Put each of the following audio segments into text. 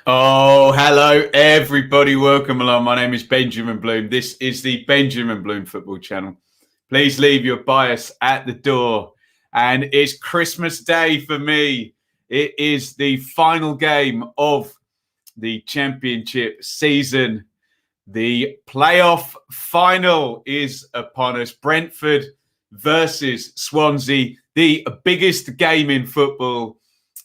Oh, hello, everybody. Welcome along. My name is Benjamin Bloom. This is the Benjamin Bloom Football Channel. Please leave your bias at the door. And it's Christmas Day for me. It is the final game of the championship season. The playoff final is upon us. Brentford versus Swansea, the biggest game in football.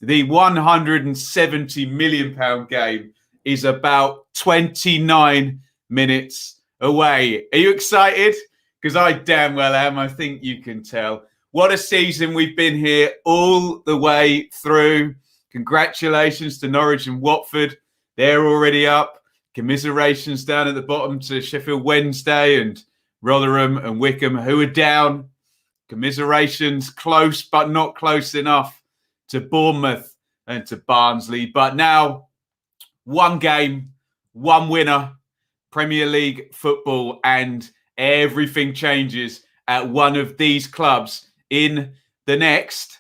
The £170 million game is about 29 minutes away. Are you excited? Because I damn well am. I think you can tell. What a season we've been here all the way through. Congratulations to Norwich and Watford. They're already up. Commiserations down at the bottom to Sheffield Wednesday and Rotherham and Wickham, who are down. Commiserations close, but not close enough to Bournemouth and to Barnsley. But now, one game, one winner, Premier League football, and everything changes at one of these clubs in the next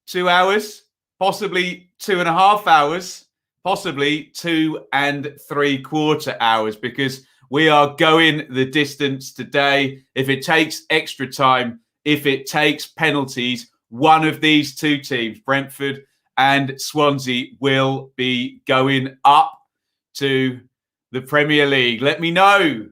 2 hours, possibly 2.5 hours, possibly 2 3/4 hours, because we are going the distance today. If it takes extra time, if it takes penalties, one of these two teams, Brentford and Swansea, will be going up to the Premier League. Let me know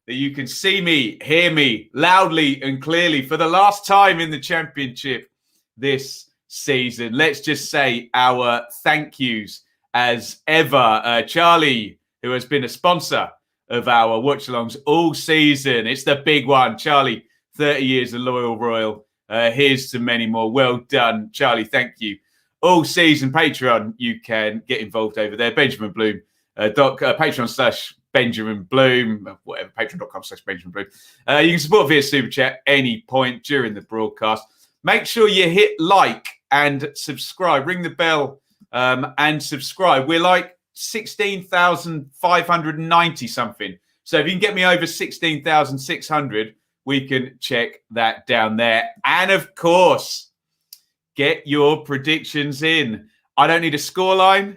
that you can see me, hear me loudly and clearly for the last time in the Championship this season. Let's just say our thank yous as ever. Charlie, who has been a sponsor of our watch-alongs all season. It's the big one. Charlie, 30 years of loyal Royal. Here's to many more. Well done, Charlie. Thank you. All season Patreon, you can get involved over there. Benjamin Bloom, Patreon/Benjamin Bloom, whatever, patreon.com/Benjamin Bloom. You can support via Super Chat any point during the broadcast. Make sure you hit like and subscribe. Ring the bell and subscribe. We're like 16,590 something. So if you can get me over 16,600, we can check that down there. And of course, get your predictions in. I don't need a scoreline.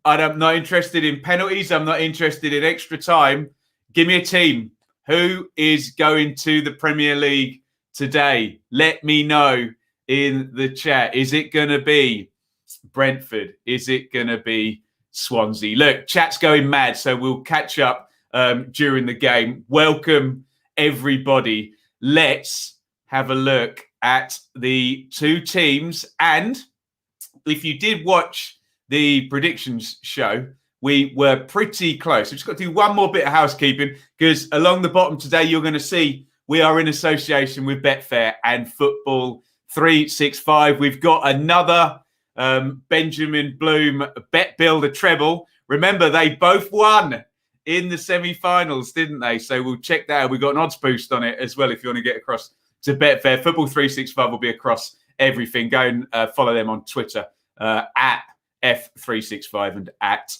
I'm not interested in penalties. I'm not interested in extra time. Give me a team. Who is going to the Premier League today? Let me know in the chat. Is it going to be Brentford? Is it going to be Swansea? Look, chat's going mad, so we'll catch up during the game. Welcome, everybody. Let's have a look at the two teams. And if you did watch the predictions show, we were pretty close. We've just got to do one more bit of housekeeping, because along the bottom today, you're going to see we are in association with Betfair and Football 365. We've got another Benjamin Bloom Bet Builder treble. Remember, they both won in the semi-finals, didn't they? So we'll check that out. We've got an odds boost on it as well if you want to get across to Betfair. Football 365 will be across everything. Go and follow them on Twitter at F365 and at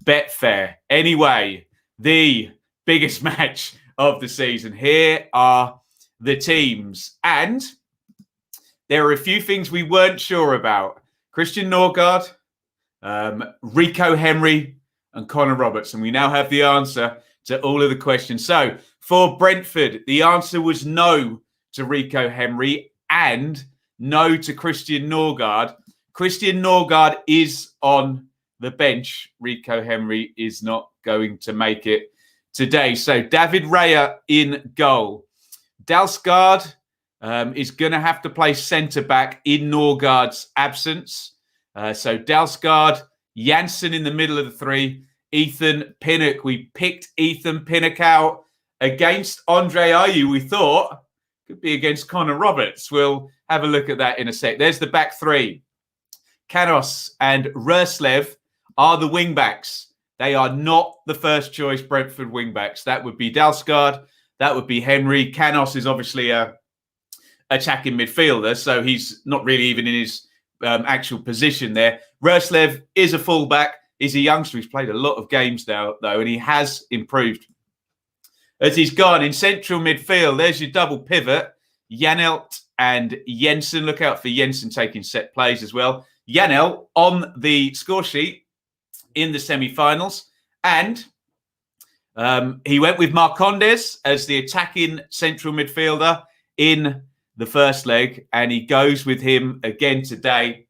Betfair. Anyway, the biggest match of the season. Here are the teams. And there are a few things we weren't sure about. Christian Norgard, Rico Henry, and Connor Roberts. And we now have the answer to all of the questions. So for Brentford, the answer was no to Rico Henry and no to Christian Norgard. Christian Norgard is on the bench. Rico Henry is not going to make it today. So David Raya in goal. Dalsgaard is going to have to play centre-back in Norgard's absence. So Dalsgaard, Janssen in the middle of the three, Ethan Pinnock. We picked Ethan Pinnock out against Andre Ayew. We thought could be against Connor Roberts. We'll have a look at that in a sec. There's the back three. Canos and Roslev are the wing-backs. They are not the first choice Brentford wing-backs. That would be Dalsgaard. That would be Henry. Canos is obviously a attacking midfielder, so he's not really even in his actual position there. Roslev is a fullback. He's a youngster. He's played a lot of games now, though, and he has improved as he's gone. In central midfield, there's your double pivot, Janelt and Jensen. Look out for Jensen taking set plays as well. Janelt on the score sheet in the semi-finals. And he went with Marcondes as the attacking central midfielder in the first leg, and he goes with him again today.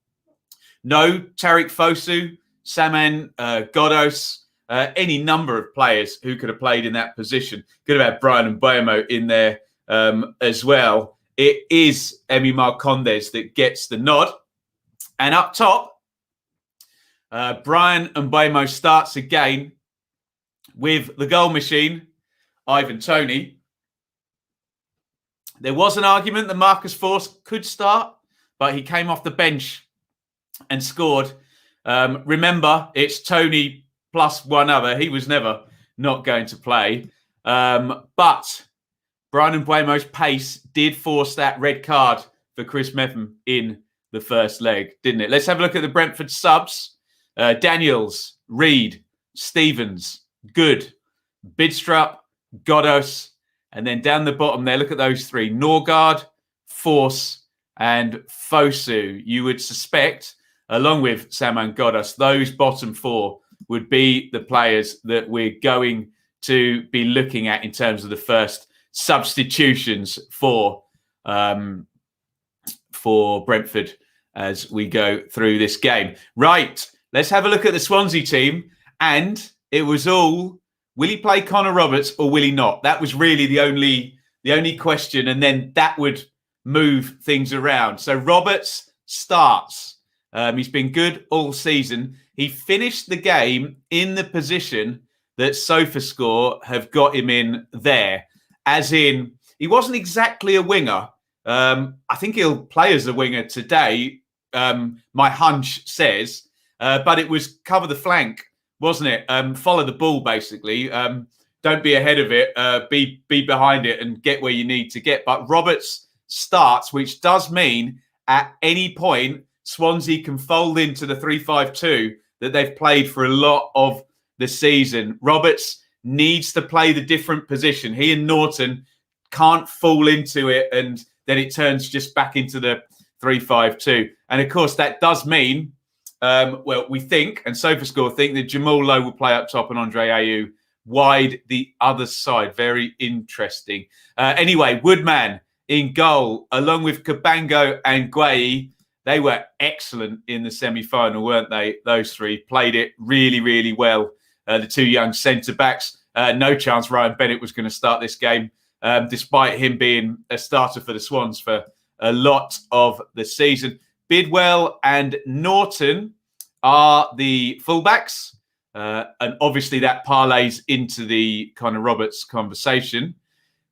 No Tariq Fosu, Saman Ghoddos, any number of players who could have played in that position. Could have had Brian Mbeumo in there as well. It is Emi Marcondes that gets the nod. And up top, Brian Mbeumo starts again with the goal machine, Ivan Toney. There was an argument that Marcus Force could start, but he came off the bench and scored. Remember, it's Toney plus one other. He was never not going to play. But Brian Mbeumo's pace did force that red card for Chris Metham in the first leg, didn't it? Let's have a look at the Brentford subs. Daniels, Reed, Stevens, Good, Bidstrup, Ghoddos, and then down the bottom there, look at those three. Norgard, Force, and Fosu. You would suspect, along with Saman Ghoddos, those bottom four would be the players that we're going to be looking at in terms of the first substitutions for Brentford as we go through this game. Right, let's have a look at the Swansea team. And it was all, will he play Connor Roberts or will he not? That was really the only question. And then that would move things around. So Roberts starts. He's been good all season. He finished the game in the position that SofaScore have got him in there. As in, he wasn't exactly a winger. I think he'll play as a winger today, my hunch says. But it was cover the flank, wasn't it? Follow the ball, basically. Don't be ahead of it. Be behind it and get where you need to get. But Roberts starts, which does mean at any point, Swansea can fold into the 3-5-2 that they've played for a lot of the season. Roberts needs to play the different position. He and Norton can't fall into it, and then it turns just back into the 3-5-2. And of course, that does mean, we think, and SofaScore think, that Jamal Lowe will play up top and Andre Ayew wide the other side. Very interesting. Anyway, Woodman in goal, along with Cabango and Gueye. They were excellent in the semi-final, weren't they? Those three played it really, really well. The two young centre-backs. No chance Ryan Bennett was going to start this game, despite him being a starter for the Swans for a lot of the season. Bidwell and Norton are the fullbacks. And obviously that parlays into the Connor Roberts conversation.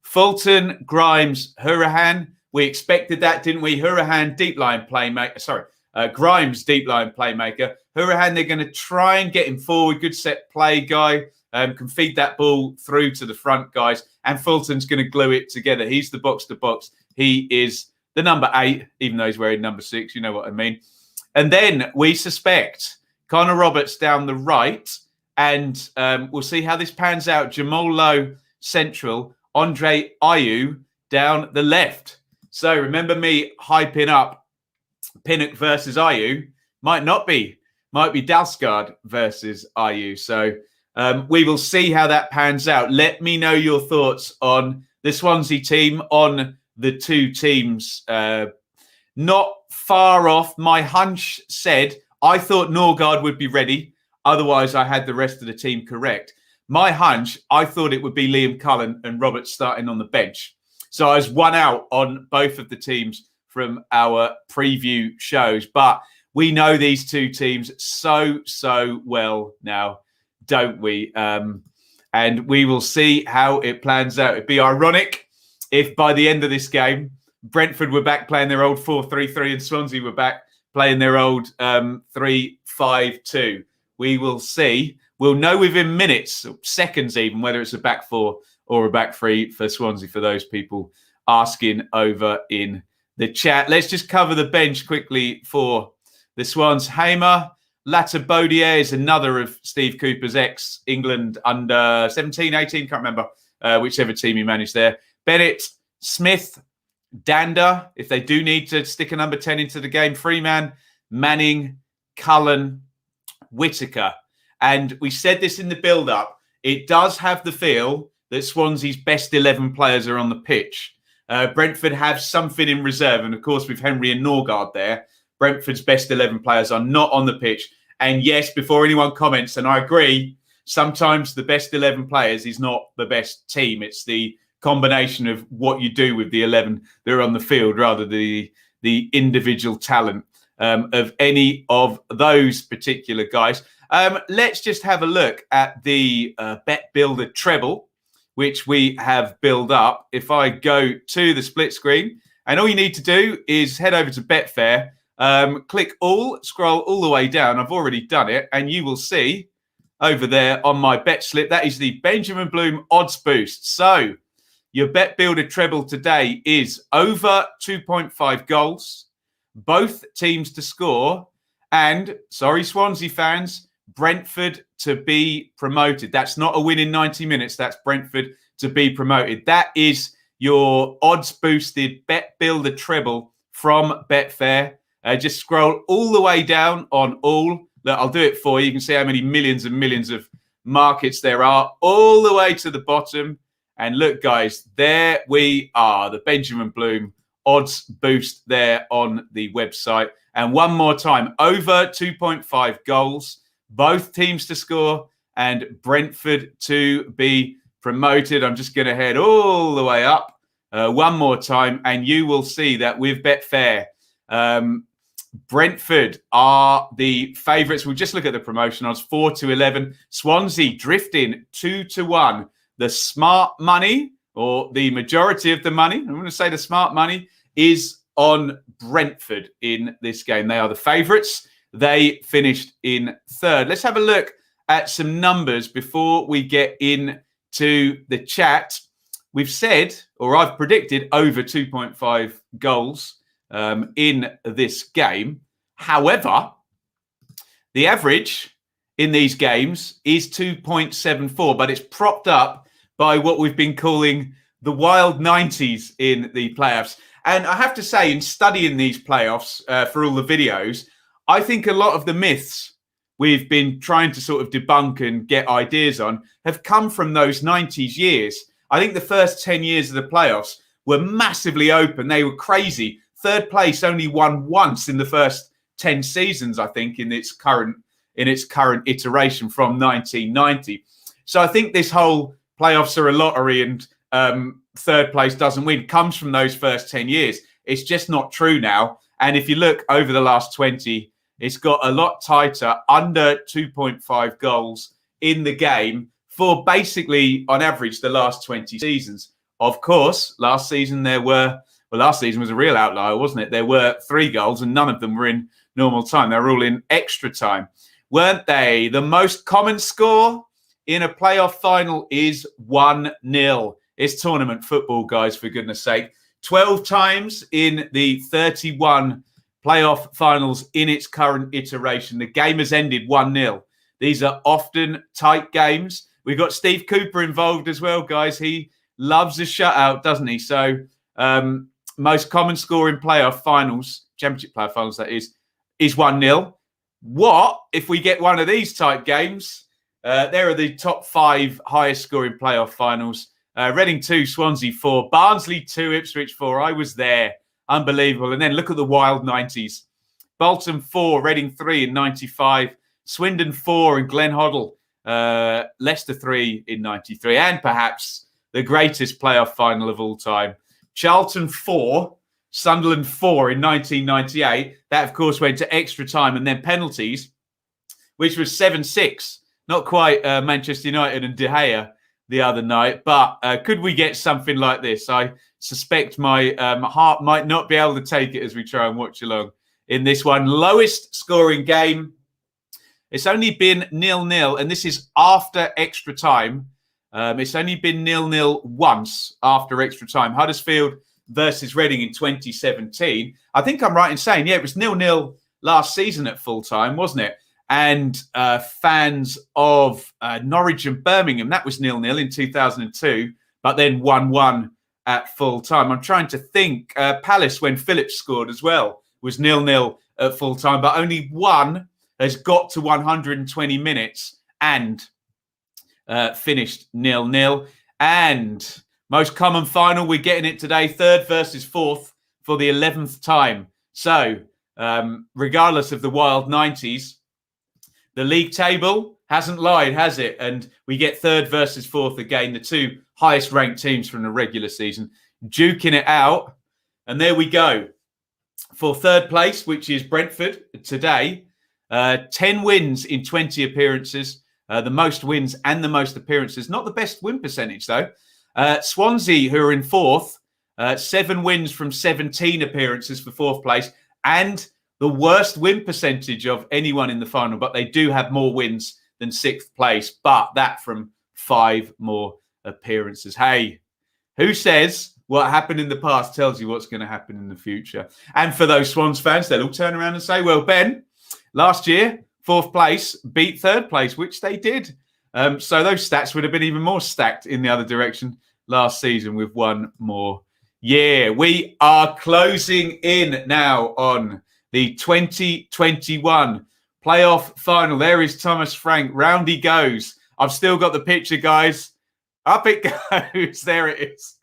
Fulton, Grimes, Hurahan. We expected that, didn't we? Hurahan, deep line playmaker. Grimes, deep line playmaker. Hurahan, they're going to try and get him forward. Good set play guy. Can feed that ball through to the front guys. And Fulton's going to glue it together. He's the box-to-box. He is the number 8, even though he's wearing number 6. You know what I mean. And then we suspect Connor Roberts down the right. And we'll see how this pans out. Jamal Lowe, central. Andre Ayew down the left. So remember me hyping up Pinnock versus Ayew. Might not be. Might be Dalsgaard versus Ayew. So we will see how that pans out. Let me know your thoughts on the Swansea team, on the two teams. Not far off. My hunch said I thought Norgard would be ready. Otherwise, I had the rest of the team correct. My hunch, I thought it would be Liam Cullen and Roberts starting on the bench. So I was one out on both of the teams from our preview shows. But we know these two teams so well now, don't we? And we will see how it plans out. It'd be ironic if by the end of this game, Brentford were back playing their old 4-3-3 and Swansea were back playing their old 3-5-2. We will see. We'll know within minutes, seconds even, whether it's a back four or a back three for Swansea, for those people asking over in the chat. Let's just cover the bench quickly for the Swans. Hamer, Latabodier is another of Steve Cooper's ex-England under 17, 18, can't remember, whichever team he managed there. Bennett, Smith, Danda, if they do need to stick a number 10 into the game. Freeman, Manning, Cullen, Whittaker. And we said this in the build-up. It does have the feel that Swansea's best 11 players are on the pitch. Brentford have something in reserve. And, of course, with Henry and Norgard there, Brentford's best 11 players are not on the pitch. And, yes, before anyone comments, and I agree, sometimes the best 11 players is not the best team. It's the combination of what you do with the 11 that are on the field rather than the individual talent of any of those particular guys. Let's just have a look at the Bet Builder treble, which we have built up. If I go to the split screen, and all you need to do is head over to Betfair, click all, scroll all the way down. I've already done it, and you will see over there on my bet slip, that is the Benjamin Bloom odds boost. So your Bet Builder treble today is over 2.5 goals, both teams to score, and, sorry, Swansea fans, Brentford to be promoted. That's not a win in 90 minutes. That's Brentford to be promoted. That is your odds boosted Bet Builder treble from Betfair. Just scroll all the way down on all. Look, I'll do it for you. You can see how many millions and millions of markets there are all the way to the bottom. And look, guys, there we are. The Benjamin Bloom odds boost there on the website. And one more time, over 2.5 goals, both teams to score, and Brentford to be promoted. I'm just going to head all the way up one more time, and you will see that with Betfair, Brentford are the favourites. We'll just look at the promotion odds, 4-11. Swansea drifting 2-1. The smart money, or the majority of the money, I'm going to say the smart money, is on Brentford in this game. They are the favourites. They finished in third. Let's have a look at some numbers before we get into the chat. We've said, or I've predicted, over 2.5 goals in this game. However, the average in these games is 2.74, but it's propped up by what we've been calling the wild 90s in the playoffs. And I have to say, in studying these playoffs for all the videos, I think a lot of the myths we've been trying to sort of debunk and get ideas on have come from those 90s years. I think the first 10 years of the playoffs were massively open. They were crazy. Third place only won once in the first 10 seasons, I think, in its current iteration from 1990. So I think this whole playoffs are a lottery and third place doesn't win comes from those first 10 years. It's just not true now. And if you look over the last 20, it's got a lot tighter, under 2.5 goals in the game for basically, on average, the last 20 seasons. Of course, last season was a real outlier, wasn't it? There were 3 goals and none of them were in normal time. They were all in extra time, weren't they? The most common score in a playoff final is 1-0. It's tournament football, guys, for goodness sake. 12 times in the 31 playoff finals in its current iteration. The game has ended 1-0. These are often tight games. We've got Steve Cooper involved as well, guys. He loves a shutout, doesn't he? So most common score in playoff finals, championship playoff finals, that is 1-0. What if we get one of these tight games? There are the top 5 highest scoring playoff finals. Reading 2, Swansea 4, Barnsley 2, Ipswich 4. I was there. Unbelievable. And then look at the wild 90s. Bolton 4, Reading 3 in 95, Swindon 4 and Glenn Hoddle, Leicester 3 in 93, and perhaps the greatest playoff final of all time, Charlton 4, Sunderland 4 in 1998. That, of course, went to extra time and then penalties, which was 7-6. Not quite Manchester United and De Gea the other night, but could we get something like this? I suspect my heart might not be able to take it as we try and watch along in this one. Lowest scoring game. It's only been 0-0, and this is after extra time. It's only been 0-0 once after extra time. Huddersfield versus Reading in 2017. I think I'm right in saying, it was 0-0 last season at full time, wasn't it? And fans of Norwich and Birmingham, that was 0-0 in 2002, but then 1-1 at full time. I'm trying to think. Palace, when Phillips scored as well, was 0-0 at full time, but only one has got to 120 minutes and finished 0-0. And most common final, we're getting it today, third versus fourth for the 11th time. So, regardless of the wild 90s, the league table hasn't lied, has it? And we get third versus fourth again, the two highest ranked teams from the regular season, duking it out. And there we go. For third place, which is Brentford today, 10 wins in 20 appearances, the most wins and the most appearances. Not the best win percentage, though. Swansea, who are in fourth, 7 wins from 17 appearances for fourth place, and the worst win percentage of anyone in the final. But they do have more wins than sixth place, but that from 5 more appearances. Hey, who says what happened in the past tells you what's going to happen in the future? And for those Swans fans, they'll all turn around and say, well, Ben, last year, fourth place beat third place, which they did. So those stats would have been even more stacked in the other direction last season with one more year. We are closing in now on the 2021 playoff final. There is Thomas Frank. Round he goes. I've still got the picture, guys. Up it goes. There it is.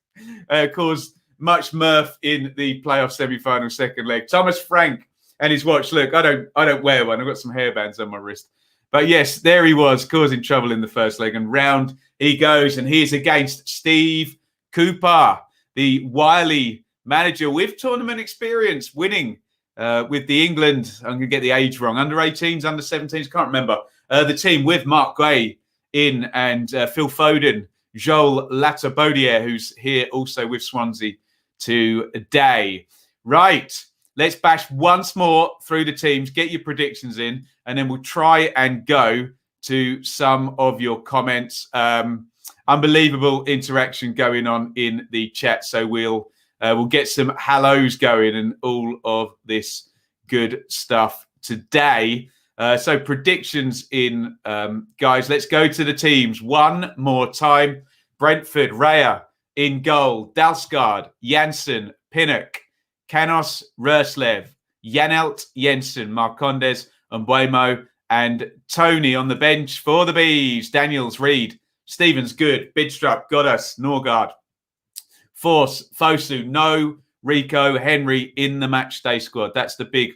Caused much mirth in the playoff semi-final second leg. Thomas Frank and his watch. Look, I don't wear one. I've got some hairbands on my wrist. But yes, there he was, causing trouble in the first leg. And round he goes. And he is against Steve Cooper, the wily manager with tournament experience, winning with the England. I'm going to get the age wrong. Under 18s, under 17s, can't remember. The team with Mark Gray in and Phil Foden, Joel Latabaudiere, who's here also with Swansea today. Right, let's bash once more through the teams, get your predictions in, and then we'll try and go to some of your comments. Unbelievable interaction going on in the chat, so we'll get some hellos going and all of this good stuff today. So predictions in, guys. Let's go to the teams one more time. Brentford, Raya in goal. Dalsgaard, Janssen, Pinnock, Canos, Röslev, Janelt, Jensen, Marcondes, Mbuemo, and Tony on the bench for the Bees. Daniels, Reed, Stevens, good. Bidstrup, Goddess, Norgard, Force, Fosu, No, Rico, Henry in the matchday squad. That's the big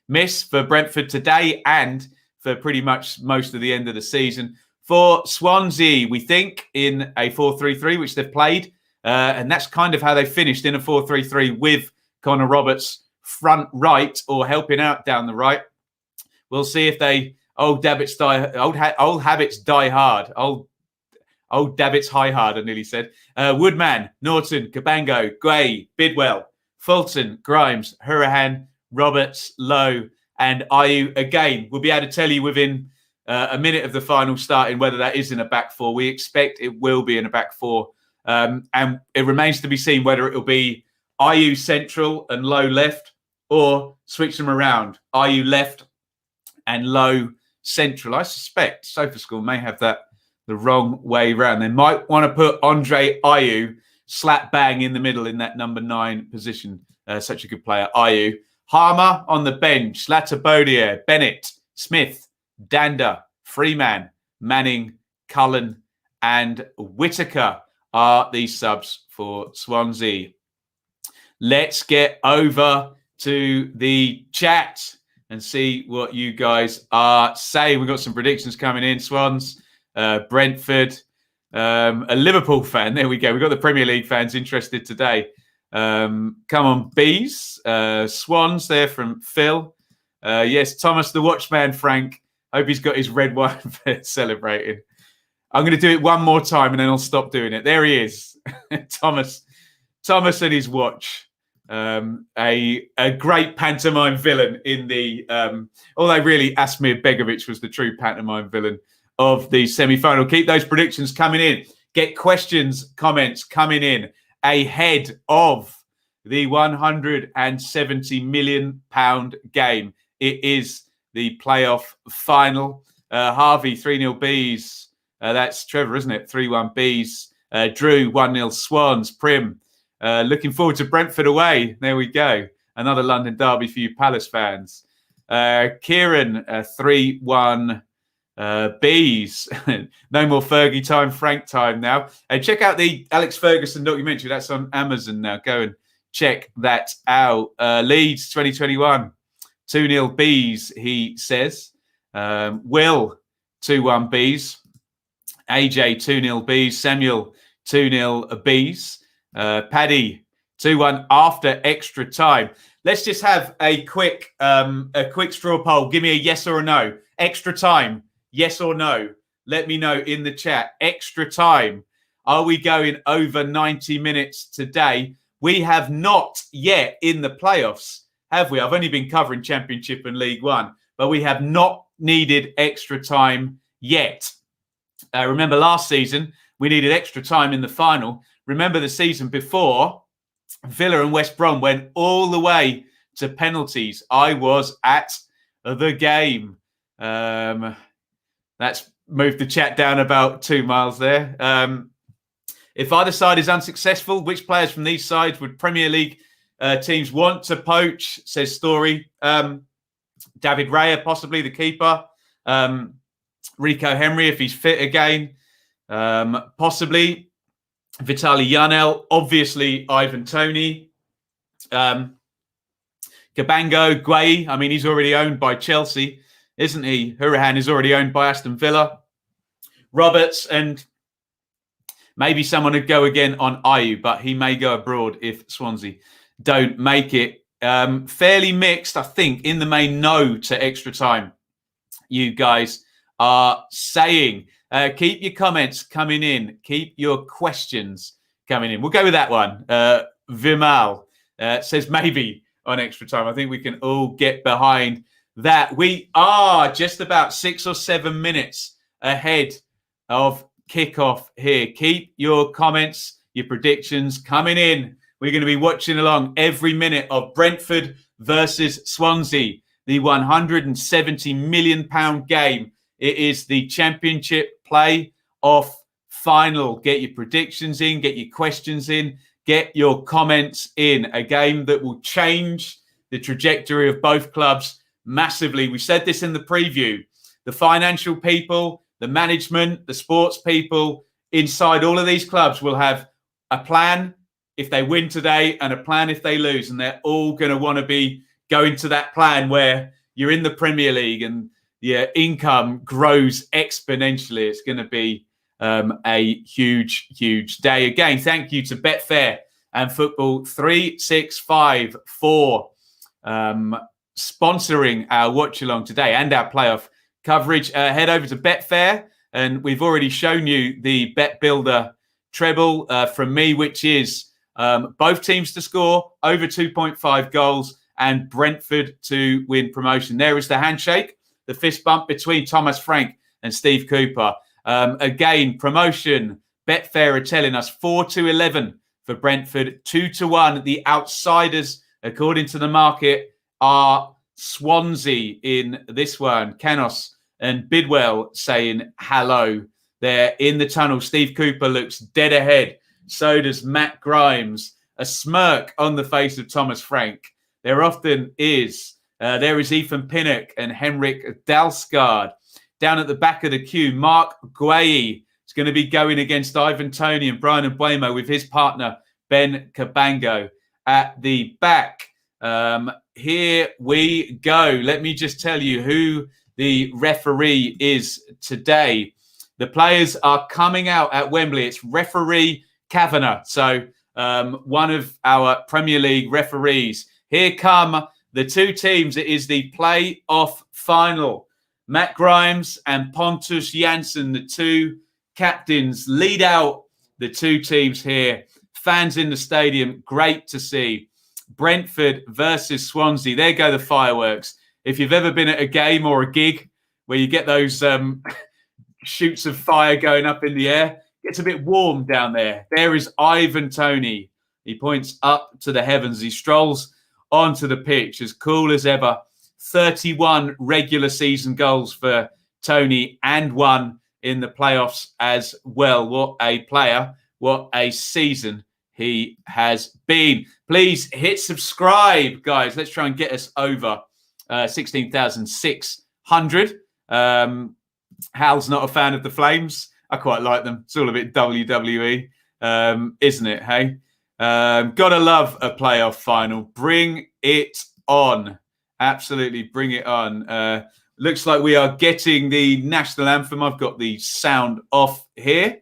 miss for Brentford today and for pretty much most of the end of the season. For Swansea, we think in a 4-3-3, which they've played. And that's kind of how they finished, in a 4-3-3 with Connor Roberts front right or helping out down the right. We'll see if they old habits die hard. Old Davids high hard, I nearly said. Woodman, Norton, Cabango, Gray, Bidwell, Fulton, Grimes, Hurahan, Roberts, Lowe, and Ayew. Again, we'll be able to tell you within a minute of the final starting whether that is in a back four. We expect it will be in a back four. And it remains to be seen whether it will be Ayew central and Lowe left, or switch them around. Ayew left and Lowe central. I suspect SofaScore may have that the wrong way round. They might want to put Andre Ayew slap bang in the middle in that number 9 position. Such a good player, Ayew. Harmer on the bench. Latabaudiere, Bennett, Smith, Danda, Freeman, Manning, Cullen, and Whitaker are the subs for Swansea. Let's get over to the chat and see what you guys are saying. We've got some predictions coming in. Swans, Brentford, a Liverpool fan. There we go. We've got the Premier League fans interested today. Come on, Bees. Swans there from Phil. Yes, Thomas the Watchman, Frank. Hope he's got his red wine celebrating. I'm going to do it one more time and then I'll stop doing it. There he is. Thomas and his watch. A great pantomime villain in the although really Asmir Begovic was the true pantomime villain of the semi-final. Keep those predictions coming in. Get questions, comments coming in ahead of the £170 million game. It is the playoff final. Harvey, 3-0 Bees. That's Trevor, isn't it? 3-1 Bees. Drew, 1-0 Swans. Primm, looking forward to Brentford away. There we go. Another London derby for you Palace fans. Kieran, 3-1 Bees. No more Fergie time, Frank time now. Check out the Alex Ferguson documentary. That's on Amazon now. Go and check that out. Leeds 2021. 2-0 Bees, he says. Will, 2-1 Bees. AJ, 2-0 Bees. Samuel, 2-0 Bees. Paddy, 2-1 after extra time. Let's just have a quick straw poll. Give me a yes or a no. Extra time, yes or no? Let me know in the chat. Extra time. Are we going over 90 minutes today? We have not yet in the playoffs, have we? I've only been covering Championship and League One, but we have not needed extra time yet. Remember last season, we needed extra time in the final. Remember the season before, Villa and West Brom went all the way to penalties. I was at the game. That's moved the chat down about 2 miles there. If either side is unsuccessful, which players from these sides would Premier League teams want to poach, says Story. David Raya, possibly the keeper. Rico Henry, if he's fit again. Possibly Vitaly Janel. Obviously, Ivan Toney. Cabango, Guay. I mean, he's already owned by Chelsea, isn't he? Hurahan is already owned by Aston Villa. Roberts, and maybe someone would go again on Ayew, but he may go abroad if Swansea don't make it. Fairly mixed, I think, in the main no to extra time. You guys are saying. Keep your comments coming in. Keep your questions coming in. We'll go with that one. Vimal says maybe on extra time. I think we can all get behind that. We are just about 6 or 7 minutes ahead of kickoff here. Keep your comments, your predictions coming in. We're going to be watching along every minute of Brentford versus Swansea, the £170 million game. It is the Championship play-off final. Get your predictions in, get your questions in, get your comments in. A game that will change the trajectory of both clubs massively. We said this in the preview. The financial people, the management, the sports people inside all of these clubs will have a plan if they win today and a plan if they lose. And they're all going to want to be going to that plan where you're in the Premier League and your income grows exponentially. It's going to be a huge, huge day. Again, thank you to Betfair and Football 3654 sponsoring our watch along today and our playoff coverage. Head over to Betfair, and we've already shown you the Bet Builder treble from me, which is both teams to score over 2.5 goals and Brentford to win promotion. There is the handshake, the fist bump between Thomas Frank and Steve Cooper. Again, promotion. Betfair are telling us 4-11 for Brentford, 2-1. The outsiders, according to the market, are Swansea in this one. Canos and Bidwell saying hello. They're in the tunnel. Steve Cooper looks dead ahead. So does Matt Grimes. A smirk on the face of Thomas Frank. There often is. There is Ethan Pinnock and Henrik Dalsgaard. Down at the back of the queue, Mark Guay is going to be going against Ivan Toney and Brian Mbuemo with his partner, Ben Cabango, at the back. Here we go. Let me just tell you who the referee is today. The players are coming out at Wembley. It's referee Kavanagh. So one of our Premier League referees. Here come the two teams. It is the play-off final. Matt Grimes and Pontus Jansson, the two captains, lead out the two teams here. Fans in the stadium, great to see. Brentford versus Swansea. There go the fireworks. If you've ever been at a game or a gig where you get those shoots of fire going up in the air, it gets a bit warm down there. There is Ivan Toney. He points up to the heavens. He strolls onto the pitch, as cool as ever. 31 regular season goals for Toney and one in the playoffs as well. What a player. What a season he has been. Please hit subscribe, guys. Let's try and get us over 16,600. Hal's not a fan of the Flames. I quite like them. It's all a bit WWE, isn't it? Hey, gotta love a playoff final. Bring it on. Absolutely, bring it on. Looks like we are getting the national anthem. I've got the sound off here.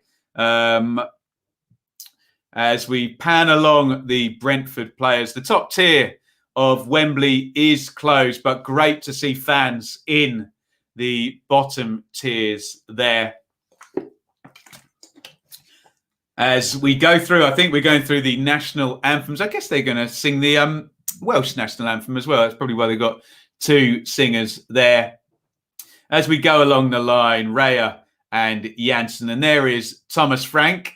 As we pan along the Brentford players, the top tier of Wembley is closed, but great to see fans in the bottom tiers there. As we go through, I think we're going through the national anthems. I guess they're going to sing the Welsh national anthem as well. That's probably why they've got two singers there. As we go along the line, Raya and Janssen. And there is Thomas Frank,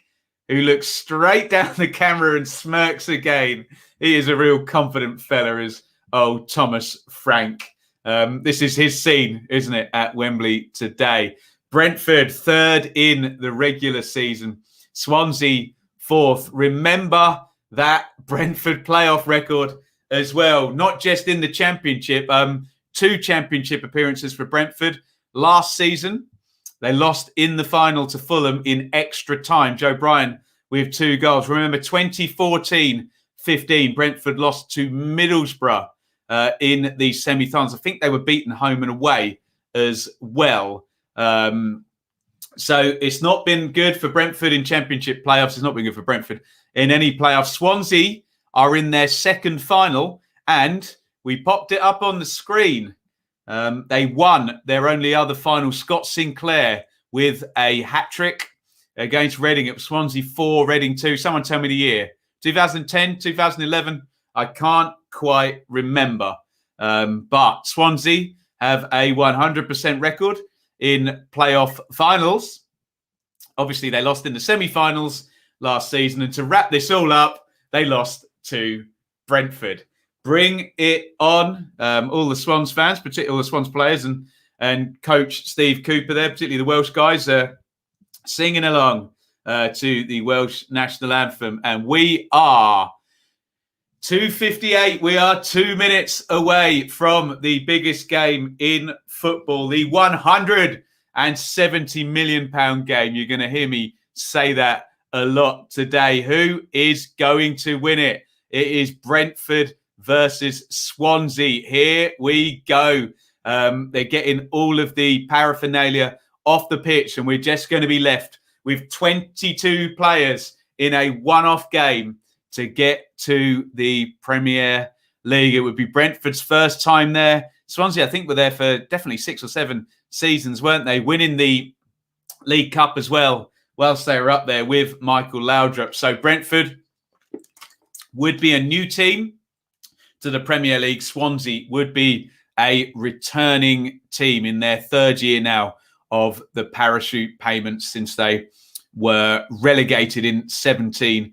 who looks straight down the camera and smirks again. He is a real confident fella, is old Thomas Frank. This is his scene, isn't it, at Wembley today. Brentford, third in the regular season. Swansea, fourth. Remember that Brentford playoff record as well, not just in the Championship. 2 Championship appearances for Brentford last season. They lost in the final to Fulham in extra time. Joe Bryan with 2 goals. Remember, 2014-15, Brentford lost to Middlesbrough in the semi-finals. I think they were beaten home and away as well. So it's not been good for Brentford in Championship playoffs. It's not been good for Brentford in any playoffs. Swansea are in their second final, and we popped it up on the screen. They won their only other final. Scott Sinclair with a hat-trick against Reading. It was Swansea 4, Reading 2. Someone tell me the year. 2010, 2011? I can't quite remember. But Swansea have a 100% record in playoff finals. Obviously, they lost in the semi-finals last season. And to wrap this all up, they lost to Brentford. Bring it on. All the Swans fans, particularly all the Swans players and coach Steve Cooper there, particularly the Welsh guys, are singing along to the Welsh national anthem. And we are 2:58. We are 2 minutes away from the biggest game in football, the £170 million game. You're going to hear me say that a lot today. Who is going to win it? It is Brentford versus Swansea. Here we go. They're getting all of the paraphernalia off the pitch, and we're just going to be left with 22 players in a one-off game to get to the Premier League. It would be Brentford's first time there. Swansea, I think, were there for definitely 6 or 7 seasons, weren't they? Winning the League Cup as well, whilst they were up there with Michael Laudrup. So Brentford would be a new team to the Premier League. Swansea would be a returning team in their third year now of the parachute payments since they were relegated in 17-18.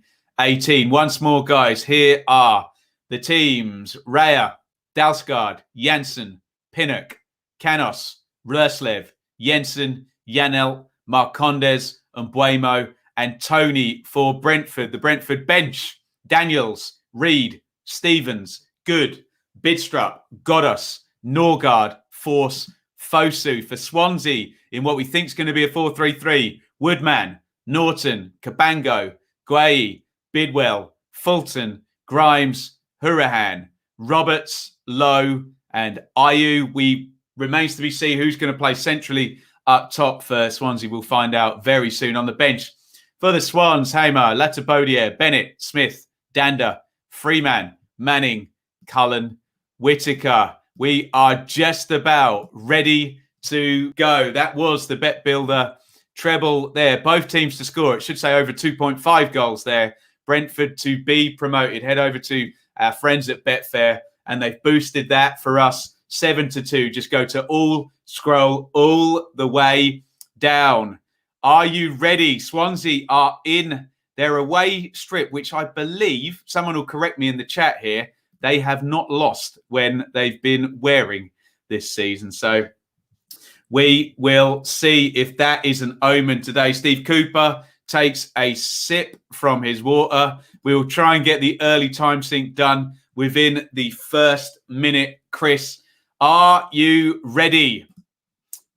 Once more, guys, here are the teams. Raya, Dalsgaard, Janssen, Pinnock, Canos, Röslev, Jensen, Janelt, Marcondes, and Buemo, and Tony for Brentford. The Brentford bench: Daniels, Reed, Stevens, Good, Bidstrup, Godos, Norgard, Force, Fosu. For Swansea, in what we think is going to be a 4-3-3, Woodman, Norton, Cabango, Guay, Bidwell, Fulton, Grimes, Hurahan, Roberts, Lowe, and Ayew. We remains to be seen who's going to play centrally up top for Swansea. We'll find out very soon. On the bench for the Swans: Hamer, Latabodier, Bennett, Smith, Danda, Freeman, Manning, Cullen, Whitaker. We are just about ready to go. That was the Bet Builder treble there. Both teams to score. It should say over 2.5 goals there. Brentford to be promoted. Head over to our friends at Betfair, and they've boosted that for us 7-2. Just go to scroll all the way down. Are you ready? Swansea are in their away strip, which I believe, someone will correct me in the chat here, they have not lost when they've been wearing this season. So we will see if that is an omen today. Steve Cooper takes a sip from his water. We will try and get the early time sync done within the first minute. Chris, are you ready?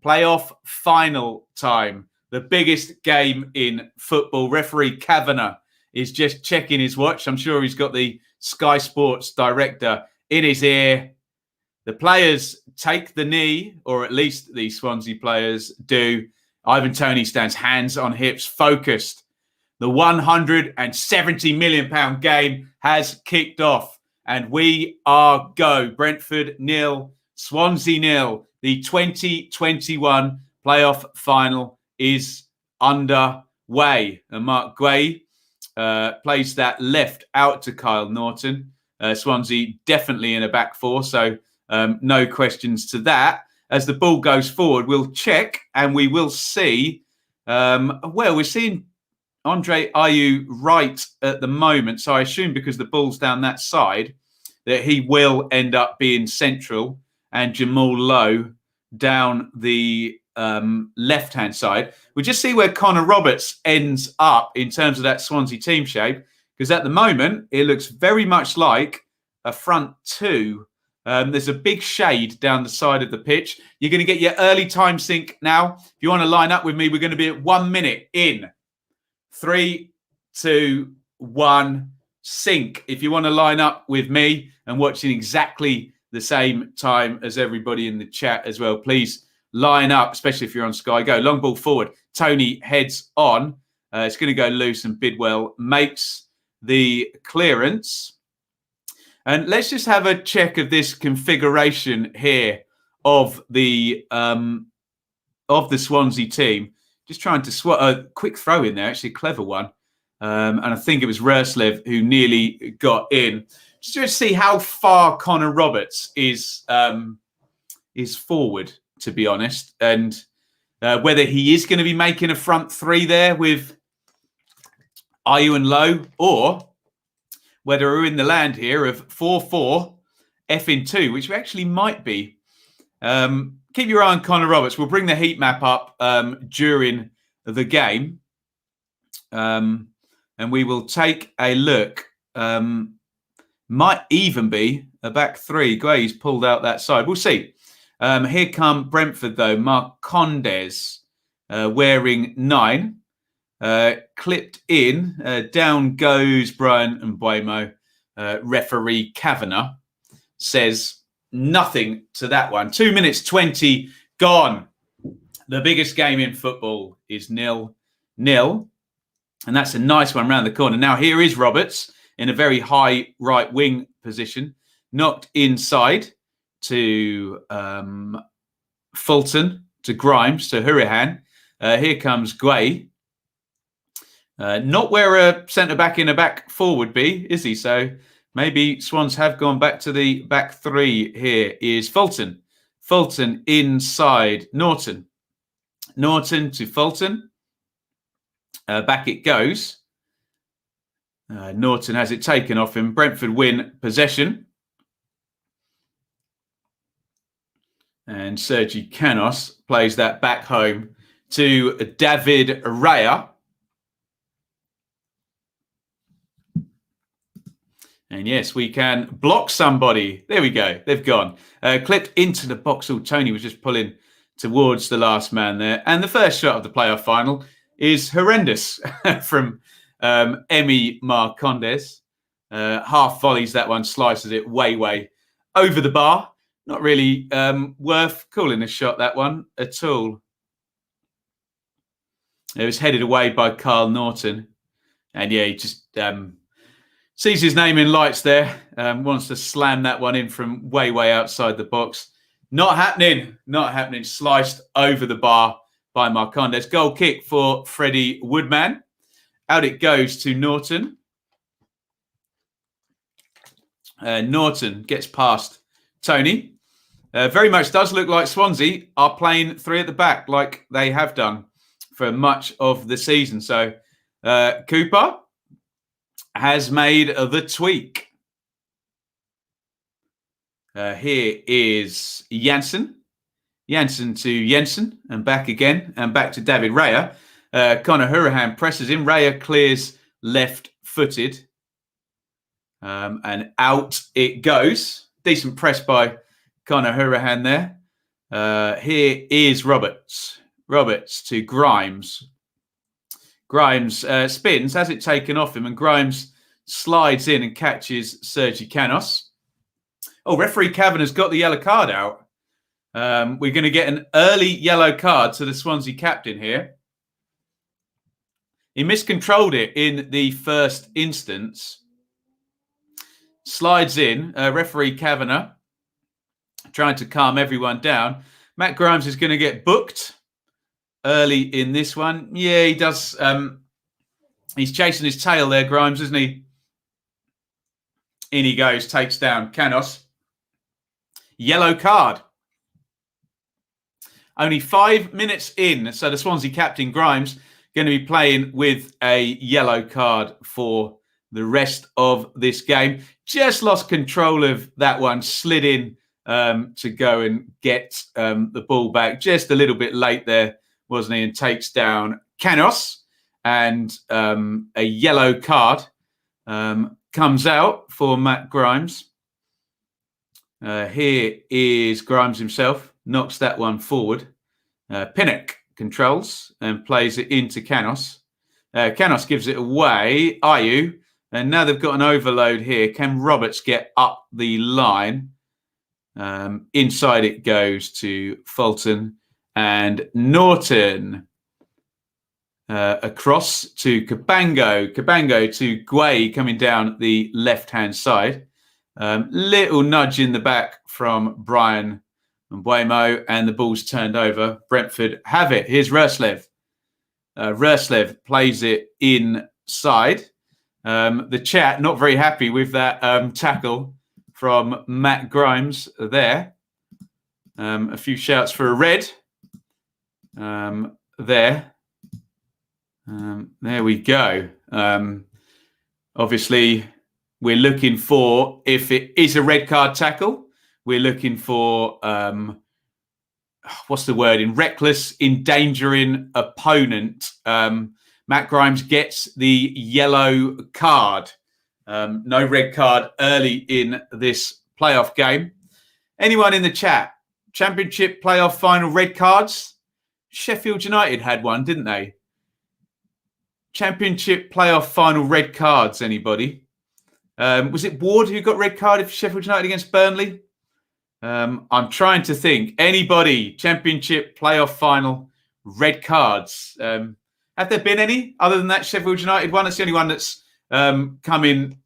Playoff final time. The biggest game in football. Referee Kavanagh is just checking his watch. I'm sure he's got the Sky Sports director in his ear. The players take the knee, or at least the Swansea players do. Ivan Toney stands hands on hips, focused. The £170 million game has kicked off, and we are go. Brentford 0, Swansea 0. The 2021 playoff final is underway. And Mark Guay plays that left out to Kyle Norton. Swansea definitely in a back four, so no questions to that. As the ball goes forward, we'll check and we will see. We're seeing Andre Ayew right at the moment. So I assume because the ball's down that side that he will end up being central, and Jamal Lowe down the left-hand side. We'll just see where Connor Roberts ends up in terms of that Swansea team shape, because at the moment it looks very much like a front two. There's a big shade down the side of the pitch. You're going to get your early time sync now. If you want to line up with me, we're going to be at 1 minute in 3, 2, 1, sync. If you want to line up with me and watching exactly the same time as everybody in the chat as well, please line up, especially if you're on Sky Go. Long ball forward. Tony heads on. It's going to go loose, and Bidwell makes the clearance. And let's just have a check of this configuration here of the Swansea team. Just trying to swat a quick throw in there, actually a clever one. And I think it was Ruslev who nearly got in. Just to see how far Connor Roberts is forward, to be honest, and whether he is going to be making a front three there with Ayew and Lowe, or whether we're in the land here of 4-4, F in 2, which we actually might be. Keep your eye on Connor Roberts. We'll bring the heat map up during the game. And we will take a look. Might even be a back three. Gray's pulled out that side. We'll see. Here come Brentford, though. Marcondes wearing 9. Clipped in. Down goes Brian and Buemo. Referee Kavanagh says nothing to that one. 2 minutes 20 gone. The biggest game in football is 0-0. And that's a nice one round the corner. Now here is Roberts in a very high right wing position. Knocked inside to Fulton, to Grimes, to Hurahan. Here comes Guay. Not where a centre-back in a back four would be, is he? So maybe Swans have gone back to the back three. Here is Fulton. Fulton inside Norton. Norton to Fulton. Back it goes. Norton has it taken off him. Brentford win possession. And Sergi Canos plays that back home to David Raya. And yes, we can block somebody. There we go. They've gone. Clipped into the box. Oh, Tony was just pulling towards the last man there. And the first shot of the playoff final is horrendous from Emi Marcondes. Half volleys that one, slices it way over the bar. Not really worth calling a shot, that one, at all. It was headed away by Kyle Norton. And yeah, he just sees his name in lights there. Wants to slam that one in from way outside the box. Not happening. Not happening. Sliced over the bar by Marcondes. Goal kick for Freddie Woodman. Out it goes to Norton. Norton gets past Tony. Very much does look like Swansea are playing three at the back like they have done for much of the season. So Cooper has made the tweak. Here is Janssen. Janssen to Jensen and back again and back to David Raya. Connor Hurahan presses in. Raya clears left-footed. And out it goes. Decent press by Connor Hurahan there. Here is Roberts. Roberts to Grimes. Grimes spins, has it taken off him, and Grimes slides in and catches Sergi Canos. Oh, referee Kavanagh's got the yellow card out. We're going to get an early yellow card to the Swansea captain here. He miscontrolled it in the first instance. Slides in, referee Kavanagh trying to calm everyone down. Matt Grimes is going to get booked early in this one. Yeah, he does. He's chasing his tail there, Grimes, isn't he? In he goes, takes down Canos. Yellow card. Only 5 minutes in, so the Swansea captain, Grimes, going to be playing with a yellow card for the rest of this game. Just lost control of that one, slid in to go and get the ball back. Just a little bit late there, wasn't he? And takes down Canos. And a yellow card comes out for Matt Grimes. Here is Grimes himself. Knocks that one forward. Pinnock controls and plays it into Canos. Canos gives it away. Mayhew. And now they've got an overload here. Can Roberts get up the line? Inside it goes to Fulton and Norton. Across to Cabango. Cabango to Guay coming down the left-hand side. Little nudge in the back from Brian and Buemo, and the ball's turned over. Brentford have it. Here's Ruslev. Ruslev plays it inside. The chat not very happy with that tackle from Matt Grimes there. A few shouts for a red. There. There we go. Obviously, we're looking for, if it is a red card tackle, we're looking for, what's the word? In reckless endangering opponent. Matt Grimes gets the yellow card. No red card early in this playoff game. Anyone in the chat? Championship playoff final red cards? Sheffield United had one, didn't they? Championship playoff final red cards, anybody? Was it Ward who got red carded for Sheffield United against Burnley? I'm trying to think. Anybody? Championship playoff final red cards. Have there been any other than that Sheffield United one? That's the only one that's coming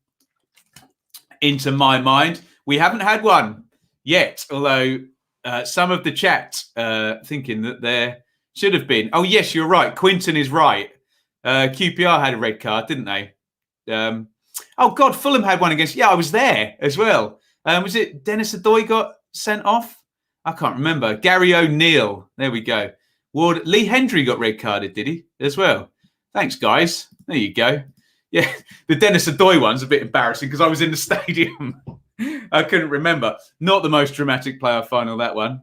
into my mind. We haven't had one yet, although some of the chat thinking that there should have been. Oh, yes, you're right. Quinton is right. QPR had a red card, didn't they? Oh, God, Fulham had one against... Yeah, I was there as well. Was it Dennis Adoy got sent off? I can't remember. Gary O'Neill. There we go. Ward. Lee Hendry got red carded, did he? As well. Thanks, guys. There you go. Yeah, the Dennis Adoy one's a bit embarrassing because I was in the stadium. I couldn't remember. Not the most dramatic playoff final, that one.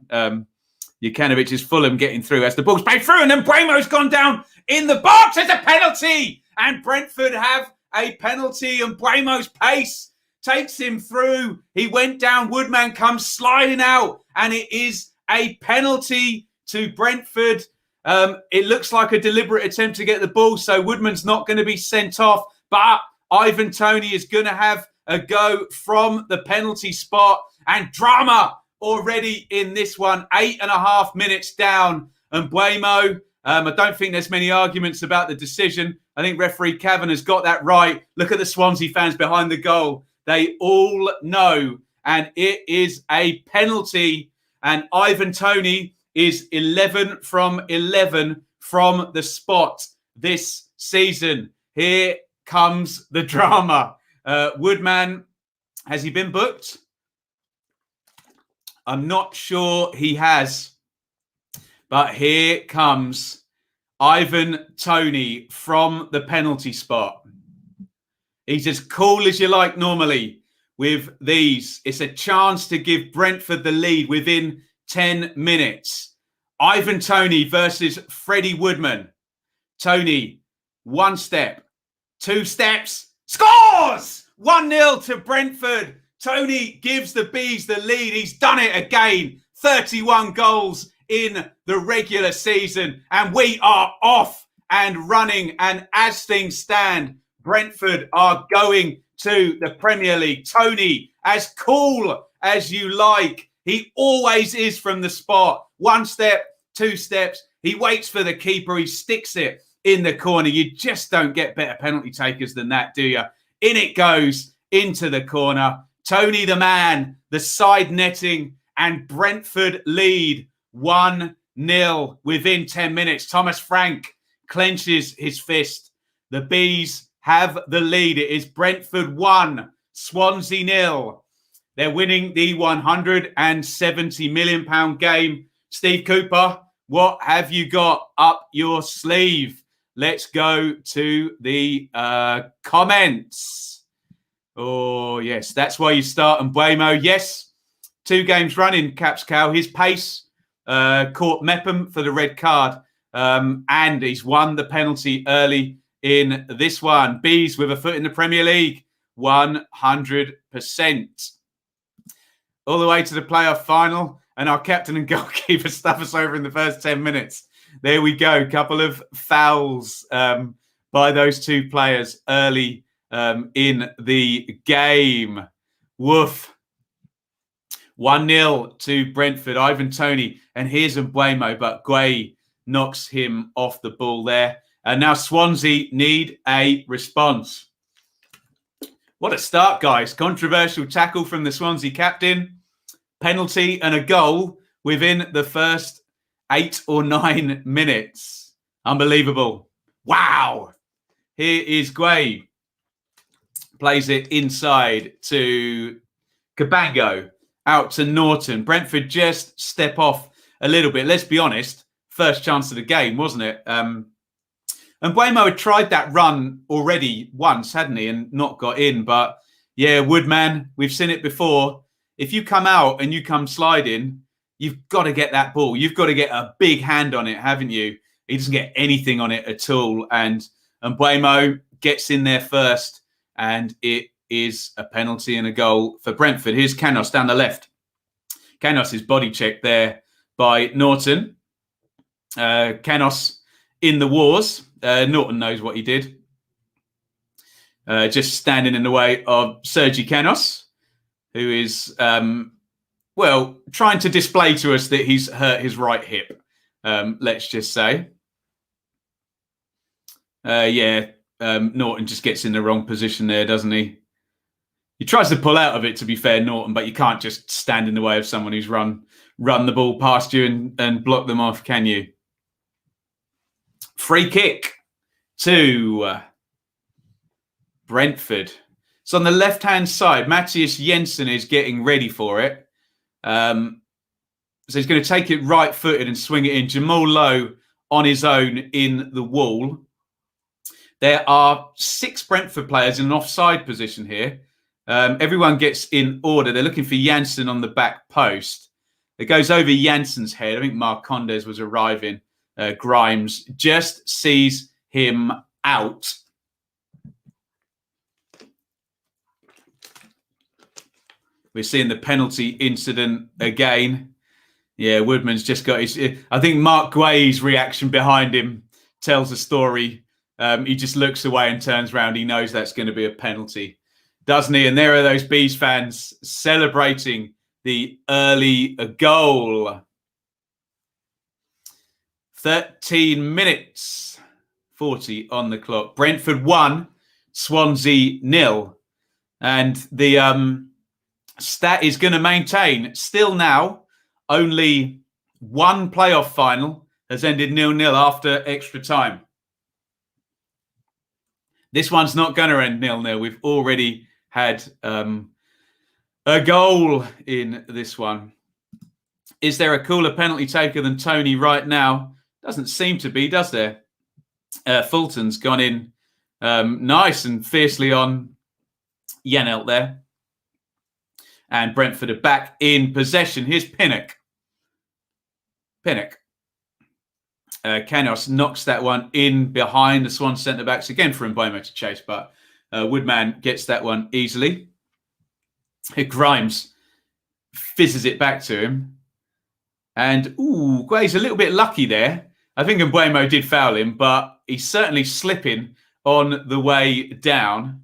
Jukanovic's Fulham getting through as the ball's played through, and then Buemo's gone down in the box. There's a penalty, and Brentford have a penalty, and Buemo's pace takes him through. He went down. Woodman comes sliding out, and it is a penalty to Brentford. It looks like a deliberate attempt to get the ball, so Woodman's not going to be sent off, but Ivan Toney is going to have a go from the penalty spot, and drama already in this one. 8.5 minutes down, and Buemo, I don't think there's many arguments about the decision. I think referee Kavanagh's got that right. Look at the Swansea fans behind the goal. They all know, and it is a penalty, and Ivan Toney is 11 from 11 from the spot this season. Here comes the drama. Woodman, has he been booked? I'm not sure he has. But here comes Ivan Toney from the penalty spot. He's as cool as you like normally with these. It's a chance to give Brentford the lead within 10 minutes. Ivan Toney versus Freddie Woodman. Toney, 1 step, 2 steps, scores! 1-0 to Brentford. Toney gives the Bees the lead. He's done it again. 31 goals in the regular season. And we are off and running. And as things stand, Brentford are going to the Premier League. Tony, as cool as you like, he always is from the spot. 1 step, 2 steps. He waits for the keeper. He sticks it in the corner. You just don't get better penalty takers than that, do you? In it goes into the corner. Tony the man, the side netting, and Brentford lead 1-0 within 10 minutes. Thomas Frank clenches his fist. The Bees have the lead. It is Brentford 1, Swansea 0. They're winning the £170 million game. Steve Cooper, what have you got up your sleeve? Let's go to the comments. Oh, yes, that's why you start on Buemo. Yes, 2 games running, Caps Cow. His pace caught Mepham for the red card, and he's won the penalty early in this one. Bees with a foot in the Premier League, 100%. All the way to the playoff final, and our captain and goalkeeper stuff us over in the first 10 minutes. There we go. Couple of fouls by those 2 players early in the game. Woof. 1-0 to Brentford. Ivan Toney, and here's Mbuemo, but Guay knocks him off the ball there. And now Swansea need a response. What a start, guys. Controversial tackle from the Swansea captain. Penalty and a goal within the first 8 or 9 minutes. Unbelievable. Wow. Here is Guay. Plays it inside to Cabango. Out to Norton. Brentford just step off a little bit. Let's be honest. First chance of the game, wasn't it? And Buemo had tried that run already once, hadn't he? And not got in. But yeah, Woodman, we've seen it before. If you come out and you come sliding, you've got to get that ball. You've got to get a big hand on it, haven't you? He doesn't get anything on it at all. And Buemo gets in there first. And it is a penalty and a goal for Brentford. Here's Canos down the left. Canos is body checked there by Norton. Canos in the wars. Norton knows what he did. Just standing in the way of Sergi Canos, who is, trying to display to us that he's hurt his right hip, let's just say. Norton just gets in the wrong position there, doesn't he? He tries to pull out of it, to be fair, Norton, but you can't just stand in the way of someone who's run the ball past you and block them off, can you? Free kick to Brentford. So on the left-hand side, Matthias Jensen is getting ready for it. So he's going to take it right-footed and swing it in. Jamal Lowe on his own in the wall. There are 6 Brentford players in an offside position here. Everyone gets in order. They're looking for Janssen on the back post. It goes over Janssen's head. I think Marcondes was arriving. Grimes just sees him out. We're seeing the penalty incident again. Yeah, Woodman's just got his... I think Mark Guay's reaction behind him tells a story. He just looks away and turns around. He knows that's going to be a penalty, doesn't he? And there are those Bees fans celebrating the early goal. 13 minutes, 40 on the clock. Brentford 1, Swansea 0. And the stat is going to maintain. Still now, only one playoff final has ended 0-0 after extra time. This one's not going to end 0-0. We've already had a goal in this one. Is there a cooler penalty taker than Tony right now? Doesn't seem to be, does there? Fulton's gone in nice and fiercely on Yenelt there. And Brentford are back in possession. Here's Pinnock. Canos knocks that one in behind the Swan centre-backs. Again for Mbuemo to chase, but Woodman gets that one easily. Grimes fizzes it back to him. And, Guay's a little bit lucky there. I think Mbeumo did foul him, but he's certainly slipping on the way down.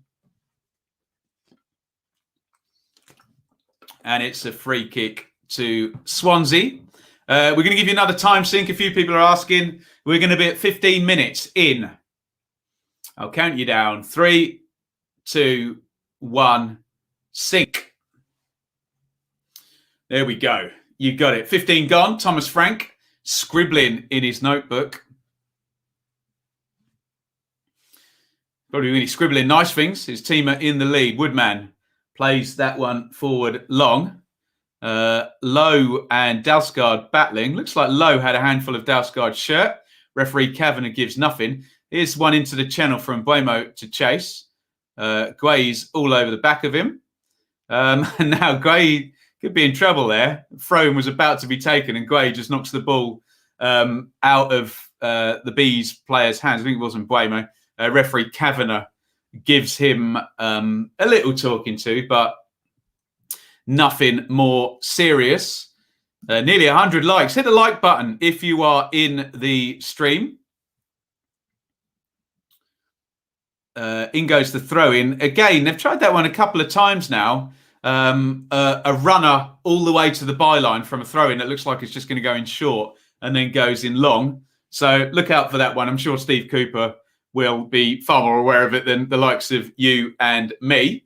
And it's a free kick to Swansea. We're going to give you another time sync. A few people are asking. We're going to be at 15 minutes in. I'll count you down. 3, 2, 1, sync. There we go. You got it. 15 gone. Thomas Frank scribbling in his notebook. Probably really scribbling nice things. His team are in the lead. Woodman plays that one forward long. Lowe and Dalsgaard battling. Looks like Lowe had a handful of Dalsgaard's shirt. Referee Kavanagh gives nothing. Here's one into the channel from Mbeumo to chase. Guay's all over the back of him. And now Guay could be in trouble there. Throw-in was about to be taken and Guay just knocks the ball out of the Bees player's hands. I think it wasn't Mbeumo. Referee Kavanagh gives him a little talking to, but nothing more serious. Nearly 100 likes. Hit the like button if you are in the stream. In goes the throw-in. Again, they've tried that one a couple of times now. A runner all the way to the byline from a throw-in that looks like it's just going to go in short and then goes in long. So look out for that one. I'm sure Steve Cooper will be far more aware of it than the likes of you and me.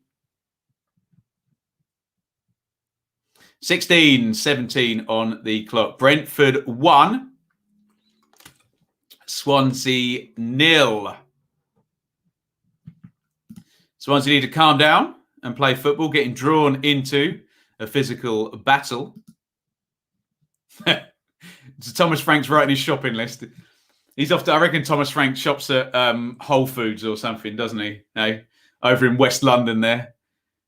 16-17 on the clock. Brentford 1. Swansea 0. Swansea need to calm down and play football, getting drawn into a physical battle. So Thomas Frank's writing his shopping list. He's off to, I reckon Thomas Frank shops at Whole Foods or something, doesn't he? No, over in West London there.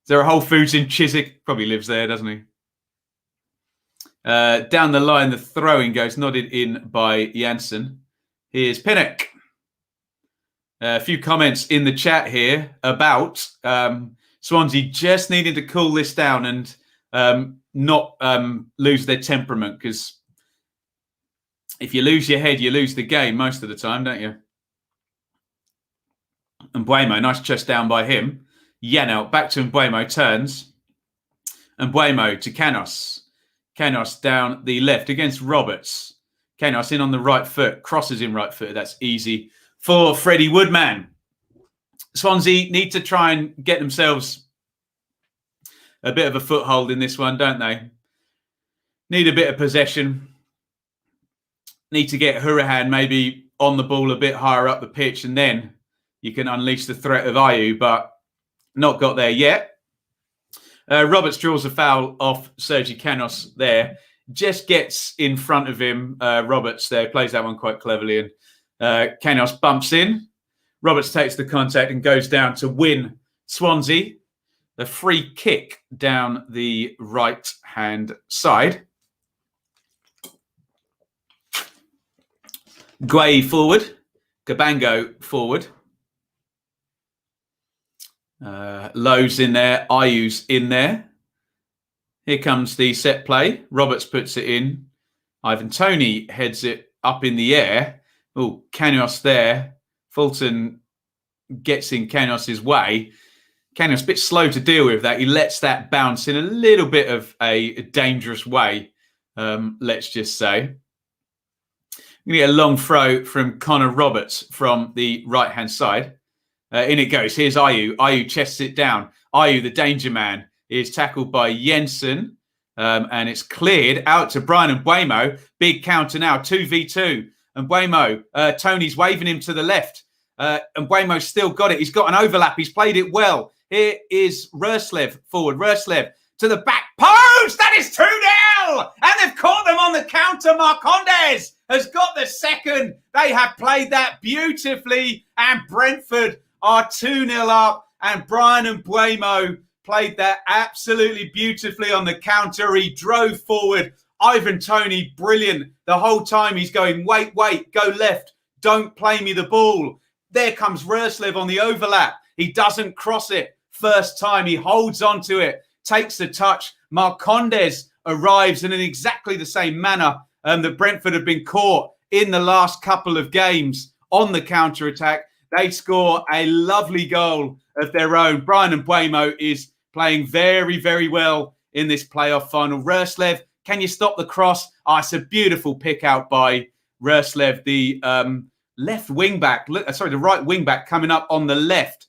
Is there a Whole Foods in Chiswick? Probably lives there, doesn't he? Down the line, the throwing goes nodded in by Janssen. Here's Pinnock. A few comments in the chat here about Swansea just needing to cool this down and not lose their temperament, because if you lose your head, you lose the game most of the time, don't you? Mbeumo, nice chest down by him. Yanel, back to Mbeumo, turns. Mbeumo to Canos. Canos down the left against Roberts. Canos in on the right foot, crosses in right foot. That's easy for Freddie Woodman. Swansea need to try and get themselves a bit of a foothold in this one, don't they? Need a bit of possession. Need to get Hurahan maybe on the ball a bit higher up the pitch, and then you can unleash the threat of Mayhew, but not got there yet. Roberts draws a foul off Sergi Canos there. Just gets in front of him. Roberts there plays that one quite cleverly, and Canos bumps in. Roberts takes the contact and goes down to win Swansea. The free kick down the right-hand side. Guay forward. Cabango forward. Lowe's in there. Ayu's in there. Here comes the set play. Roberts puts it in. Ivan Toney heads it up in the air. Oh, Canos there. Fulton gets in Canos's way. Canos a bit slow to deal with that. He lets that bounce in a little bit of a dangerous way, let's just say. We get a long throw from Connor Roberts from the right-hand side. In it goes. Here's Mayhew. Mayhew chests it down. Mayhew, the danger man, is tackled by Jensen. And it's cleared out to Brian Mbeumo. Big counter now, 2v2. Mbeumo, Tony's waving him to the left. Mbeumo's still got it. He's got an overlap. He's played it well. Here is Roslev forward. Roslev to the back post. That is 2-0. And they've caught them on the counter. Marcondes has got the second. They have played that beautifully. And Brentford are 2-0 up. And Brian Mbeumo played that absolutely beautifully on the counter. He drove forward. Ivan Toney, brilliant. The whole time he's going, wait, go left. Don't play me the ball. There comes Roslev on the overlap. He doesn't cross it. First time he holds on to it, takes the touch. Marcondes arrives, and in exactly the same manner that Brentford have been caught in the last couple of games on the counter-attack. They score a lovely goal of their own. Brian Mbeumo is playing very, very well in this playoff final. Ruslev, can you stop the cross? Oh, it's a beautiful pick out by Ruslev, the left wing back. The right wing back coming up on the left.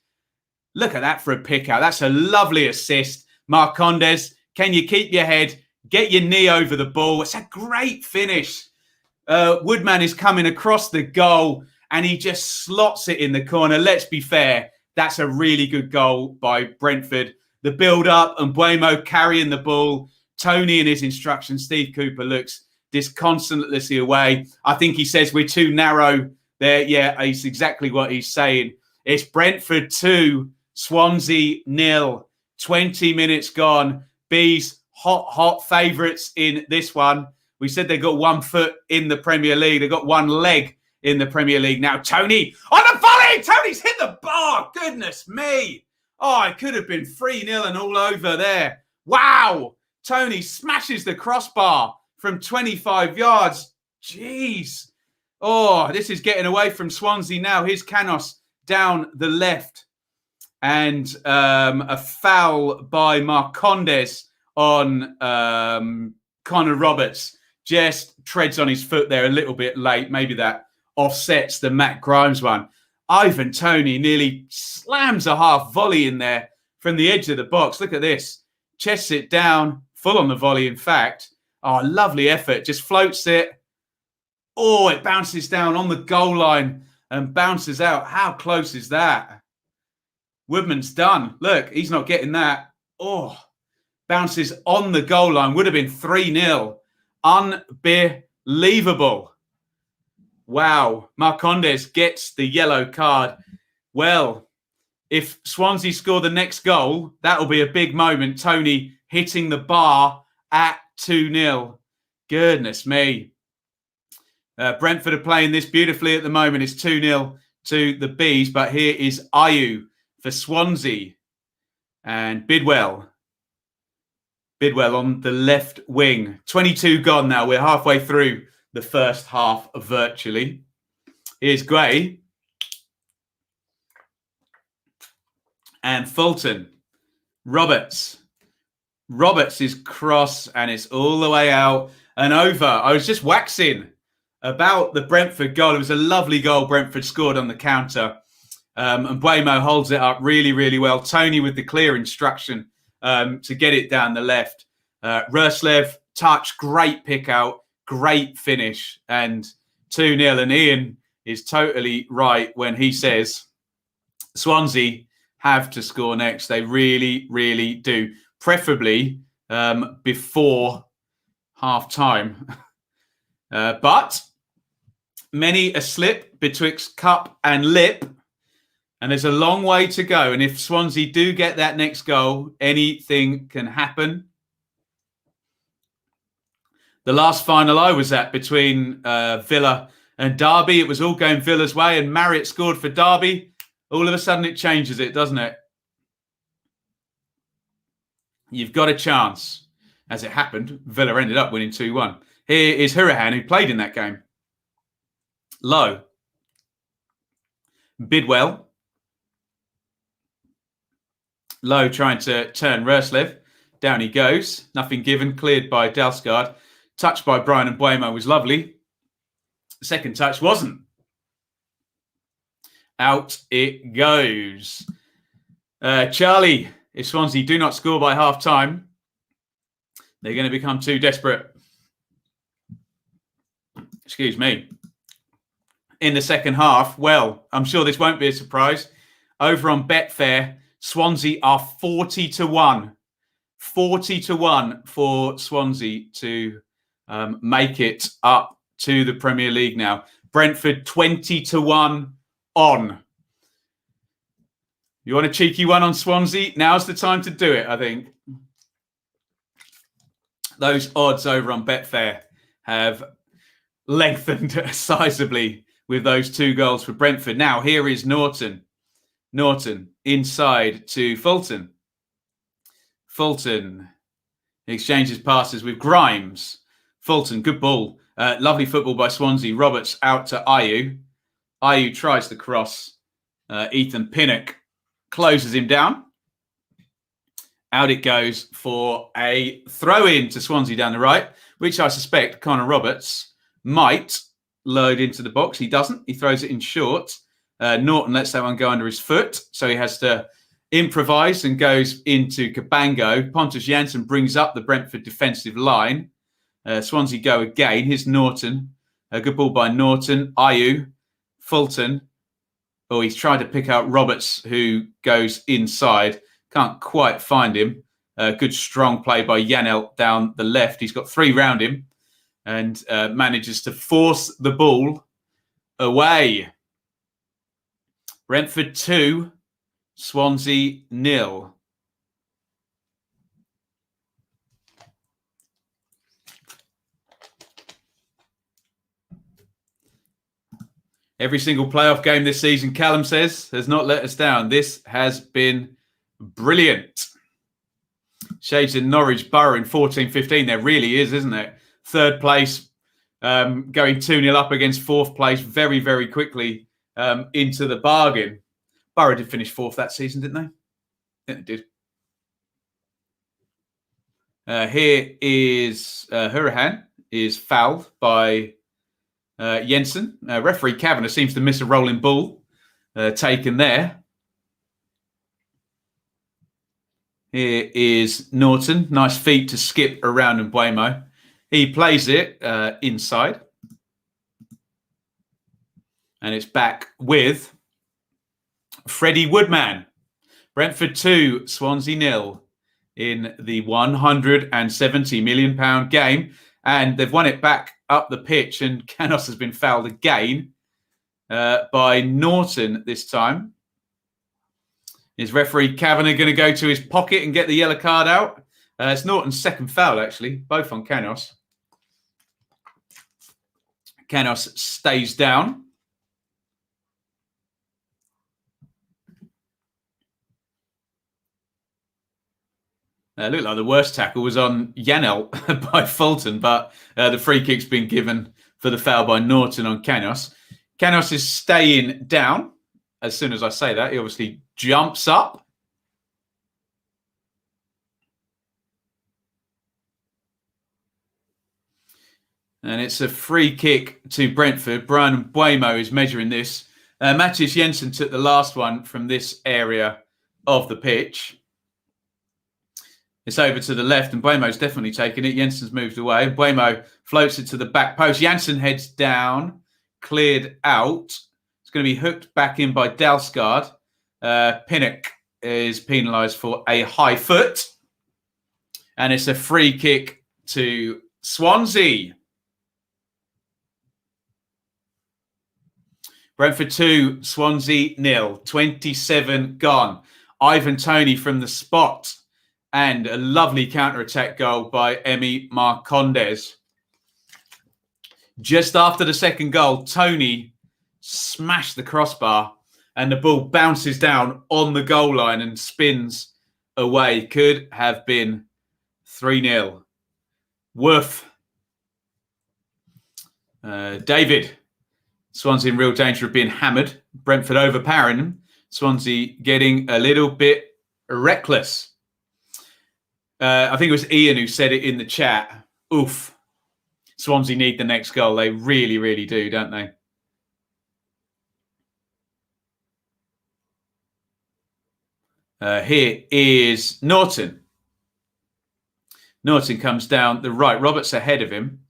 Look at that for a pick out. That's a lovely assist. Marcondes, can you keep your head? Get your knee over the ball. It's a great finish. Woodman is coming across the goal and he just slots it in the corner. Let's be fair. That's a really good goal by Brentford. The build-up and Mbeumo carrying the ball. Tony in his instructions. Steve Cooper looks disconsolately away. I think he says we're too narrow there. Yeah, it's exactly what he's saying. It's Brentford 2, Swansea 0. 20 minutes gone. Bees hot favourites in this one. We said they got 1 foot in the Premier League. They got 1 leg in the Premier League. Now Tony on the volley. Tony's hit the bar. Goodness me. Oh, it could have been 3-0 and all over there. Wow. Tony smashes the crossbar from 25 yards. Jeez. Oh, this is getting away from Swansea now. Here's Canos down the left. And a foul by Marcondes on Connor Roberts. Just treads on his foot there a little bit late. Maybe that offsets the Matt Grimes one. Ivan Toney nearly slams a half volley in there from the edge of the box. Look at this. Chests it down, full on the volley, in fact. Oh, lovely effort. Just floats it. Oh, it bounces down on the goal line and bounces out. How close is that? Woodman's done. Look, he's not getting that. Oh, bounces on the goal line. Would have been 3-0. Unbelievable. Wow. Marcondes gets the yellow card. Well, if Swansea score the next goal, that'll be a big moment. Tony hitting the bar at 2-0. Goodness me. Brentford are playing this beautifully at the moment. It's 2-0 to the Bees, but here is Ayew for Swansea and Bidwell. Bidwell on the left wing. 22 gone now. We're halfway through the first half virtually. Here's Gray. And Fulton. Roberts. Roberts is cross and it's all the way out and over. I was just waxing about the Brentford goal. It was a lovely goal Brentford scored on the counter. And Mbeumo holds it up really, really well. Tony with the clear instruction to get it down the left. Ruslev, touch, great pick out, great finish, and 2-0. And Iain is totally right when he says Swansea have to score next. They really, really do. Preferably before half-time. But many a slip betwixt cup and lip. And there's a long way to go. And if Swansea do get that next goal, anything can happen. The last final I was at between Villa and Derby, it was all going Villa's way and Marriott scored for Derby. All of a sudden it changes it, doesn't it? You've got a chance. As it happened, Villa ended up winning 2-1. Here is Hurahan, who played in that game. Low. Bidwell. Low trying to turn Ruslev. Down he goes. Nothing given. Cleared by Dalsgaard. Touched by Brian Mbeumo was lovely. Second touch wasn't. Out it goes. Charlie, if Swansea do not score by half-time, they're going to become too desperate. Excuse me. In the second half, well, I'm sure this won't be a surprise. Over on Betfair, Swansea are 40-1. 40-1 for Swansea to make it up to the Premier League now. Brentford 20-1 on. You want a cheeky one on Swansea? Now's the time to do it, I think. Those odds over on Betfair have lengthened sizably with those 2 goals for Brentford. Now, here is Norton. Norton inside to Fulton. Fulton He exchanges passes with Grimes. Fulton, good ball. Lovely football by Swansea. Roberts out to Mayhew. Mayhew tries the cross. Ethan Pinnock closes him down. Out it goes for a throw-in to Swansea down the right, which I suspect Connor Roberts might load into the box. He doesn't. He throws it in short. Norton lets that one go under his foot, so he has to improvise and goes into Cabango. Pontus Jansson brings up the Brentford defensive line. Swansea go again. Here's Norton. A good ball by Norton. Mayhew. Fulton. Oh, he's tried to pick out Roberts, who goes inside. Can't quite find him. Good strong play by Yanel down the left. He's got 3 round him and manages to force the ball away. Brentford 2, Swansea 0. Every single playoff game this season, Callum says, has not let us down. This has been brilliant. Shades in Norwich Borough in 14-15. There really is, isn't it? Third place, going 2-0 up against fourth place very, very quickly into the bargain. Borough did finish fourth that season, didn't they? Yeah, they did. Here is Hurahan is fouled by Jensen. Referee Kavanagh seems to miss a rolling ball taken there. Here is Norton. Nice feet to skip around Mbuemo. He plays it inside. And it's back with Freddie Woodman. Brentford 2, Swansea 0 in the £170 million game. And they've won it back up the pitch. And Canos has been fouled again by Norton this time. Is referee Kavanagh going to go to his pocket and get the yellow card out? It's Norton's second foul, actually, both on Canos. Canos stays down. Looked like the worst tackle was on Yanel by Fulton, but the free kick's been given for the foul by Norton on Canos. Canos is staying down. As soon as I say that, he obviously jumps up. And it's a free kick to Brentford. Brian Mbuemo is measuring this. Matthias Jensen took the last one from this area of the pitch. It's over to the left, and Mbuemo's definitely taken it. Jensen's moved away. Mbuemo floats it to the back post. Jansen heads down, cleared out. It's going to be hooked back in by Dalsgaard. Pinnock is penalised for a high foot. And it's a free kick to Swansea. Brentford 2, Swansea 0. 27 gone. Ivan Toney from the spot. And a lovely counter-attack goal by Emi Marcondes. Just after the second goal, Toney smashed the crossbar and the ball bounces down on the goal line and spins away. Could have been 3-0. Woof. David. Swansea in real danger of being hammered. Brentford overpowering them. Swansea getting a little bit reckless. I think it was Iain who said it in the chat. Oof. Swansea need the next goal. They really, really do, don't they? Here is Norton. Norton comes down the right. Roberts ahead of him.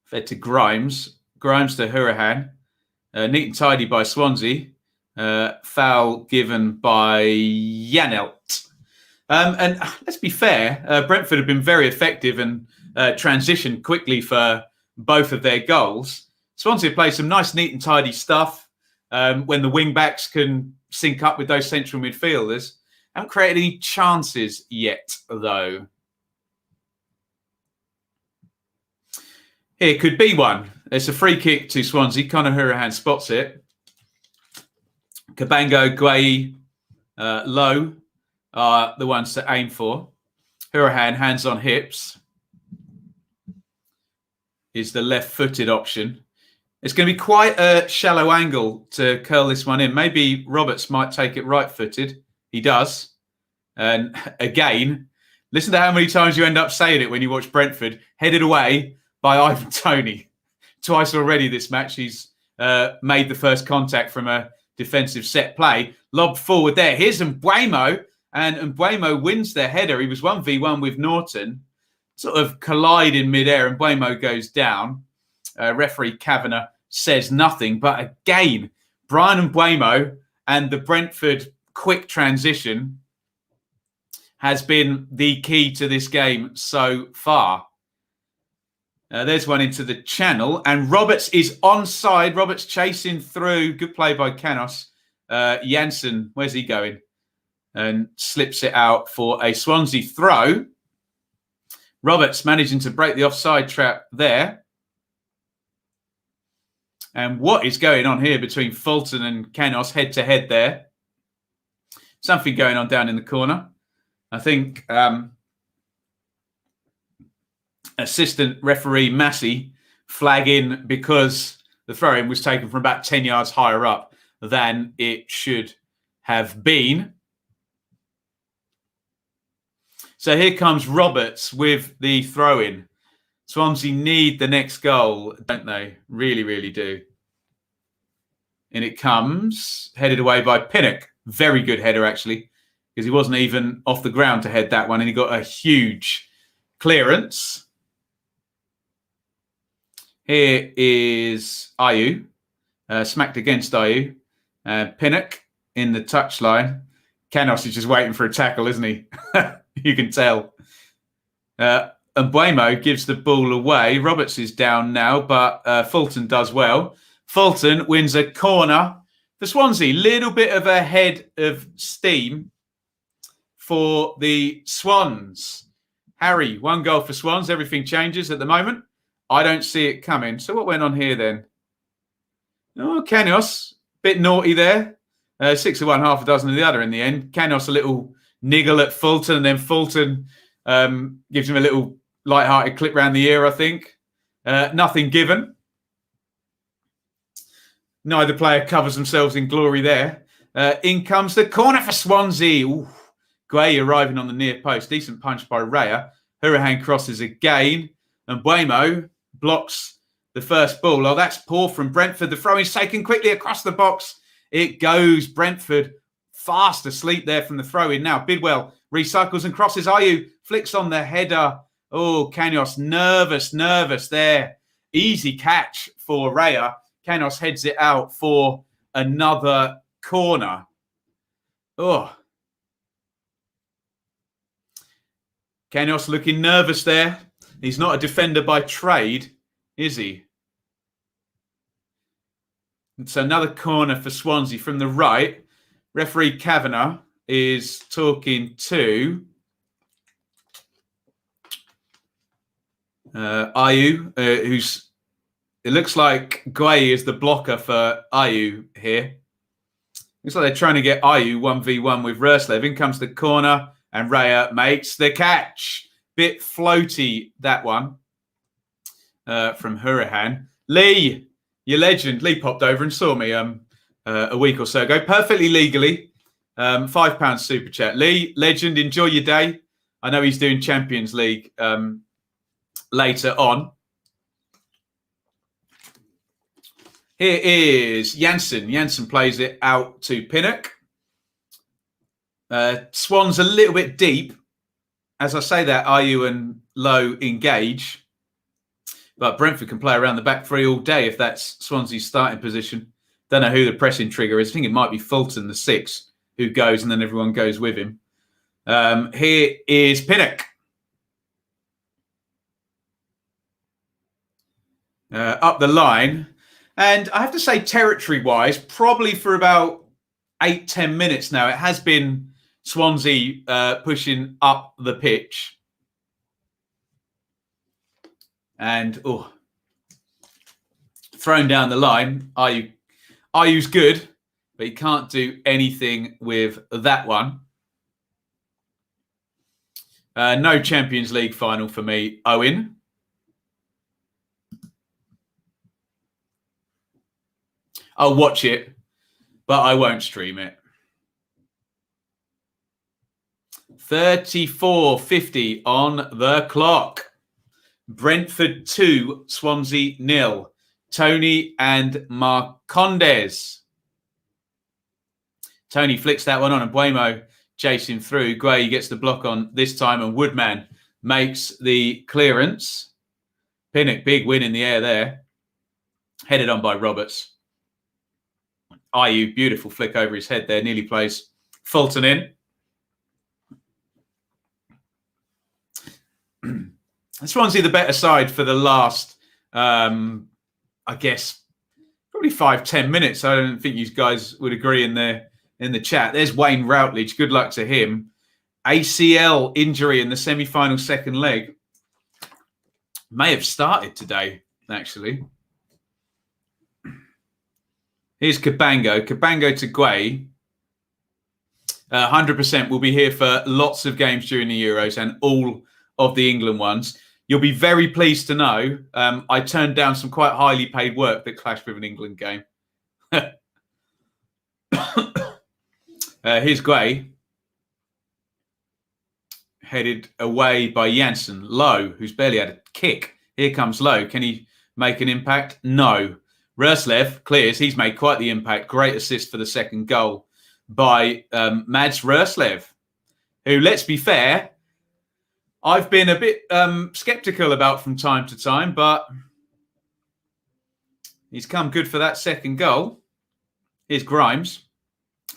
Fed to Grimes. Grimes to Hurahan. Neat and tidy by Swansea. Foul given by Yanelt. And let's be fair, Brentford have been very effective and transitioned quickly for both of their goals. Swansea play some nice, neat and tidy stuff when the wing-backs can sync up with those central midfielders. Haven't created any chances yet, though. Here could be one. It's a free kick to Swansea. Conor Hurahan spots it. Cabango, Guay, low are the ones to aim for. Hurahan, hands on hips, is the left-footed option. It's going to be quite a shallow angle to curl this one in. Maybe Roberts might take it right-footed. He does. And again, listen to how many times you end up saying it when you watch Brentford. Headed away by Ivan Toney. Twice already this match. He's made the first contact from a defensive set play. Lobbed forward there. Here's Mbeumo. And Mbeumo wins the header. He was 1v1 with Norton. Sort of collide in midair, and Mbeumo goes down. Referee Kavanagh says nothing. But again, Brian Mbeumo and the Brentford quick transition has been the key to this game so far. There's one into the channel, and Roberts is onside. Roberts chasing through. Good play by Canos. Janssen, where's he going? And slips it out for a Swansea throw. Roberts managing to break the offside trap there. And what is going on here between Fulton and Canos head-to-head there? Something going on down in the corner. I think assistant referee Massey flagging because the throw-in was taken from about 10 yards higher up than it should have been. So here comes Roberts with the throw-in. Swansea need the next goal, don't they? Really, really do. And it comes headed away by Pinnock. Very good header, actually, because he wasn't even off the ground to head that one, and he got a huge clearance. Here is Ayew, smacked against Ayew. Pinnock in the touchline. Canos is just waiting for a tackle, isn't he? You can tell. And Mbeumo gives the ball away. Roberts is down now, but Fulton does well. Fulton wins a corner for Swansea. Little bit of a head of steam for the Swans. Harry, 1 goal for Swans. Everything changes at the moment. I don't see it coming. So what went on here then? Oh, Canos, bit naughty there. 6 of one, half a dozen of the other in the end. Canos a little niggle at Fulton, and then Fulton gives him a little light-hearted clip round the ear, I think. Nothing given. Neither player covers themselves in glory there. In comes the corner for Swansea. Ooh. Gray arriving on the near post. Decent punch by Raya. Hurahan crosses again. And Mbeumo blocks the first ball. Oh, that's poor from Brentford. The throw is taken quickly across the box. It goes. Brentford fast asleep there from the throw-in. Now Bidwell recycles and crosses. Ayew flicks on the header. Oh, Canos nervous there. Easy catch for Raya. Canos heads it out for another corner. Oh. Canos looking nervous there. He's not a defender by trade, is he? It's another corner for Swansea from the right. Referee Kavanagh is talking to Ayew, who's... It looks like Guay is the blocker for Ayew here. Looks like they're trying to get Ayew 1v1 with Ruslev. In comes the corner, and Raya makes the catch. Bit floaty, that one, from Hurahan. Lee, your legend. Lee popped over and saw me a week or so ago, perfectly legally. £5 super chat. Lee, legend, enjoy your day. I know he's doing Champions League later on. Here is Janssen. Janssen plays it out to Pinnock. Swans a little bit deep. As I say that, Ayew and Lowe engage. But Brentford can play around the back three all day if that's Swansea's starting position. Don't know who the pressing trigger is. I think it might be Fulton, the 6, who goes, and then everyone goes with him. Here is Pinnock. Up the line. And I have to say, territory-wise, probably for about 8-10 minutes now, it has been Swansea pushing up the pitch. And, thrown down the line. Ayew's good, but but he can't do anything with that one. No Champions League final for me, Owen. I'll watch it, but I won't stream it. 34.50 on the clock. Brentford 2, Swansea 0. Tony and Marcondes. Tony flicks that one on, and Buemo chasing through. Gray gets the block on this time, and Woodman makes the clearance. Pinnock, big win in the air there. Headed on by Roberts. Mayhew, beautiful flick over his head there. Nearly plays Fulton in. Swansea the better side for the last, I guess, probably 5-10 minutes. I don't think you guys would agree in the chat. There's Wayne Routledge. Good luck to him. ACL injury in the semi-final second leg. May have started today, actually. Here's Cabango. Cabango to Guay. 100% will be here for lots of games during the Euros and all of the England ones. You'll be very pleased to know I turned down some quite highly paid work that clashed with an England game. Here's Guay. Headed away by Janssen. Lowe, who's barely had a kick. Here comes Lowe. Can he make an impact? No. Roslev clears. He's made quite the impact. Great assist for the second goal by Mads Roslev, who, let's be fair, I've been a bit sceptical about from time to time, but he's come good for that second goal. Here's Grimes.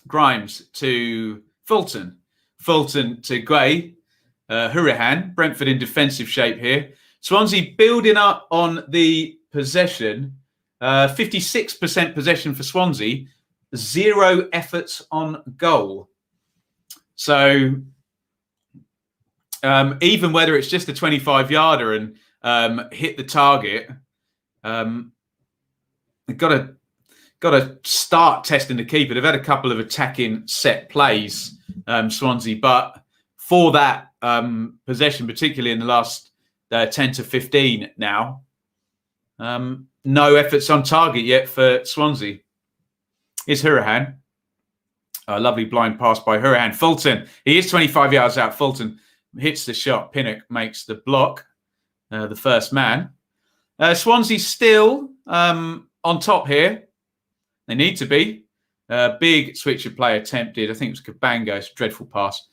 Grimes to Fulton. Fulton to Gray. Hurahan. Brentford in defensive shape here. Swansea building up on the possession. 56% possession for Swansea. 0 efforts on goal. So even whether it's just a 25-yarder and hit the target, they've got to start testing the keeper. They've had a couple of attacking set plays, Swansea, but for that possession, particularly in the last 10 to 15 now, no efforts on target yet for Swansea. Here's Hurahan. A lovely blind pass by Hurahan. Fulton, he is 25 yards out. Fulton hits the shot. Pinnock makes the block, the first man. Swansea still on top here. They need to be. Big switch of play attempted. I think it was Cabango's dreadful pass.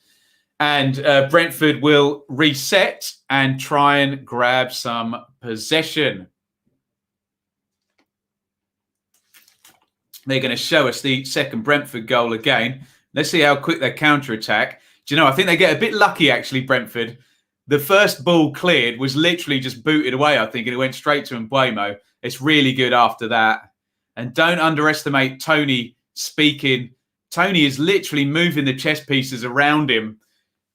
And Brentford will reset and try and grab some possession. They're going to show us the second Brentford goal again. Let's see how quick they counter-attack. Do you know, I think they get a bit lucky, actually, Brentford. The first ball cleared was literally just booted away, I think, and it went straight to Mbuemo. It's really good after that. And don't underestimate Tony speaking. Tony is literally moving the chess pieces around him,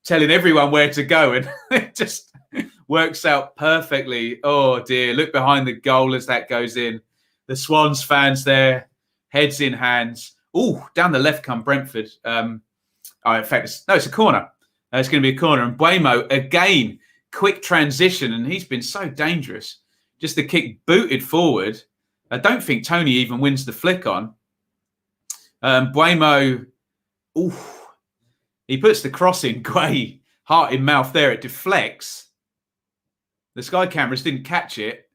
telling everyone where to go, and it just works out perfectly. Oh, dear. Look behind the goal as that goes in. The Swans fans there. Heads in hands. Oh, down the left come Brentford. In fact, it's a corner. It's going to be a corner. And Buemo, again, quick transition. And he's been so dangerous. Just the kick booted forward. I don't think Tony even wins the flick on. Buemo, he puts the cross in. Guay, heart in mouth there. It deflects. The sky cameras didn't catch it.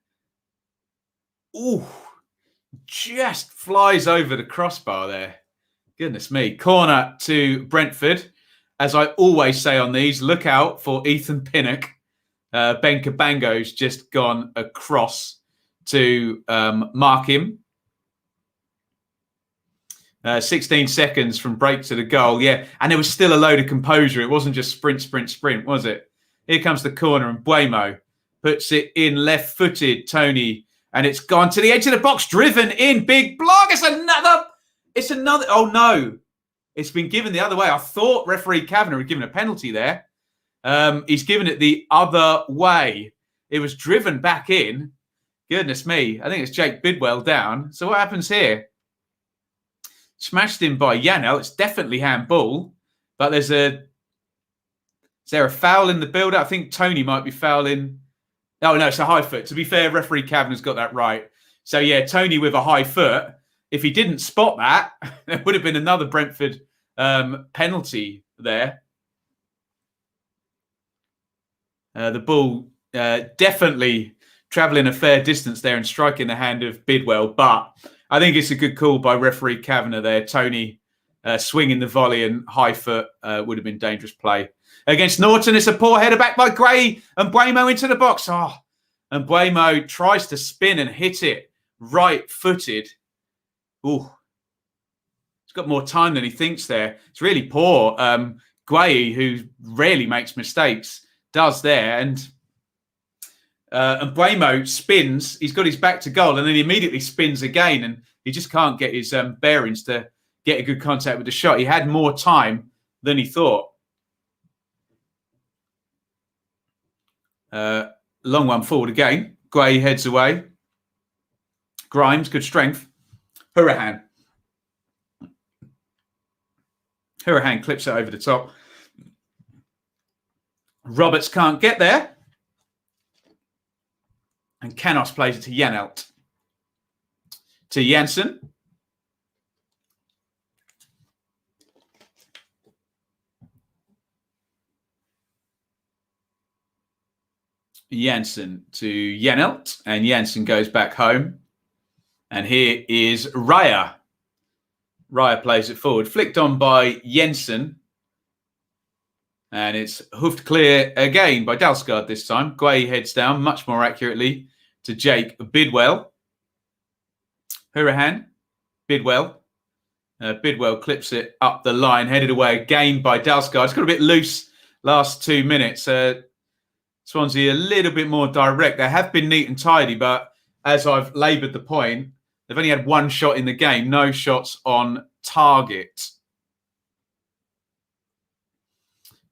Just flies over the crossbar there. Goodness me. Corner to Brentford. As I always say on these, look out for Ethan Pinnock. Ben Cabango's just gone across to mark him. 16 seconds from break to the goal. Yeah, and there was still a load of composure. It wasn't just sprint, was it? Here comes the corner, and Buemo puts it in left-footed. Tony, and it's gone to the edge of the box, driven in, big block. It's another. Oh no, it's been given the other way. I thought referee Kavanagh had given a penalty there. He's given it the other way. It was driven back in. Goodness me. I think it's Jake Bidwell down. So what happens here? Smashed in by Yano. It's definitely handball, but is there a foul in the build? I think Tony might be fouling. Oh, no, it's a high foot. To be fair, referee Kavanagh's got that right. So, yeah, Tony with a high foot. If he didn't spot that, there would have been another Brentford penalty there. The ball definitely travelling a fair distance there and striking the hand of Bidwell. But I think it's a good call by referee Kavanagh there. Tony swinging the volley and high foot would have been dangerous play. Against Norton, it's a poor header back by Gray and Buemo into the box. And Buemo tries to spin and hit it right-footed. Ooh. He's got more time than he thinks there. It's really poor. Gray, who rarely makes mistakes, does there. And Buemo spins. He's got his back to goal and then he immediately spins again. And he just can't get his bearings to get a good contact with the shot. He had more time than he thought. Long one forward again. Gray heads away. Grimes, good strength. Hurahan clips it over the top. Roberts can't get there. And Canos plays it to Janelt. To Janssen. Janssen to Janelt. And Janssen goes back home. And here is Raya. Raya plays it forward. Flicked on by Jensen. And it's hoofed clear again by Dalsgaard this time. Guay heads down much more accurately to Jake Bidwell. Hurahan. Bidwell. Bidwell clips it up the line. Headed away again by Dalsgaard. It's got a bit loose last 2 minutes. Swansea a little bit more direct. They have been neat and tidy, but as I've laboured the point, they've only had one shot in the game, no shots on target.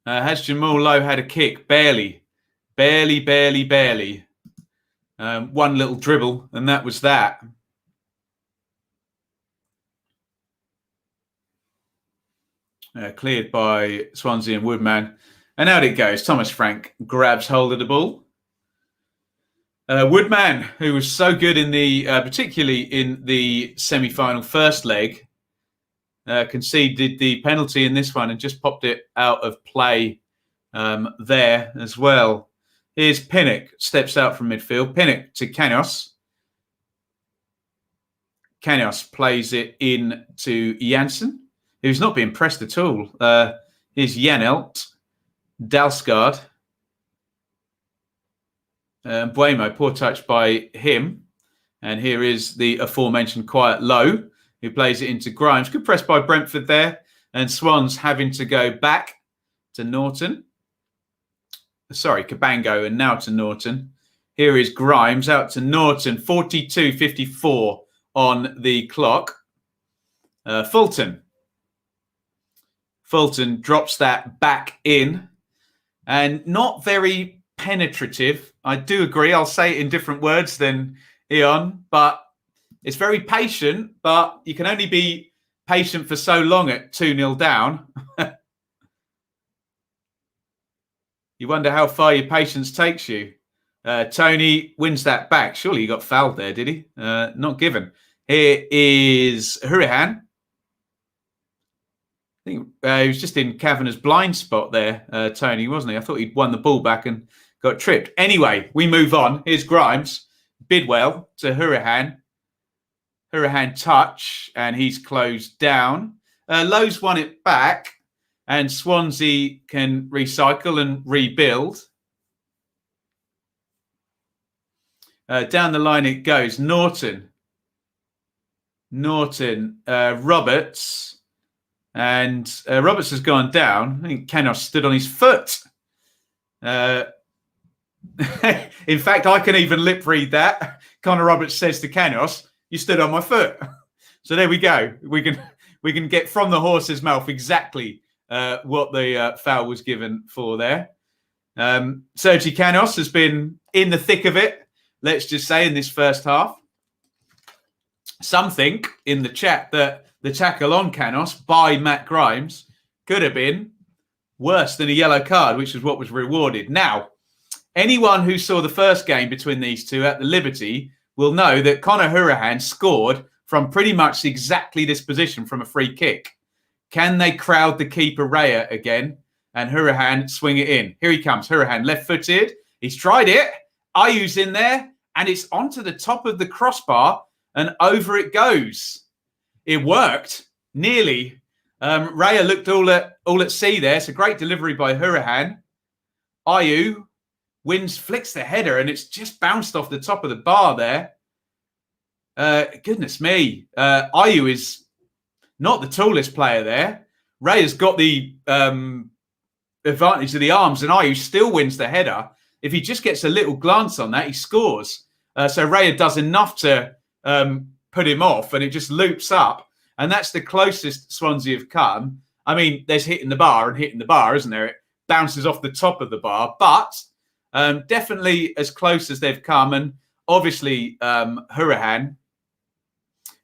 Has Jamal Lowe had a kick? Barely. One little dribble, and that was that. Cleared by Swansea and Woodman. And out it goes. Thomas Frank grabs hold of the ball. Woodman, who was so good in the, particularly in the semi-final first leg, conceded the penalty in this one and just popped it out of play there as well. Here's Pinnock, steps out from midfield. Pinnock to Canos. Canos plays it in to Janssen, who's not being pressed at all. Here's Janelt, Dalsgaard. Buemo, poor touch by him. And here is the aforementioned Quiet Low, who plays it into Grimes. Good press by Brentford there. And Swans having to go back to Norton. Sorry, Cabango, and now to Norton. Here is Grimes out to Norton. 42:54 on the clock. Fulton drops that back in. And not very penetrative. I do agree. I'll say it in different words than Iain, but it's very patient, but you can only be patient for so long at 2-0 down. You wonder how far your patience takes you. Tony wins that back. Surely he got fouled there, did he? Not given. Here is Hurahan. I think he was just in Kavanagh's blind spot there, Tony, wasn't he? I thought he'd won the ball back and got tripped. Anyway, we move on. Here's Grimes. Bidwell to Hurahan. Hurahan touch, and he's closed down. Lowe's won it back, and Swansea can recycle and rebuild. Down the line it goes. Norton, Roberts. And Roberts has gone down. I think Canos stood on his foot. In fact, I can even lip read that. Connor Roberts says to Canos, "You stood on my foot." So there we go. We can get from the horse's mouth exactly what the foul was given for there. Sergi Canos has been in the thick of it, let's just say, in this first half. Some think in the chat that the tackle on Canos by Matt Grimes could have been worse than a yellow card, which is what was rewarded. Now, anyone who saw the first game between these two at the Liberty will know that Conor Hourihane scored from pretty much exactly this position from a free kick. Can they crowd the keeper Raya again and Hourihane swing it in? Here he comes, Hourihane, left-footed. He's tried it. Ayews in there, and it's onto the top of the crossbar, and over it goes. It worked, nearly. Raya looked all at sea there. It's a great delivery by Hourihane. Ayew flicks the header, and it's just bounced off the top of the bar there. Goodness me. Ayew is not the tallest player there. Raya's got the advantage of the arms, and Ayew still wins the header. If he just gets a little glance on that, he scores. So Raya does enough to put him off, and it just loops up. And that's the closest Swansea have come. I mean, there's hitting the bar and hitting the bar, isn't there? It bounces off the top of the bar, but definitely as close as they've come. And obviously, Hourihane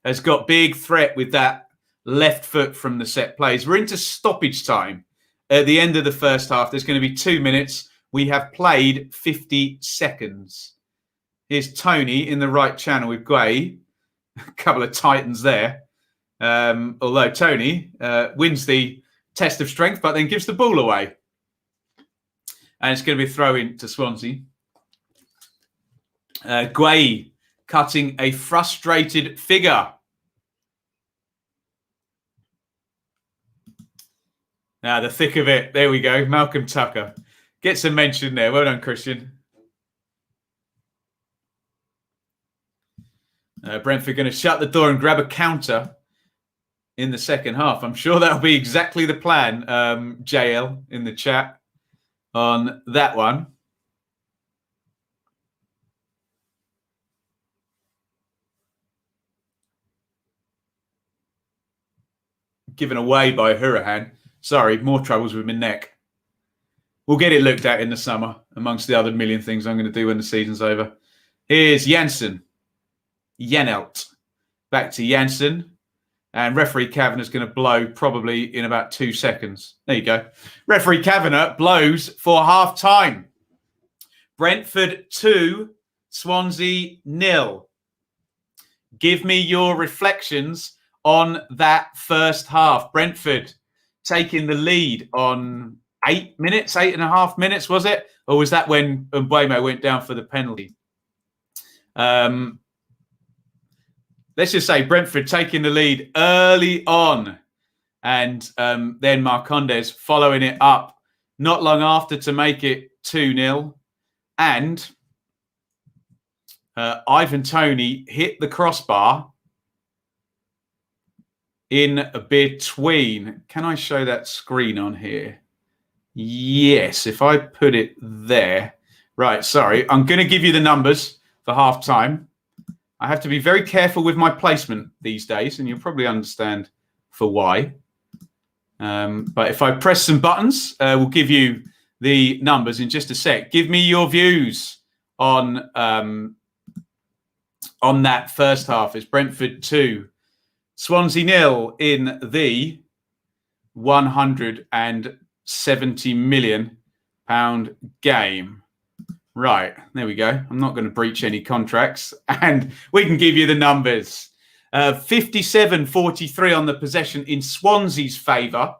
has got big threat with that left foot from the set plays. We're into stoppage time at the end of the first half. There's going to be 2 minutes. We have played 50 seconds. Here's Tony in the right channel with Guay. A couple of titans there. Although Tony wins the test of strength, but then gives the ball away. And it's going to be a throw in to Swansea. Guay cutting a frustrated figure. Now, the thick of it. There we go. Malcolm Tucker. Gets a mention there. Well done, Christian. Brentford going to shut the door and grab a counter in the second half. I'm sure that'll be exactly the plan, JL, in the chat on that one. Given away by Hourihane. Sorry, more troubles with my neck. We'll get it looked at in the summer, amongst the other million things I'm going to do when the season's over. Here's Jansen. Janelt. Back to Jansen. And referee Kavanagh's going to blow probably in about 2 seconds. There you go. Referee Kavanagh blows for half-time. Brentford 2, Swansea 0. Give me your reflections on that first half. Brentford taking the lead on 8.5 minutes, was it? Or was that when Mbeumo went down for the penalty? Let's just say Brentford taking the lead early on, and then Marcondes following it up not long after to make it 2-0. And Ivan Toney hit the crossbar in between. Can I show that screen on here? Yes, if I put it there. Right, sorry. I'm going to give you the numbers for half-time. I have to be very careful with my placement these days, and you'll probably understand for why. But if I press some buttons, we'll give you the numbers in just a sec. Give me your views on that first half. It's Brentford 2, Swansea 0 in the £170 million game. Right, there we go. I'm not going to breach any contracts, and we can give you the numbers. 57-43 on the possession in Swansea's favour.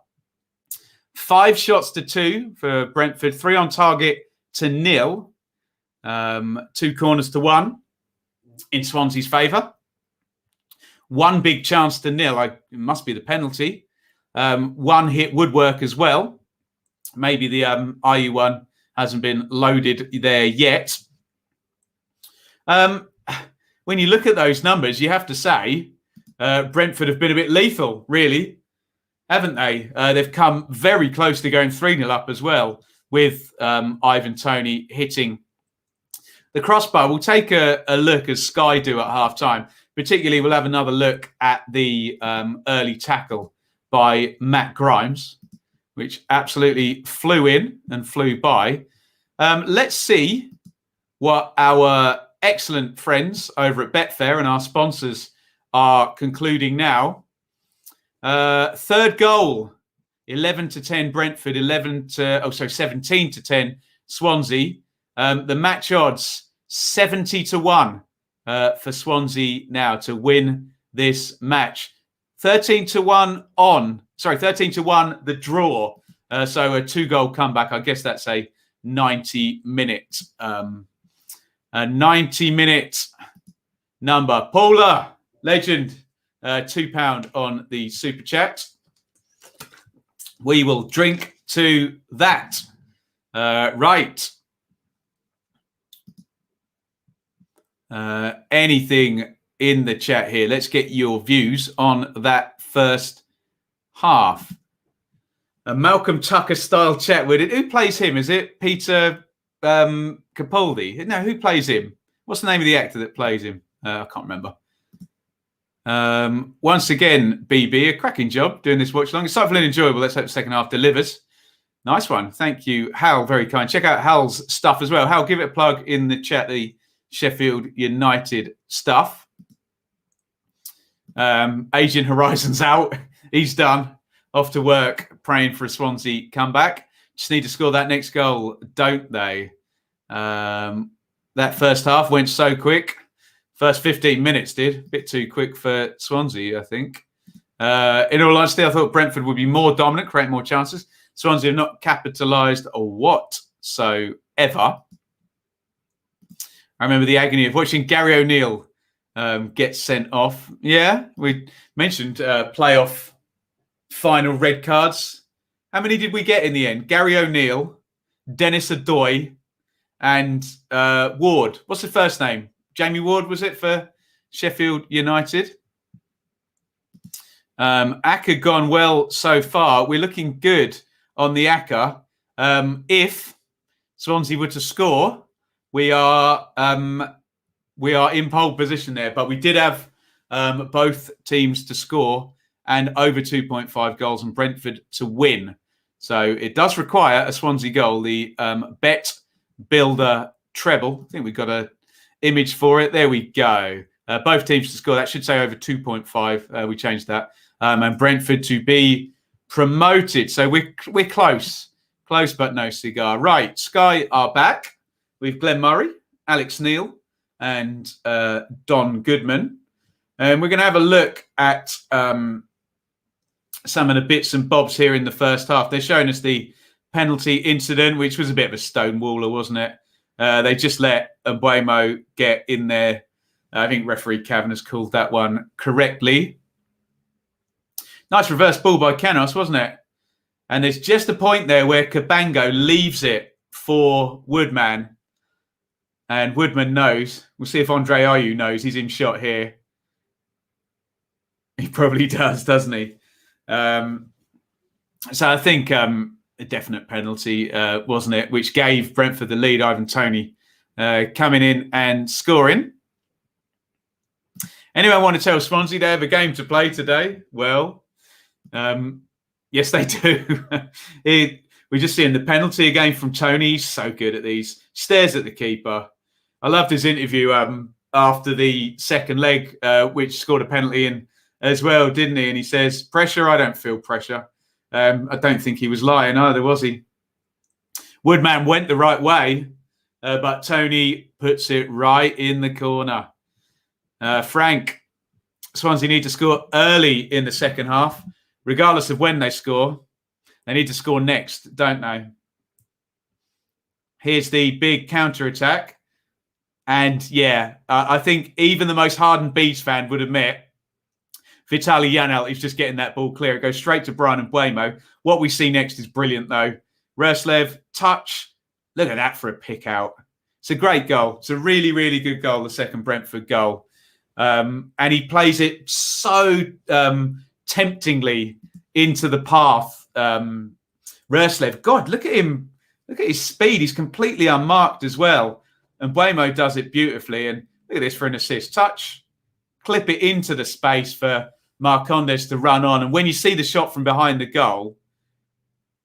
5 shots to 2 for Brentford. 3 on target to 0. 2 corners to 1 in Swansea's favour. 1 big chance to 0. It must be the penalty. 1 hit woodwork as well. Maybe the IU one hasn't been loaded there yet. When you look at those numbers, you have to say Brentford have been a bit lethal, really, haven't they? They've come very close to going 3-0 up as well, with Ivan Toney hitting the crossbar. We'll take a look as Sky do at half-time. Particularly, we'll have another look at the early tackle by Matt Grimes, which absolutely flew in and flew by. Let's see what our excellent friends over at Betfair and our sponsors are concluding now. Third goal, 11-10 Brentford, 17-10 Swansea. The match odds 70-1 for Swansea now to win this match. 13-1 the draw. So a 2-goal comeback. I guess that's a 90-minute number. Paula, legend, £2 on the super chat. We will drink to that. Right. Anything in the chat here? Let's get your views on that first half. A Malcolm Tucker style chat with it. Who plays him? Is it Peter Capaldi? No, who plays him? What's the name of the actor that plays him? I can't remember. Once again, BB, a cracking job doing this watch along. It's insightful and enjoyable. Let's hope the second half delivers. Nice one. Thank you, Hal. Very kind. Check out Hal's stuff as well. Hal, give it a plug in the chat, the Sheffield United stuff. Agent Horizon's out. He's done. Off to work, praying for a Swansea comeback. Just need to score that next goal, don't they? That first half went so quick. First 15 minutes did. A bit too quick for Swansea, I think. In all honesty, I thought Brentford would be more dominant, create more chances. Swansea have not capitalised whatsoever. I remember the agony of watching Gary O'Neill get sent off. Yeah, we mentioned playoff final red cards. How many did we get in the end? Gary O'Neill, Dennis Adoy, and Ward. What's the first name? Jamie Ward, was it, for Sheffield United? Aka gone well so far. We're looking good on the Aka. If Swansea were to score, we are in pole position there. But we did have both teams to score and over 2.5 goals and Brentford to win. So it does require a Swansea goal. The Bet Builder treble. I think we've got a image for it. There we go. Both teams to score. That should say over 2.5. We changed that. And Brentford to be promoted. So we're close. Close but no cigar. Right. Sky are back with Glenn Murray, Alex Neil, and Don Goodman. And we're going to have a look at some of the bits and bobs here in the first half. They're showing us the penalty incident, which was a bit of a stonewaller, wasn't it? They just let Mbuemo get in there. I think referee Kavanagh's called that one correctly. Nice reverse ball by Canos, wasn't it? And there's just a point there where Cabango leaves it for Woodman. And Woodman knows. We'll see if Andre Ayew knows he's in shot here. He probably does, doesn't he? So I think a definite penalty, wasn't it? Which gave Brentford the lead. Ivan Toney coming in and scoring. Anyone want to tell Swansea they have a game to play today? Well, yes, they do. We're just seeing the penalty again from Toney. He's so good at these. Stares at the keeper. I loved his interview after the second leg, which scored a penalty in as well, didn't he? And he says, pressure, I don't feel pressure. I don't think he was lying either, was he? Woodman went the right way, but Toney puts it right in the corner. Frank, Swansea need to score early in the second half. Regardless of when they score, they need to score next, don't they? Here's the big counter-attack. And yeah, I think even the most hardened Bees fan would admit Vitaly Janelt is just getting that ball clear. It goes straight to Brian Mbuemo. What we see next is brilliant, though. Roslev, touch. Look at that for a pick out. It's a great goal. It's a really, really good goal, the second Brentford goal. And he plays it so temptingly into the path. Roslev, God, look at him. Look at his speed. He's completely unmarked as well. And Mbuemo does it beautifully. And look at this for an assist. Touch. Clip it into the space for Marcondes to run on. And when you see the shot from behind the goal,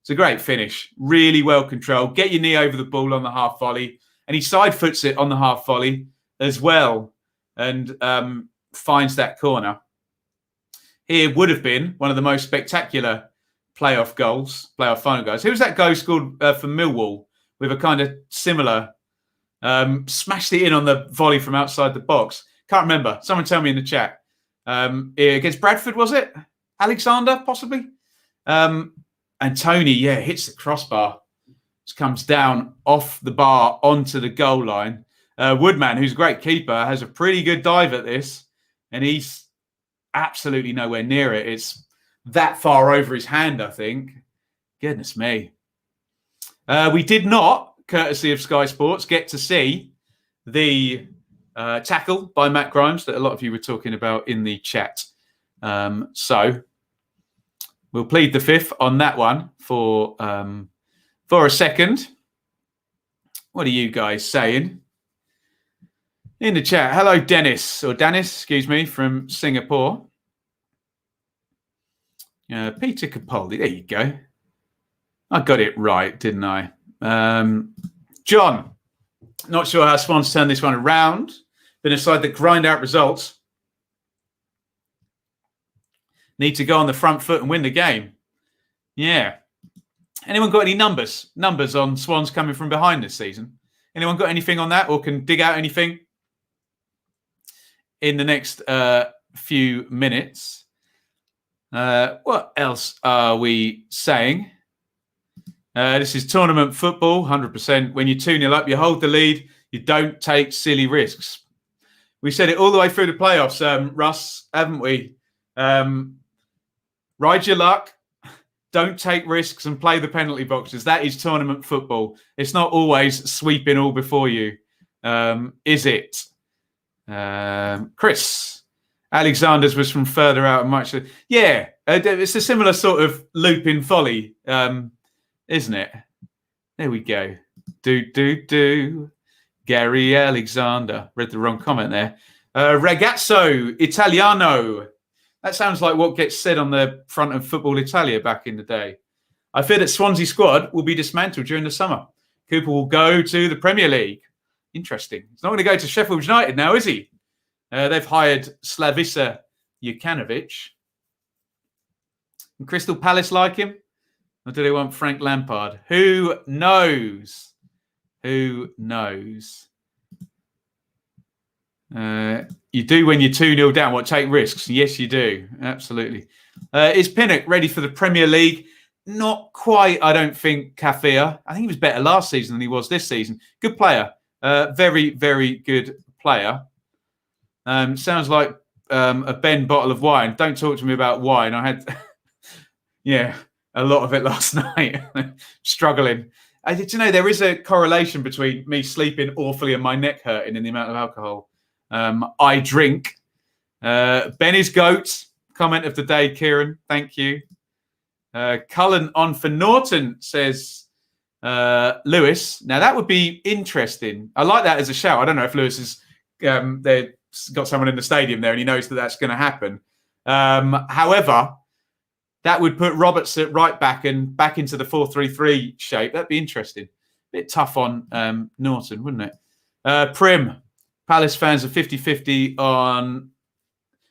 it's a great finish. Really well controlled. Get your knee over the ball on the half volley. And he side foots it on the half volley as well. And finds that corner. Here would have been one of the most spectacular playoff final goals. Who was that goal scored for Millwall with a kind of similar, smashed it in on the volley from outside the box? Can't remember. Someone tell me in the chat. Against Bradford, was it? Alexander, possibly? And Tony, hits the crossbar. Just comes down off the bar onto the goal line. Woodman, who's a great keeper, has a pretty good dive at this, and he's absolutely nowhere near it. It's that far over his hand, I think. Goodness me. We did not, courtesy of Sky Sports, get to see the tackle by Matt Grimes that a lot of you were talking about in the chat. So we'll plead the fifth on that one for a second. What are you guys saying in the chat? Hello, Dennis, excuse me, from Singapore. Peter Capaldi, there you go. I got it right, didn't I? John, not sure how Swans turned this one around. Been a side that grind out results. Need to go on the front foot and win the game. Yeah. Anyone got any numbers? Numbers on Swans coming from behind this season? Anyone got anything on that or can dig out anything in the next few minutes? What else are we saying? This is tournament football, 100%. When you're 2-0 up, you hold the lead. You don't take silly risks. We said it all the way through the playoffs, Russ, haven't we? Ride your luck. Don't take risks and play the penalty boxes. That is tournament football. It's not always sweeping all before you, is it? Chris, Alexander's was from further out and much. Yeah, it's a similar sort of looping folly, isn't it? There we go. Do. Gary Alexander. Read the wrong comment there. Ragazzo Italiano. That sounds like what gets said on the front of Football Italia back in the day. I fear that Swansea squad will be dismantled during the summer. Cooper will go to the Premier League. Interesting. He's not going to go to Sheffield United now, is he? They've hired Slavisa Jukanovic. And Crystal Palace like him? Or do they want Frank Lampard? Who knows? Who knows? You do when you're 2-0 down. What, take risks? Yes, you do. Absolutely. Is Pinnock ready for the Premier League? Not quite, I don't think, Kafir. I think he was better last season than he was this season. Good player. Very, very good player. Sounds like a Ben bottle of wine. Don't talk to me about wine. I had, a lot of it last night. Struggling. Did you know there is a correlation between me sleeping awfully and my neck hurting and the amount of alcohol I drink. Ben is GOAT. Comment of the day, Kieran. Thank you. Cullen on for Norton says Lewis. Now that would be interesting. I like that as a shout. I don't know if Lewis is they've got someone in the stadium there and he knows that that's going to happen. However, that would put Roberts at right back and back into the 4-3-3 shape. That'd be interesting. Bit tough on Norton, wouldn't it? Primm. Palace fans are 50-50 on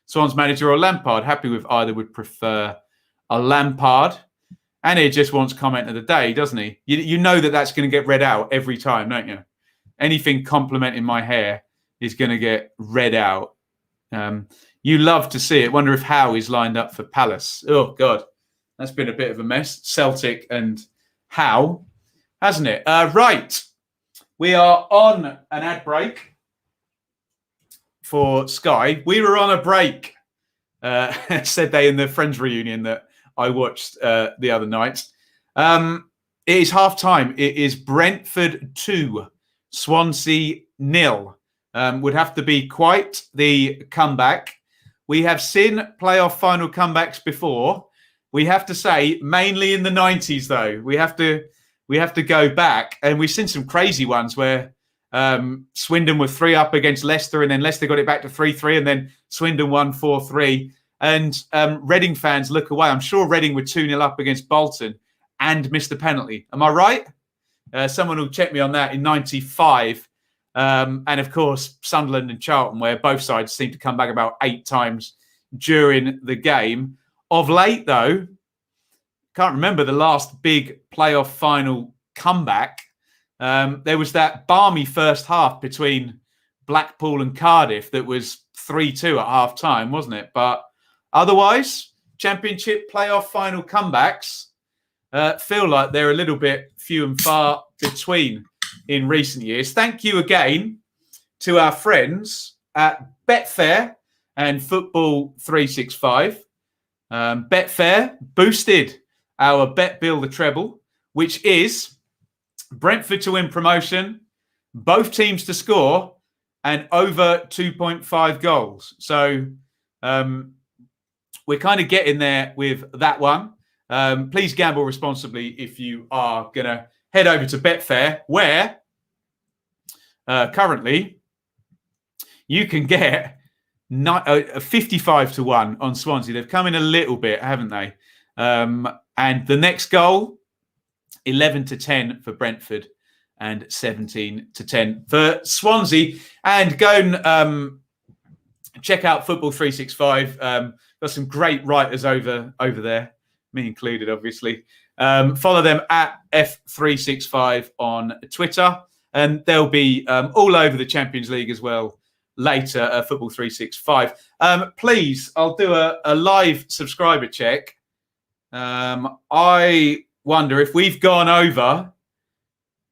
Swans manager or Lampard. Happy with either, would prefer a Lampard. And he just wants comment of the day, doesn't he? You know that's going to get read out every time, don't you? Anything complimenting my hair is going to get read out. You love to see it. Wonder if Howe is lined up for Palace. Oh, God. That's been a bit of a mess. Celtic and Howe, hasn't it? Right. We are on an ad break for Sky. We were on a break, said they in the Friends reunion that I watched the other night. It is half time. It is Brentford 2, Swansea 0. Would have to be quite the comeback. We have seen playoff final comebacks before. We have to say, mainly in the 90s, though. We have to go back, and we've seen some crazy ones where Swindon were 3 up against Leicester, and then Leicester got it back to 3-3, and then Swindon won 4-3. And Reading fans look away. I'm sure Reading were 2-0 up against Bolton and missed the penalty. Am I right? Someone will check me on that in 95. And of course, Sunderland and Charlton, where both sides seem to come back about 8 times during the game. Of late, though, can't remember the last big playoff final comeback. There was that balmy first half between Blackpool and Cardiff that was 3-2 at half time, wasn't it? But otherwise, Championship playoff final comebacks feel like they're a little bit few and far between in recent years. Thank you again to our friends at Betfair and Football 365. Betfair boosted our Bet Bill the Treble, which is Brentford to win promotion, both teams to score, and over 2.5 goals. So we're kind of getting there with that one. Please gamble responsibly if you are going to head over to Betfair, where currently you can get 55-1 on Swansea. They've come in a little bit, haven't they? And the next goal, 11-10 for Brentford and 17-10 for Swansea. And go and check out Football 365. Got some great writers over there, me included, obviously. Follow them at F365 on Twitter. And they'll be all over the Champions League as well later, Football 365. Please, I'll do a live subscriber check. I wonder if we've gone over.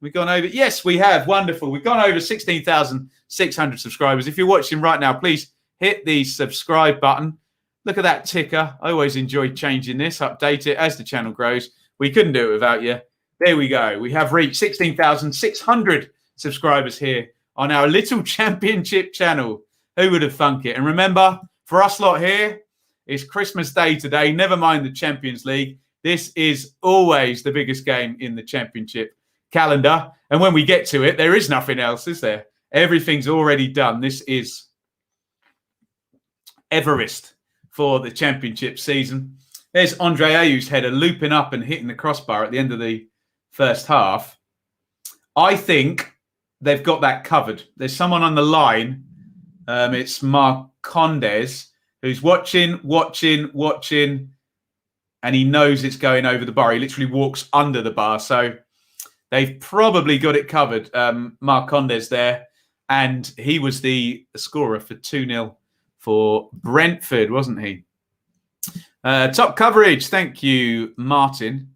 Yes, we have. Wonderful. We've gone over 16,600 subscribers. If you're watching right now, please hit the subscribe button. Look at that ticker. I always enjoy changing this, update it as the channel grows. We couldn't do it without you. There we go. We have reached 16,600 subscribers here on our little championship channel. Who would have thunk it? And remember, for us lot here, it's Christmas Day today. Never mind the Champions League. This is always the biggest game in the championship calendar. And when we get to it, there is nothing else, is there? Everything's already done. This is Everest for the championship season. There's Andre Ayew's header looping up and hitting the crossbar at the end of the first half. I think they've got that covered. There's someone on the line. It's Marcondes, who's watching, and he knows it's going over the bar. He literally walks under the bar. So they've probably got it covered. Marcondes there. And he was the scorer for 2-0 for Brentford, wasn't he? Top coverage. Thank you, Martin.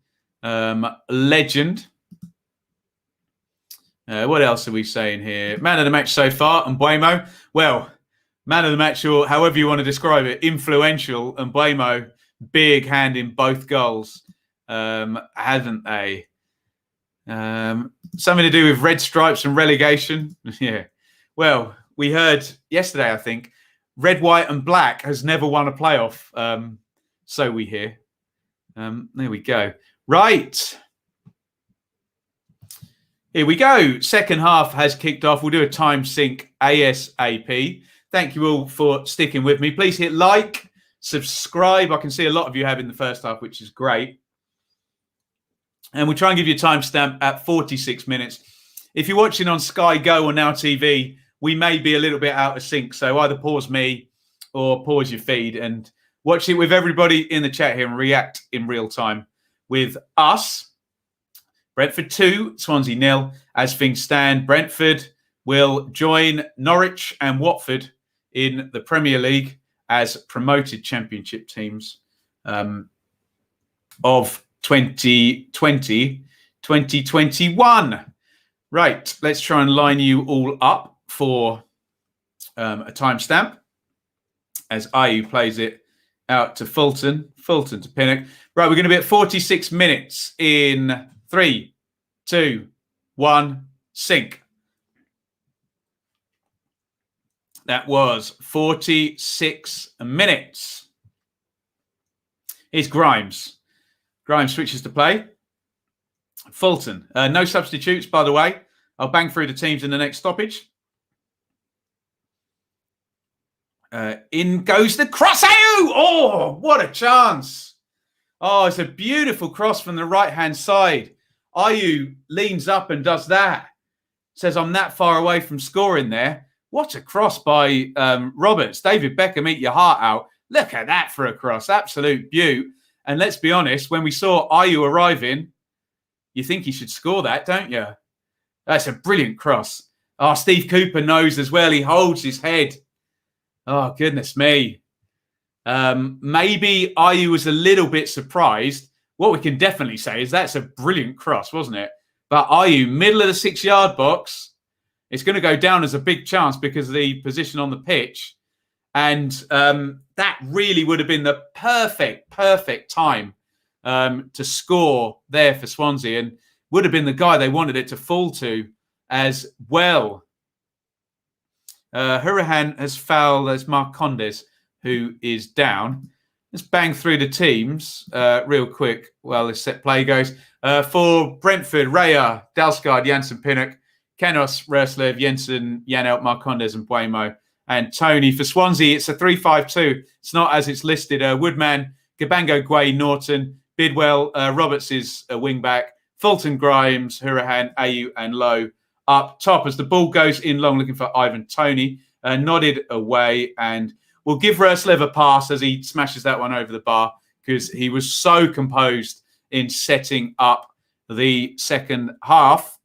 Legend. What else are we saying here? Man of the match so far, and Mbeumo. Well, man of the match, or however you want to describe it, influential, and Mbeumo, big hand in both goals, haven't they? Something to do with red stripes and relegation. Yeah. Well, we heard yesterday, I think, red, white, and black has never won a playoff. So we hear. There we go. Right. Here we go. Second half has kicked off. We'll do a time sync ASAP. Thank you all for sticking with me. Please hit like, subscribe. I can see a lot of you have in the first half, which is great. And we'll try and give you a timestamp at 46 minutes. If you're watching on Sky Go or Now TV, we may be a little bit out of sync. So either pause me or pause your feed and watch it with everybody in the chat here and react in real time with us. Brentford 2, Swansea 0. As things stand, Brentford will join Norwich and Watford in the Premier League as promoted championship teams of 2020-2021. Right, let's try and line you all up for a timestamp as Ayew plays it out to Fulton to Pinnock. Right, we're going to be at 46 minutes in 3, 2, 1, sync. That was 46 minutes. Here's Grimes. Grimes switches to play. Fulton. No substitutes, by the way. I'll bang through the teams in the next stoppage. In goes the cross. Oh, what a chance. Oh, it's a beautiful cross from the right-hand side. Ayew leans up and does that. says, I'm that far away from scoring there. What a cross by Roberts. David Beckham, eat your heart out. Look at that for a cross. Absolute beaut. And let's be honest, when we saw Ayew arriving, you think he should score that, don't you? That's a brilliant cross. Oh, Steve Cooper knows as well. He holds his head. Oh, goodness me. Maybe Ayew was a little bit surprised. What we can definitely say is that's a brilliant cross, wasn't it? But Ayew, middle of the 6-yard box, it's going to go down as a big chance because of the position on the pitch. And that really would have been the perfect time to score there for Swansea, and would have been the guy they wanted it to fall to as well. Hurahan has fouled as Marcondes, who is down. Let's bang through the teams real quick while this set play goes. For Brentford, Raya, Dalsgaard, Janssen, Pinnock, Kenos, Röslev, Jensen, Janelt, Marcondes, and Buemo. And Tony. For Swansea, it's a 3-5-2. It's not as it's listed. Woodman, Gabango, Guay, Norton, Bidwell, Roberts is a wing-back, Fulton, Grimes, Hurahan, Ayew, and Lowe up top as the ball goes in long, looking for Ivan Toney. Nodded away, and we'll give Röslev a pass as he smashes that one over the bar because he was so composed in setting up the second half.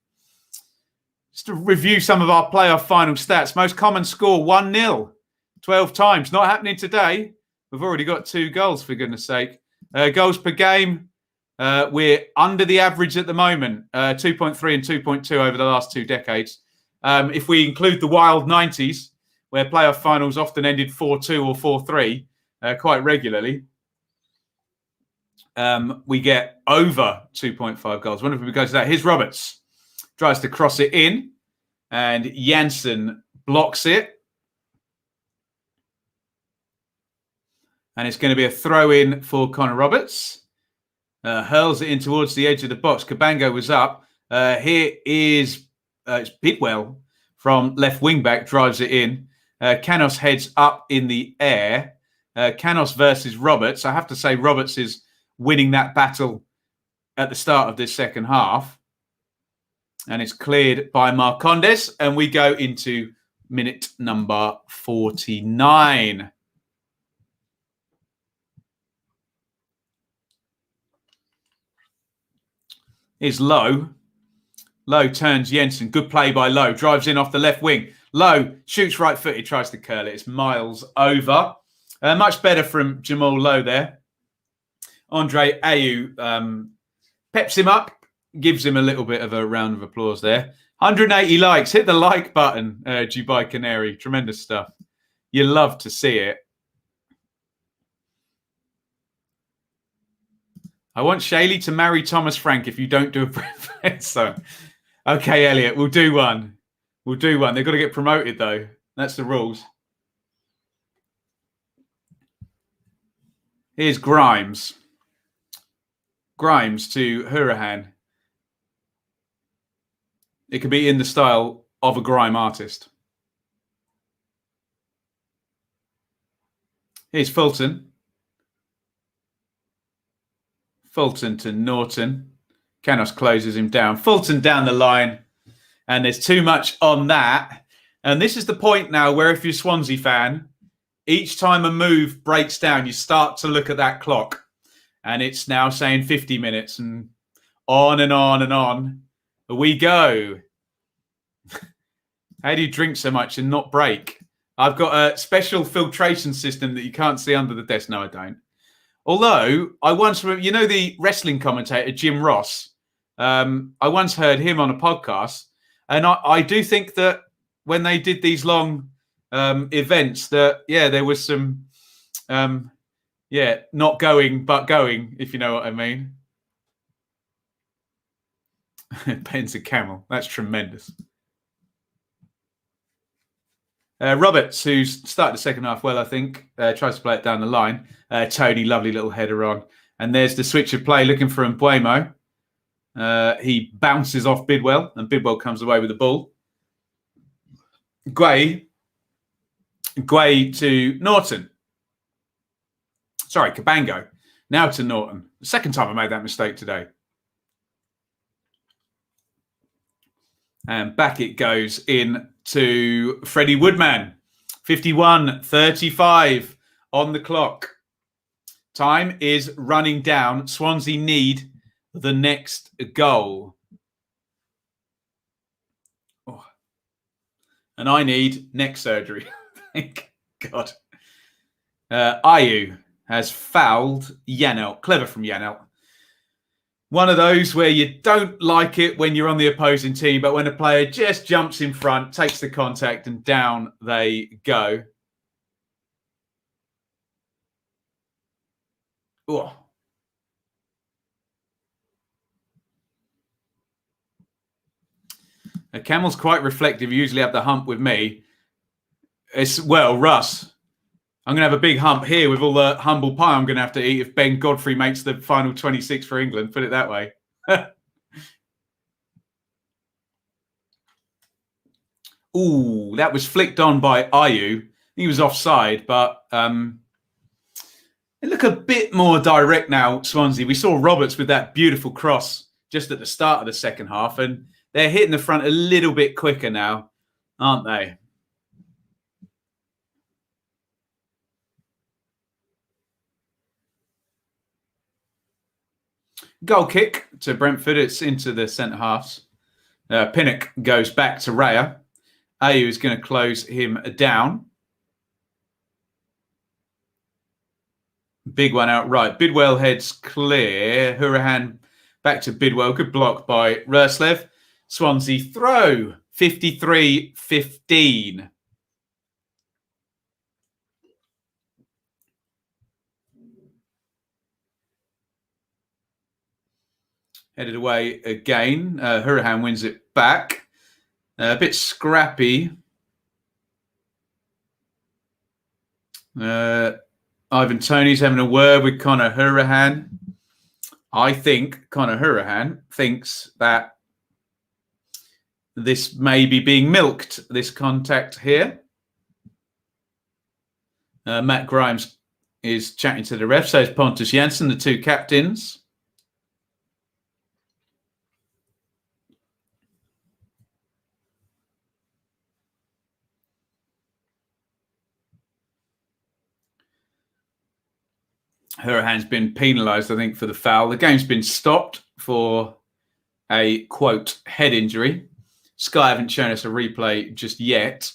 Just to review some of our playoff final stats. Most common score, 1-0, 12 times. Not happening today. We've already got 2 goals, for goodness sake. Goals per game, we're under the average at the moment, 2.3 and 2.2 over the last 2 decades. If we include the wild 90s, where playoff finals often ended 4-2 or 4-3 quite regularly, we get over 2.5 goals. Wonder if we go to that. Here's Roberts. Tries to cross it in, and Janssen blocks it. And it's going to be a throw-in for Connor Roberts. Hurls it in towards the edge of the box. Cabango was up. Here is it's Bidwell from left wing-back, drives it in. Canos heads up in the air. Canos versus Roberts. I have to say Roberts is winning that battle at the start of this second half. And it's cleared by Marcondes. And we go into minute number 49. Is Lowe. Lowe turns Jensen. Good play by Lowe. Drives in off the left wing. Lowe shoots right-footed. Tries to curl it. It's miles over. Much better from Jamal Lowe there. Andre Ayew peps him up. Gives him a little bit of a round of applause there. 180 likes. Hit the like button, Dubai Canary. Tremendous stuff. You love to see it. I want Shaylee to marry Thomas Frank if you don't do a Brentford song. Okay, Elliot, we'll do one. We'll do one. They've got to get promoted, though. That's the rules. Here's Grimes. Grimes to Hurahan. It could be in the style of a grime artist. Here's Fulton. Fulton to Norton. Canos closes him down. Fulton down the line. And there's too much on that. And this is the point now where if you're a Swansea fan, each time a move breaks down, you start to look at that clock. And it's now saying 50 minutes and on and on and on. We go. How do you drink so much and not break? I've got a special filtration system that you can't see under the desk. No, I don't. Although I once, you know, the wrestling commentator, Jim Ross, I once heard him on a podcast. And I do think that when they did these long events that, yeah, there was some, not going, but going, if you know what I mean. Ben's a camel. That's tremendous. Roberts, who's started the second half well, I think, tries to play it down the line. Tony, lovely little header on. And there's the switch of play looking for Mbuemo. He bounces off Bidwell, and Bidwell comes away with the ball. Guay to Norton. Sorry, Cabango. Now to Norton. The second time I made that mistake today. And back it goes in to Freddie Woodman. 51:35 on the clock. Time is running down. Swansea need the next goal. Oh. And I need neck surgery. Thank God. Mayhew has fouled Iain. Clever from Iain. One of those where you don't like it when you're on the opposing team, but when a player just jumps in front, takes the contact, and down they go. Oh. A camel's quite reflective. You usually have the hump with me. Well, Russ, I'm going to have a big hump here with all the humble pie I'm going to have to eat if Ben Godfrey makes the final 26 for England. Put it that way. Ooh, that was flicked on by Mayhew. He was offside, but they look a bit more direct now, Swansea. We saw Roberts with that beautiful cross just at the start of the second half, and they're hitting the front a little bit quicker now, aren't they? Goal kick to Brentford. It's into the centre halves. Pinnock goes back to Raya. Mayhew is going to close him down. Big one out right. Bidwell heads clear. Hourihane back to Bidwell. Good block by Ruslev. Swansea throw. 53-15. Headed away again. Hourihane wins it back. A bit scrappy. Ivan Toney's having a word with Conor Hourihane. I think Conor Hourihane thinks that this may be being milked, this contact here. Matt Grimes is chatting to the ref. So is Pontus Jansson, the two captains. Hourihane's been penalised, I think, for the foul. The game's been stopped for a, quote, head injury. Sky haven't shown us a replay just yet.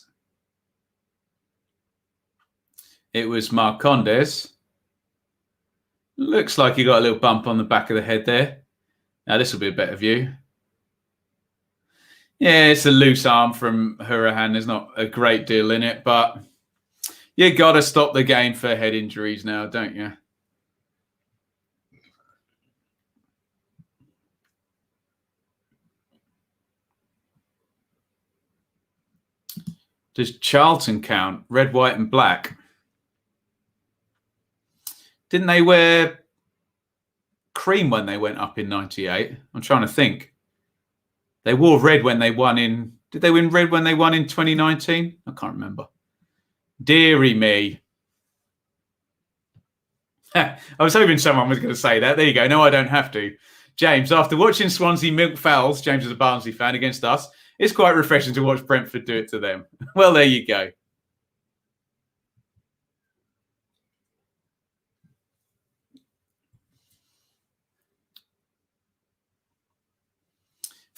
It was Marcondes. Looks like he got a little bump on the back of the head there. Now, this will be a better view. Yeah, it's a loose arm from Hourihane. There's not a great deal in it, but you got to stop the game for head injuries now, don't you? Does Charlton count? Red, white, and black. Didn't they wear cream when they went up in 98? I'm trying to think. They wore red when they won in... Did they win red when they won in 2019? I can't remember. Deary me. I was hoping someone was going to say that. There you go. No, I don't have to. James, after watching Swansea milk fouls, James is a Barnsley fan against us, it's quite refreshing to watch Brentford do it to them. Well, there you go.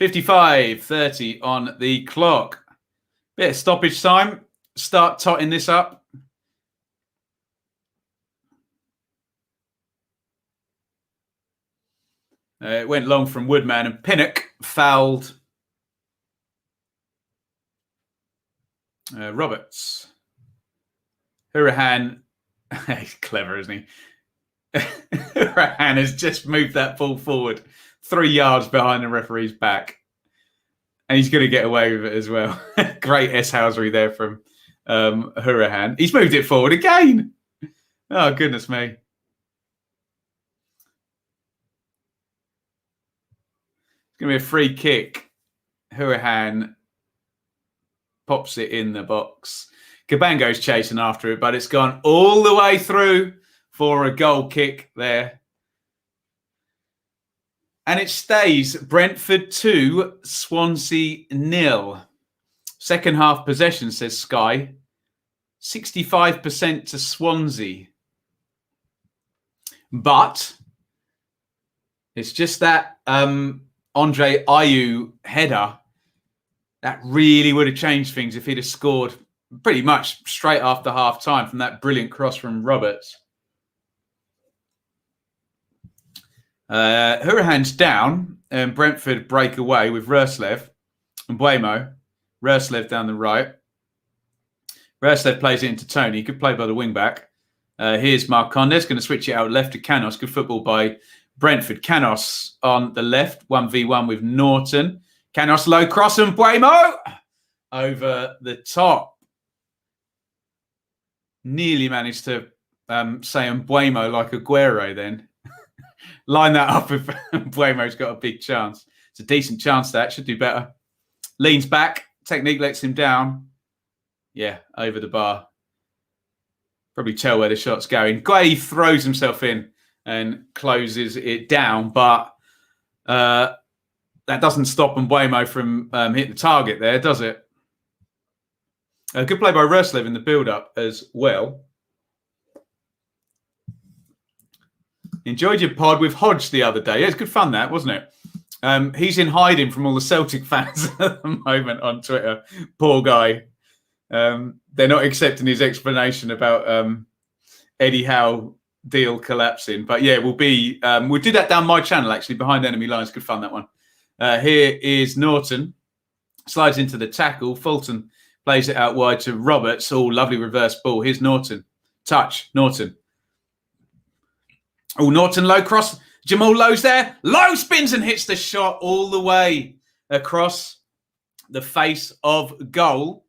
.55:30 on the clock. Bit of stoppage time. Start totting this up. It went long from Woodman, and Pinnock fouled Roberts. Hourihane, he's clever, isn't he? Hourihane has just moved that ball forward 3 yards behind the referee's back. And he's going to get away with it as well. Great S-housery there from Hourihane. He's moved it forward again. Oh, goodness me. It's going to be a free kick. Hourihane pops it in the box. Cabango's chasing after it, but it's gone all the way through for a goal kick there. And it stays Brentford 2, Swansea 0. Second half possession, says Sky. 65% to Swansea. But it's just that Andre Ayew header that really would have changed things if he'd have scored pretty much straight after half time from that brilliant cross from Roberts. Hurahan's down and Brentford break away with Ruslev and Buemo. Ruslev down the right. Ruslev plays it into Tony. Good play by the wing back. Here's Marcondes, going to switch it out left to Canos. Good football by Brentford. Canos on the left, 1v1 with Norton. Canos low cross and Buemo over the top. Nearly managed to say Buemo like Aguero then. Line that up if Buemo's got a big chance. It's a decent chance that. Should do better. Leans back. Technique lets him down. Yeah, over the bar. Probably tell where the shot's going. Guay throws himself in and closes it down, but that doesn't stop Buemo from hitting the target there, does it? A good play by Ruslev in the build-up as well. Enjoyed your pod with Hodge the other day. It was good fun, that, wasn't it? He's in hiding from all the Celtic fans at the moment on Twitter. Poor guy. They're not accepting his explanation about Eddie Howe deal collapsing. But yeah, we'll do that down my channel, actually, Behind Enemy Lines. Good fun, that one. Here is Norton. Slides into the tackle. Fulton plays it out wide to Roberts. Oh, lovely reverse ball. Here's Norton. Touch. Norton. Oh, Norton low cross. Jamal Lowe's there. Lowe spins and hits the shot all the way across the face of goal.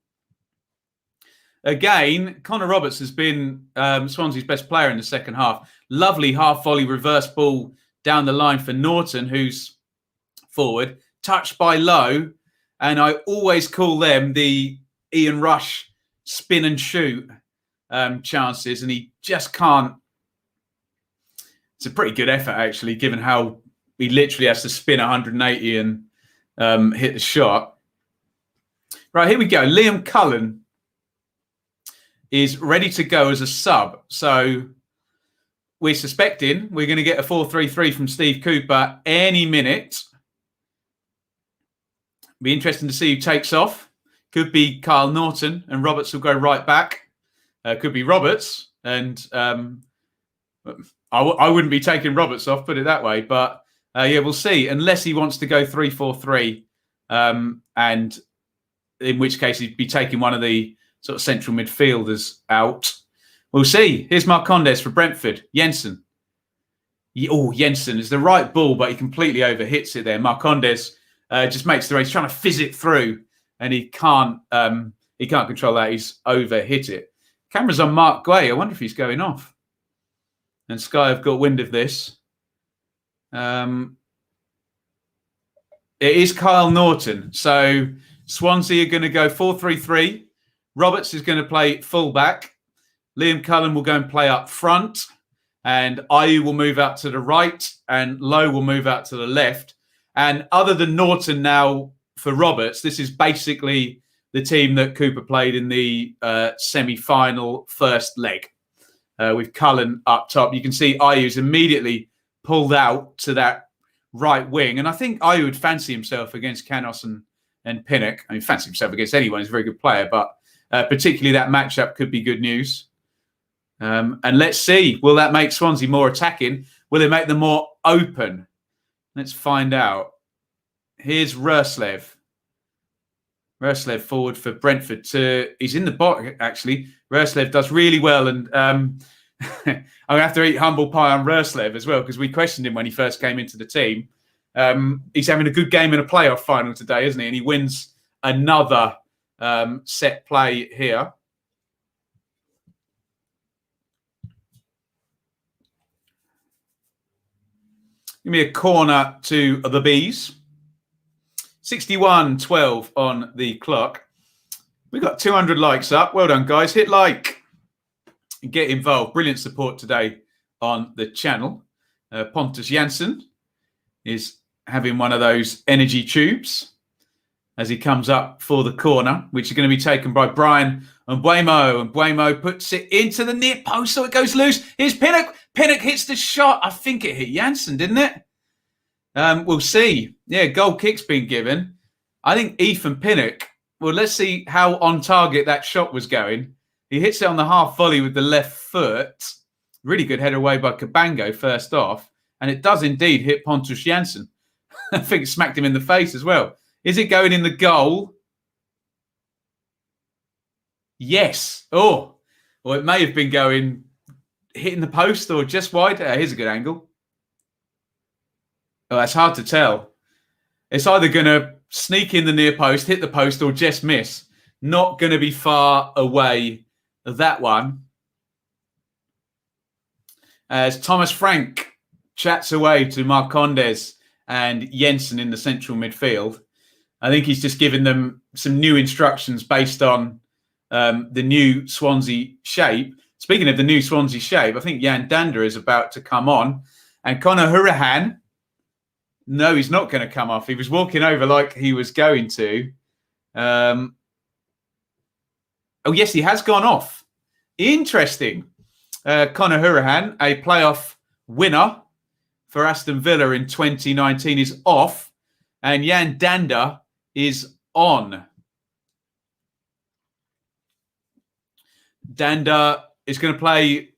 Again, Connor Roberts has been Swansea's best player in the second half. Lovely half volley reverse ball down the line for Norton, who's forward. Touched by Lowe. And I always call them the Ian Rush spin and shoot chances. And he just can't. It's a pretty good effort, actually, given how he literally has to spin 180 and hit the shot. Right, here we go. Liam Cullen is ready to go as a sub. So we're suspecting we're going to get a 4-3-3 from Steve Cooper any minute. Be interesting to see who takes off. Could be Kyle Norton and Roberts will go right back. Could be Roberts and... I wouldn't be taking Roberts off, put it that way. But, yeah, we'll see. Unless he wants to go 3-4-3, and in which case he'd be taking one of the sort of central midfielders out. We'll see. Here's Marcondes for Brentford. Jensen. Oh, Jensen is the right ball, but he completely overhits it there. Marcondes just makes the race. He's trying to fizz it through, and he can't control that. He's overhit it. Camera's on Mark Guay. I wonder if he's going off. And Sky have got wind of this. It is Kyle Norton. So Swansea are going to go 4-3-3. Roberts is going to play full-back. Liam Cullen will go and play up front. And Ayew will move out to the right. And Lowe will move out to the left. And other than Norton now for Roberts, this is basically the team that Cooper played in the semi-final first leg. With Cullen up top. You can see Ayew's immediately pulled out to that right wing. And I think Ayew would fancy himself against Canos and Pinnock. I mean, fancy himself against anyone. He's a very good player. But particularly that matchup could be good news. And let's see. Will that make Swansea more attacking? Will it make them more open? Let's find out. Here's Ruslev. Ruslev forward for Brentford. He's in the box, actually. Ruslev does really well. And I'm going to have to eat humble pie on Ruslev as well, because we questioned him when he first came into the team. He's having a good game in a playoff final today, isn't he? And he wins another set play here. Give me a corner to the Bees. 61-12 on the clock. We've got 200 likes up. Well done, guys. Hit like and get involved. Brilliant support today on the channel. Pontus Jansson is having one of those energy tubes as he comes up for the corner, which is going to be taken by Brian and Buemo. And Buemo puts it into the near post, so it goes loose. Here's Pinnock. Pinnock hits the shot. I think it hit Jansen, didn't it? We'll see. Yeah, goal kick's been given. I think Ethan Pinnock, well, let's see how on target that shot was going. He hits it on the half volley with the left foot. Really good header away by Cabango first off. And it does indeed hit Pontus Jansen. I think it smacked him in the face as well. Is it going in the goal? Yes. Oh, or it may have been going, hitting the post or just wide. Here's a good angle. Oh, that's hard to tell. It's either going to sneak in the near post, hit the post, or just miss. Not going to be far away, that one. As Thomas Frank chats away to Marcondes and Jensen in the central midfield. I think he's just given them some new instructions based on the new Swansea shape. Speaking of the new Swansea shape, I think Jan Dander is about to come on. And Conor Hurahan, no, he's not going to come off. He was walking over like he was going to. Oh, yes, he has gone off. Interesting. Conor Hurahan, a playoff winner for Aston Villa in 2019, is off. And Jan Dander is on. Dander is going to play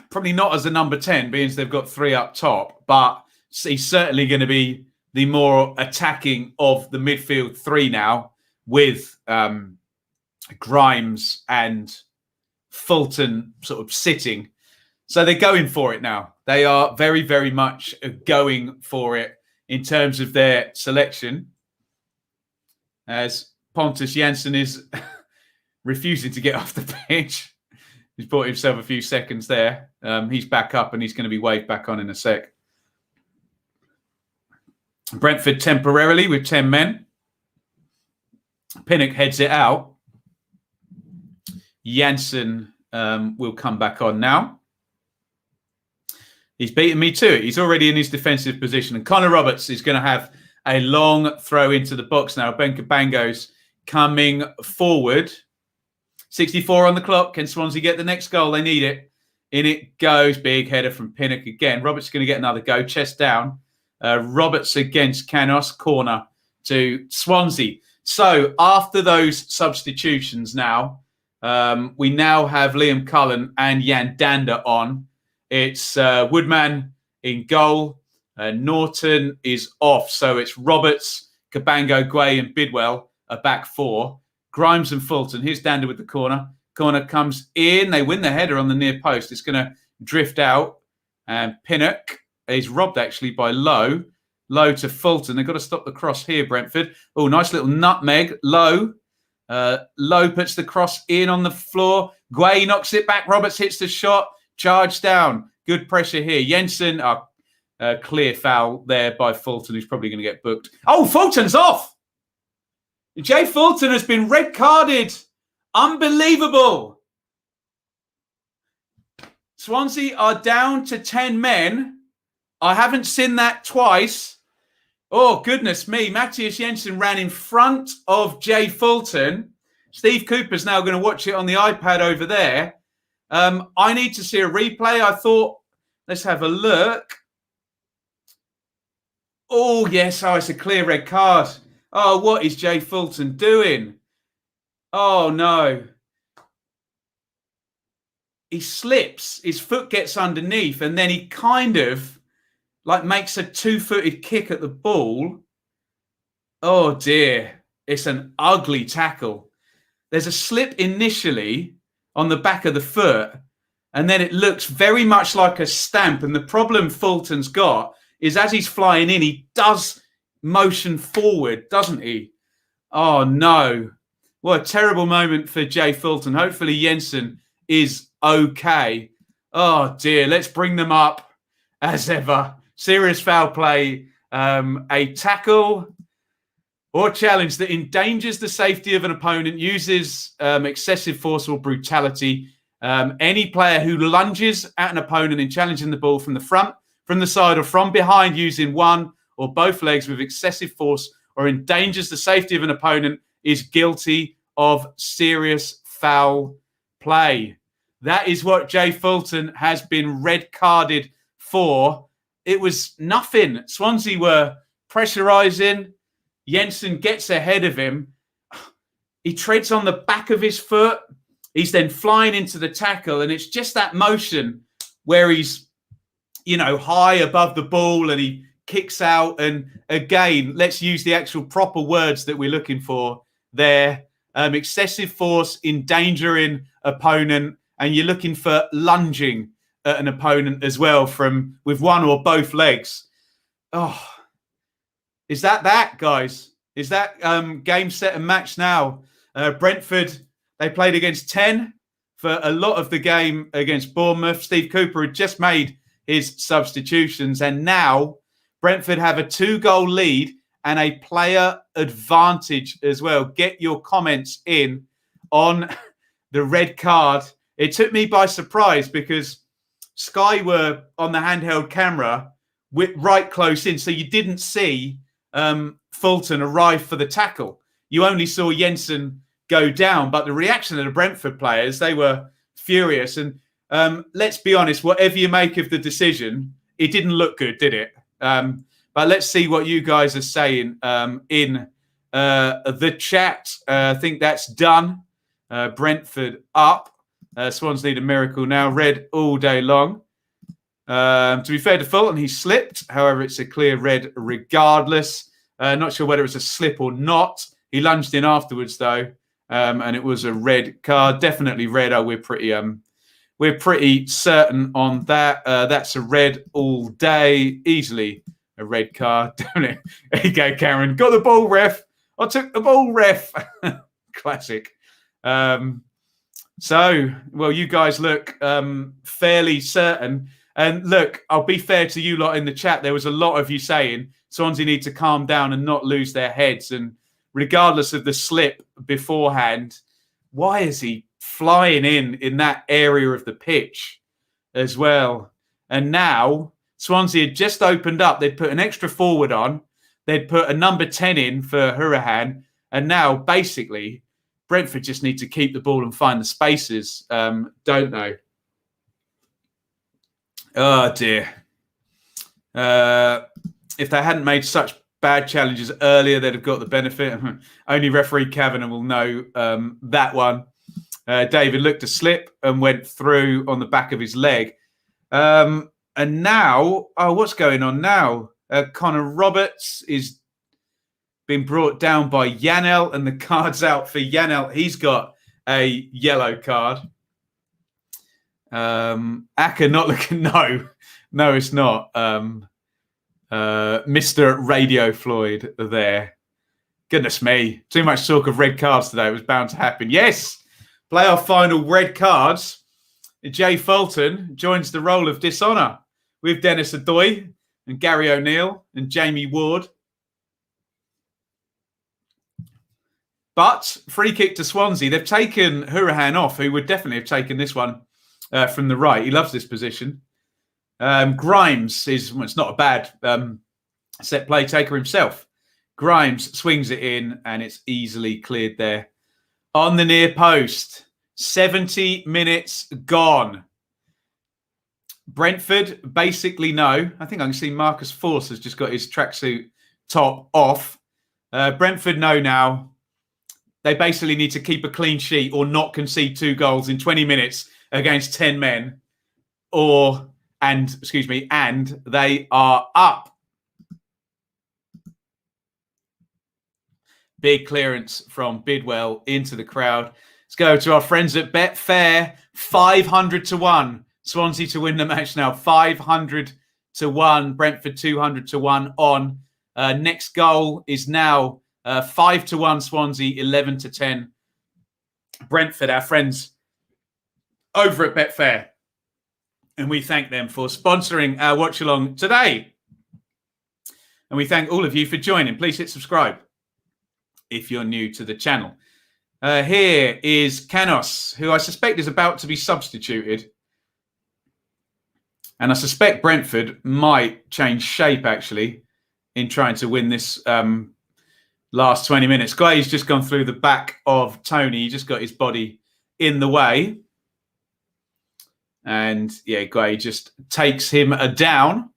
probably not as a number 10, being as they've got three up top, but he's certainly going to be the more attacking of the midfield three now, with Grimes and Fulton sort of sitting. So they're going for it now. They are very, very much going for it in terms of their selection, as Pontus Jansen is refusing to get off the pitch. He's bought himself a few seconds there. He's back up and he's going to be waved back on in a sec. Brentford temporarily with 10 men. Pinnock heads it out. Jansen will come back on now. He's beaten me to it. He's already in his defensive position. And Connor Roberts is going to have a long throw into the box now. Ben Cabango's coming forward. 64 on the clock. Can Swansea get the next goal? They need it. In it goes. Big header from Pinnock again. Roberts is going to get another go. Chest down. Roberts against Canos. Corner to Swansea. So after those substitutions now, we now have Liam Cullen and Jan Dander on. It's Woodman in goal. Norton is off. So it's Roberts, Cabango, Guay and Bidwell, a back four. Grimes and Fulton. Here's Dander with the corner. Corner comes in. They win the header on the near post. It's going to drift out. And Pinnock is robbed actually by Lowe. Lowe to Fulton. They've got to stop the cross here, Brentford. Oh, nice little nutmeg. Lowe. Lowe puts the cross in on the floor. Guay knocks it back. Roberts hits the shot. Charge down. Good pressure here. Jensen, clear foul there by Fulton, who's probably going to get booked. Oh, Fulton's off. Jay Fulton has been red carded. Unbelievable. Swansea are down to 10 men. I haven't seen that twice. Oh, goodness me. Matthias Jensen ran in front of Jay Fulton. Steve Cooper's now going to watch it on the iPad over there. I need to see a replay. I thought, let's have a look. Oh, yes. Oh, it's a clear red card. Oh, what is Jay Fulton doing? Oh, no. He slips. His foot gets underneath, and then he kind of like makes a two-footed kick at the ball. Oh, dear. It's an ugly tackle. There's a slip initially on the back of the foot, and then it looks very much like a stamp. And the problem Fulton's got is as he's flying in, he does motion forward, doesn't he? Oh, no. What a terrible moment for Jay Fulton. Hopefully Jensen is okay. Oh, dear. Let's bring them up as ever. Serious foul play. A tackle or challenge that endangers the safety of an opponent, uses excessive force or brutality. Any player who lunges at an opponent in challenging the ball from the front, from the side, or from behind using one or both legs with excessive force or endangers the safety of an opponent is guilty of serious foul play. That is what Jay Fulton has been red carded for. It was nothing. Swansea were pressurising. Jensen gets ahead of him. He treads on the back of his foot. He's then flying into the tackle, and it's just that motion where he's, high above the ball and he kicks out. And again, let's use the actual proper words that we're looking for there. Excessive force, endangering opponent, and you're looking for lunging at an opponent as well with one or both legs. Oh, is that, guys? Is that game, set and match now? Brentford, they played against 10 for a lot of the game against Bournemouth. Steve Cooper had just made his substitutions, and now Brentford have a 2-goal lead and a player advantage as well. Get your comments in on the red card. It took me by surprise because Sky were on the handheld camera right close in, so you didn't see Fulton arrive for the tackle. You only saw Jensen go down, but the reaction of the Brentford players, they were furious. And let's be honest, whatever you make of the decision, it didn't look good, did it? But let's see what you guys are saying in the chat. I think that's done. Brentford up. Swans need a miracle now. Red all day long. To be fair to Fulton, he slipped. However, it's a clear red regardless. Not sure whether it's a slip or not. He lunged in afterwards, though, and it was a red card. Definitely red. Oh, we're pretty certain on that. That's a red all day. Easily a red card, don't it? There you go, Karen. Got the ball, ref. I took the ball, ref. Classic. Well, you guys look fairly certain. And look, I'll be fair to you lot in the chat. There was a lot of you saying Swansea need to calm down and not lose their heads. And regardless of the slip beforehand, why is he flying in that area of the pitch as well? And now Swansea had just opened up. They'd put an extra forward on. They'd put a number 10 in for Hourihane. And now, basically, Brentford just need to keep the ball and find the spaces, don't they? Oh, dear. If they hadn't made such bad challenges earlier, they'd have got the benefit. Only referee Kavanagh will know that one. David looked to slip and went through on the back of his leg. And now, what's going on now? Connor Roberts is been brought down by Yanel, and the card's out for Yanel. He's got a yellow card. Aka not looking. No, it's not. Mr. Radio Floyd there. Goodness me. Too much talk of red cards today. It was bound to happen. Yes. Playoff final red cards. Jay Fulton joins the role of dishonour with Dennis Adoy and Gary O'Neill and Jamie Ward. But free kick to Swansea. They've taken Hourihane off, who would definitely have taken this one from the right. He loves this position. Grimes it's not a bad set play taker himself. Grimes swings it in and it's easily cleared there. On the near post, 70 minutes gone. Brentford basically know. I think I can see Marcus Force has just got his tracksuit top off. Brentford know now they basically need to keep a clean sheet or not concede 2 goals in 20 minutes against 10 men, and they are up. Big clearance from Bidwell into the crowd. Let's go to our friends at Betfair. 500 to 1. Swansea to win the match now. 500 to 1. Brentford 200 to 1 on. Next goal is now 5 to 1 Swansea, 11 to 10 Brentford, our friends over at Betfair. And we thank them for sponsoring our watch along today. And we thank all of you for joining. Please hit subscribe if you're new to the channel. Here is Canos, who I suspect is about to be substituted. And I suspect Brentford might change shape, actually. in trying to win this last 20 minutes. Glay's just gone through the back of Tony. He just got his body in the way. And, yeah, Glay just takes him down.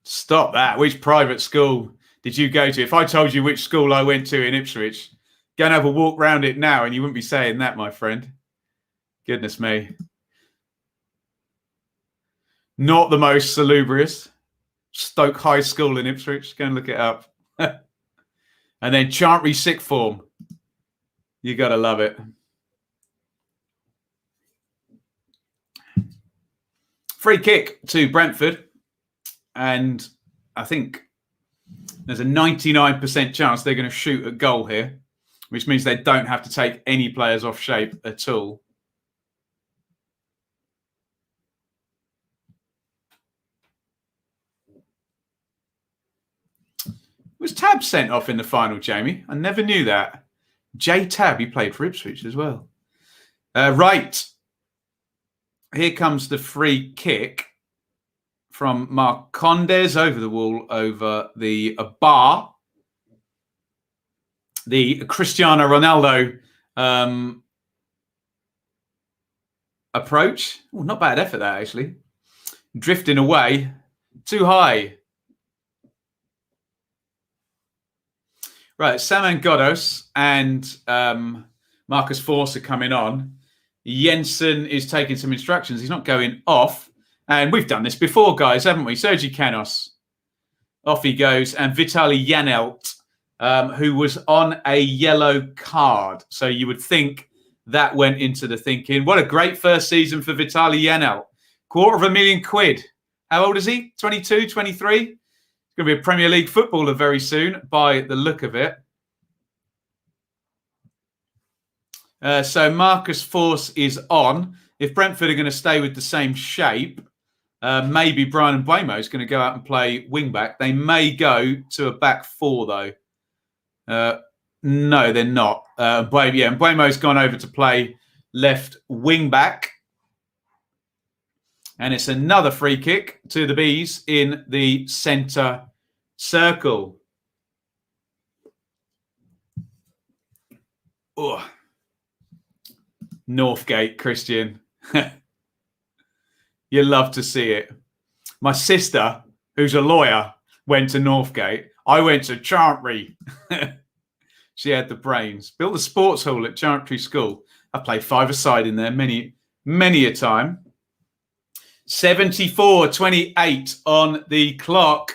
Stop that. Which private school did you go to? If I told you which school I went to in Ipswich, go and have a walk round it now and you wouldn't be saying that, my friend. Goodness me. Not the most salubrious. Stoke High School in Ipswich. Go and look it up. And then Chantry Sixth Form. You got to love it. Free kick to Brentford. And I think there's a 99% chance they're going to shoot a goal here, which means they don't have to take any players off shape at all. Was Tab sent off in the final, Jamie? I never knew that. J Tab, he played for Ipswich as well. Right. Here comes the free kick from Marcondes over the wall, over the bar. The Cristiano Ronaldo approach. Oh, not bad effort, that, actually. Drifting away. Too high. Right, Saman Godos and Marcus Force are coming on. Jensen is taking some instructions. He's not going off. And we've done this before, guys, haven't we? Sergi Canos. Off he goes. And Vitaly Janelt, who was on a yellow card. So you would think that went into the thinking. What a great first season for Vitaly Janelt. £250,000. How old is he? 22, 23? Going to be a Premier League footballer very soon, by the look of it. So Marcus Force is on. If Brentford are going to stay with the same shape, maybe Brian Mbeumo is going to go out and play wing-back. They may go to a back four, though. No, they're not. Mbeumo's gone over to play left wing-back. And it's another free kick to the Bees in the centre circle. Oh. Northgate, Christian. You love to see it. My sister, who's a lawyer, went to Northgate. I went to Chantry. She had the brains. Built the sports hall at Chantry School. I played five-a-side in there many a time. 74-28 on the clock.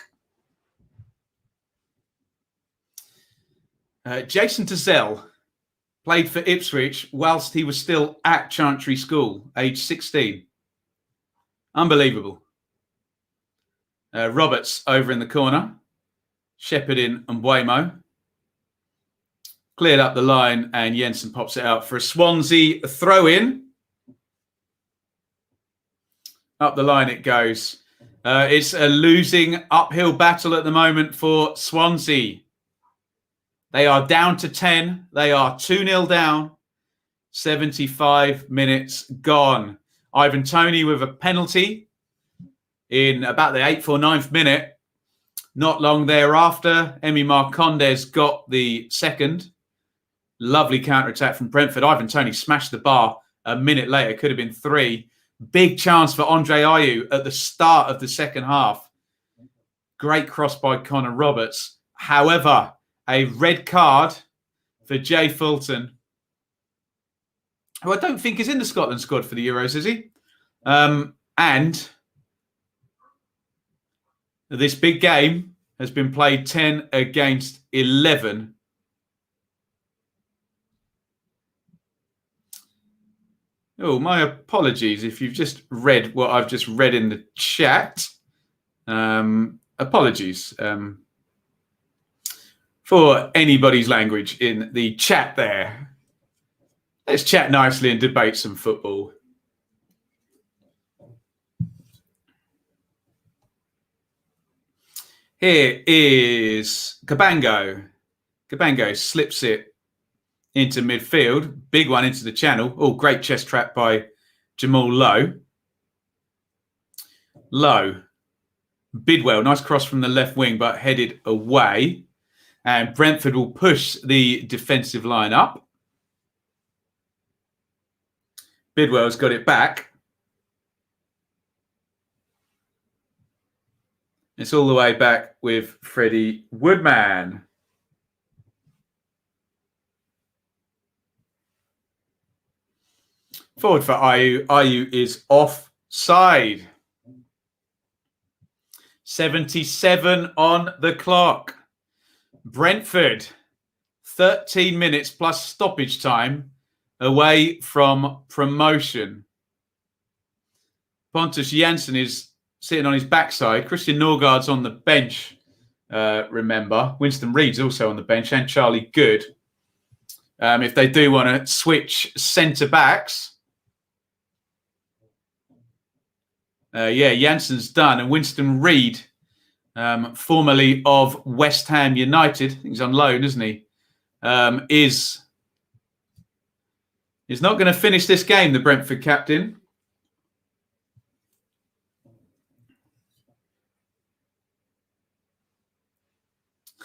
Jason Tazell played for Ipswich whilst he was still at Chantry School, age 16. Unbelievable. Roberts over in the corner. Shepherding and Mbeumo. Cleared up the line and Jensen pops it out for a Swansea throw-in. Up the line it goes. It's a losing uphill battle at the moment for Swansea. They are down to 10. They are 2-0 down. 75 minutes gone. Ivan Toney with a penalty in about the 8th or 9th minute. Not long thereafter, Emi Marcondes got the second. Lovely counter-attack from Brentford. Ivan Toney smashed the bar a minute later. Could have been 3. Big chance for Andre Ayew at the start of the second half. Great cross by Connor Roberts. However, a red card for Jay Fulton, who I don't think is in the Scotland squad for the Euros, is he? And this big game has been played 10 against 11. Oh, my apologies if you've just read what I've just read in the chat. Apologies for anybody's language in the chat there. Let's chat nicely and debate some football. Here is Cabango. Cabango slips it into midfield. Big one into the channel. Oh, great chest trap by Jamal Lowe. Lowe. Bidwell, nice cross from the left wing, but headed away. And Brentford will push the defensive line up. Bidwell's got it back. It's all the way back with Freddie Woodman. Forward for Ayew. Ayew is offside. 77 on the clock. Brentford, 13 minutes plus stoppage time away from promotion. Pontus Jansson is sitting on his backside. Christian Norgard's on the bench, remember. Winston Reed's also on the bench, and Charlie Good. If they do want to switch centre-backs. Jansson's done. And Winston Reed, formerly of West Ham United, he's on loan, isn't he? Is not going to finish this game, the Brentford captain.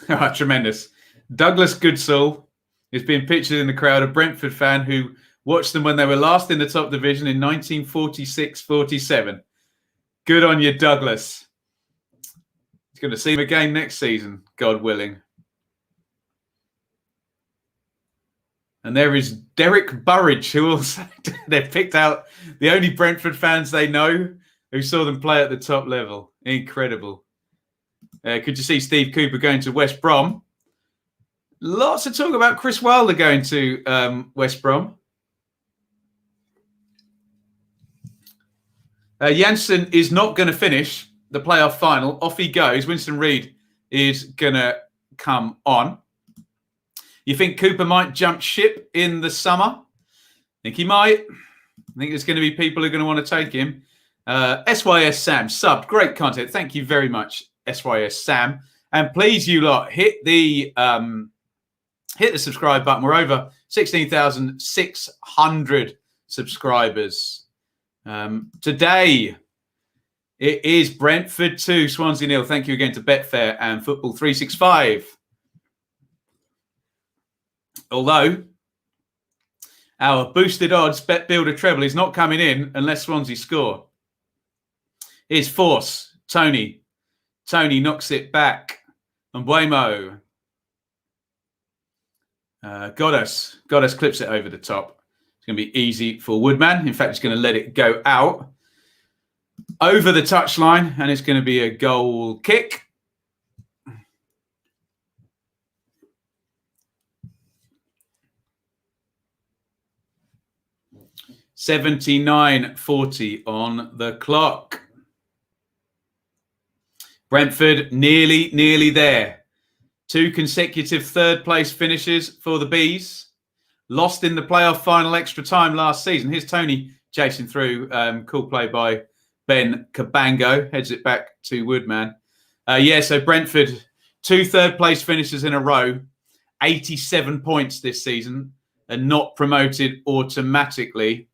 Oh, tremendous. Douglas Goodsall is being pictured in the crowd, a Brentford fan who watched them when they were last in the top division in 1946-47. Good on you, Douglas. He's going to see him again next season, God willing. And there is Derek Burridge, who also they've picked out the only Brentford fans they know who saw them play at the top level. Incredible. Could you see Steve Cooper going to West Brom? Lots of talk about Chris Wilder going to West Brom. Jansson is not going to finish the playoff final. Off he goes. Winston Reed is going to come on. You think Cooper might jump ship in the summer? I think he might. I think there's going to be people who are going to want to take him. SYS Sam, subbed. Great content. Thank you very much, SYS Sam. And please, you lot, hit the subscribe button. We're over 16,600 subscribers. Today, it is Brentford 2, Swansea 0. Thank you again to Betfair and Football 365. Although our boosted odds bet builder treble is not coming in unless Swansea score. Here's Force. Tony. Tony knocks it back. And Buemo. Goddess clips it over the top. It's going to be easy for Woodman. In fact, he's going to let it go out over the touchline, and it's going to be a goal kick. $79.40 on the clock. Brentford nearly there. 2 consecutive third-place finishes for the Bees. Lost in the playoff final extra time last season. Here's Tony chasing through. Cool play by Ben Cabango. Heads it back to Woodman. So Brentford, 2 third-place finishes in a row. 87 points this season and not promoted automatically.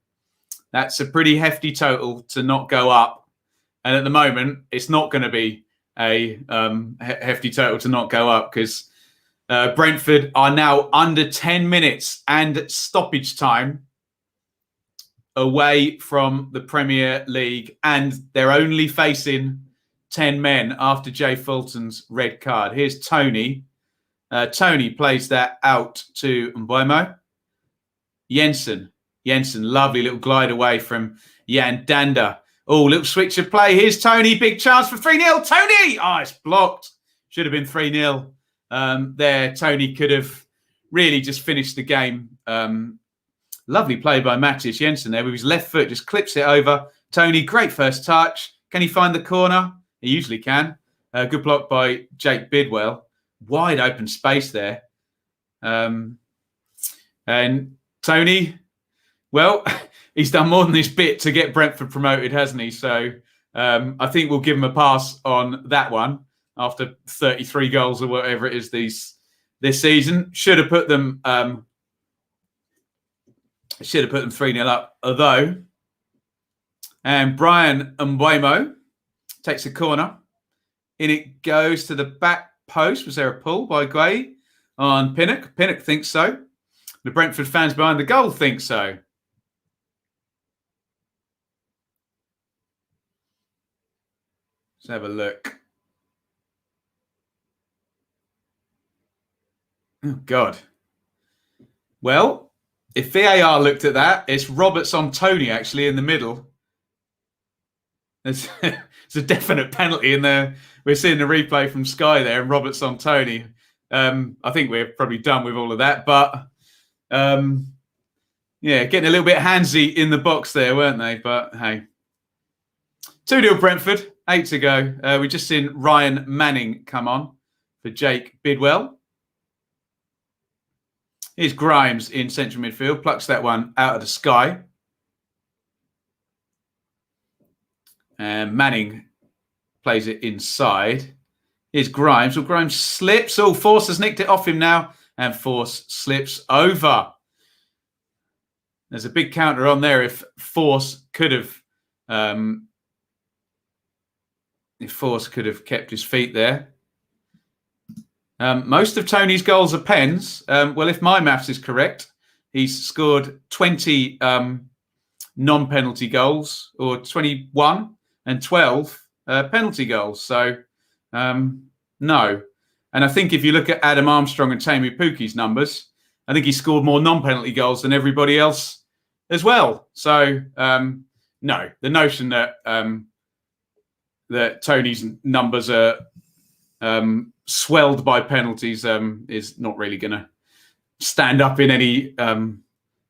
That's a pretty hefty total to not go up. And at the moment, it's not going to be a hefty total to not go up because Brentford are now under 10 minutes and stoppage time away from the Premier League. And they're only facing 10 men after Jay Fulton's red card. Here's Tony. Tony plays that out to Mbuemo. Jensen, lovely little glide away from Jan Danda. Oh, little switch of play. Here's Tony. Big chance for 3-0. Tony! Oh, it's blocked. Should have been 3-0 there. Tony could have really just finished the game. Lovely play by Mattis Jensen there with his left foot. Just clips it over. Tony, great first touch. Can he find the corner? He usually can. Good block by Jake Bidwell. Wide open space there. And Tony, well, he's done more than this bit to get Brentford promoted, hasn't he? So I think we'll give him a pass on that one after 33 goals or whatever it is this season. Should have put them 3-0 up. Although And Brian Mbuemo takes a corner. In it goes to the back post. Was there a pull by Gray on Pinnock? Pinnock thinks so. The Brentford fans behind the goal think so. Let's have a look. Oh, God. Well, if VAR looked at that, it's Roberts on Tony actually in the middle. It's a definite penalty in there. We're seeing the replay from Sky there, and Roberts on Tony. I think we're probably done with all of that, but yeah, getting a little bit handsy in the box there, weren't they? But hey, 2-0 Brentford, 8 to go. We just seen Ryan Manning come on for Jake Bidwell. Here's Grimes in central midfield, plucks that one out of the sky. And Manning plays it inside. Here's Grimes. Well, Grimes slips. Oh, Force has nicked it off him now. And Force slips over. There's a big counter on there if Force could have kept his feet there. Most of Tony's goals are pens. Well, if my maths is correct, he's scored 20 non-penalty goals, or 21 and 12 penalty goals. So, no. And I think if you look at Adam Armstrong and Tamu Puki's numbers, I think he scored more non-penalty goals than everybody else as well. So, no. The notion that that Tony's numbers are swelled by penalties is not really going to stand up in any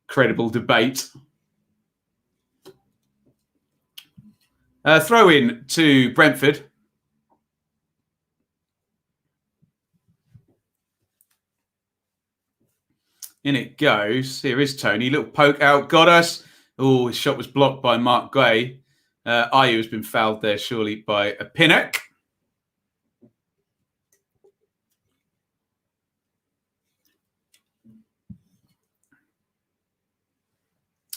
credible debate. Throw in to Brentford. In it goes. Here is Tony. Little poke out. Got us. Oh, his shot was blocked by Mark Gray. Mayhew has been fouled there, surely, by a Pinnock.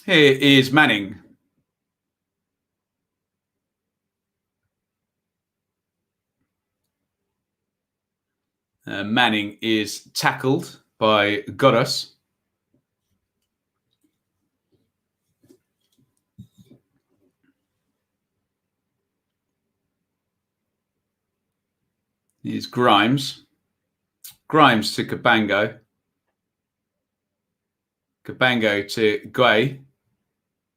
Here is Manning. Manning is tackled by Goddess. Here's Grimes. Grimes to Cabango. Cabango to Guay.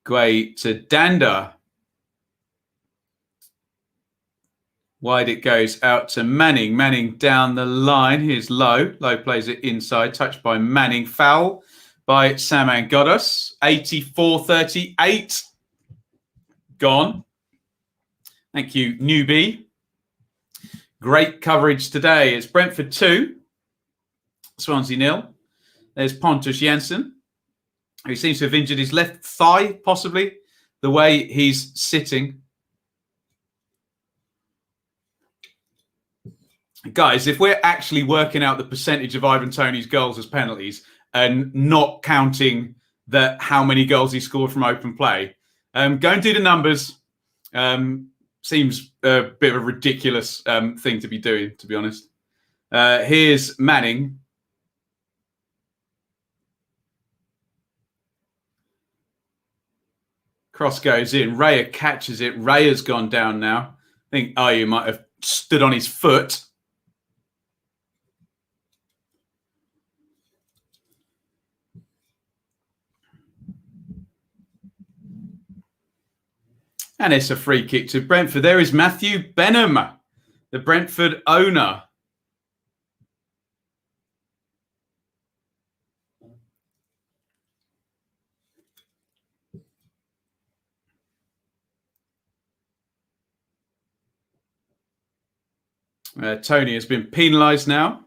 Guay to Danda. Wide it goes out to Manning. Manning down the line. Here's Lowe. Lowe plays it inside. Touched by Manning. Foul by Saman Goddess. 84-38. Gone. Thank you, newbie. Great coverage today. It's Brentford 2. Swansea 0. There's Pontus Janssen, who seems to have injured his left thigh, possibly, the way he's sitting. Guys, if we're actually working out the percentage of Ivan Toney's goals as penalties and not counting how many goals he scored from open play, go and do the numbers. Seems a bit of a ridiculous thing to be doing, to be honest. Here's Manning. Cross goes in. Raya catches it. Raya's gone down now. I think Mayhew might have stood on his foot. And it's a free kick to Brentford. There is Matthew Benham, the Brentford owner. Tony has been penalised now.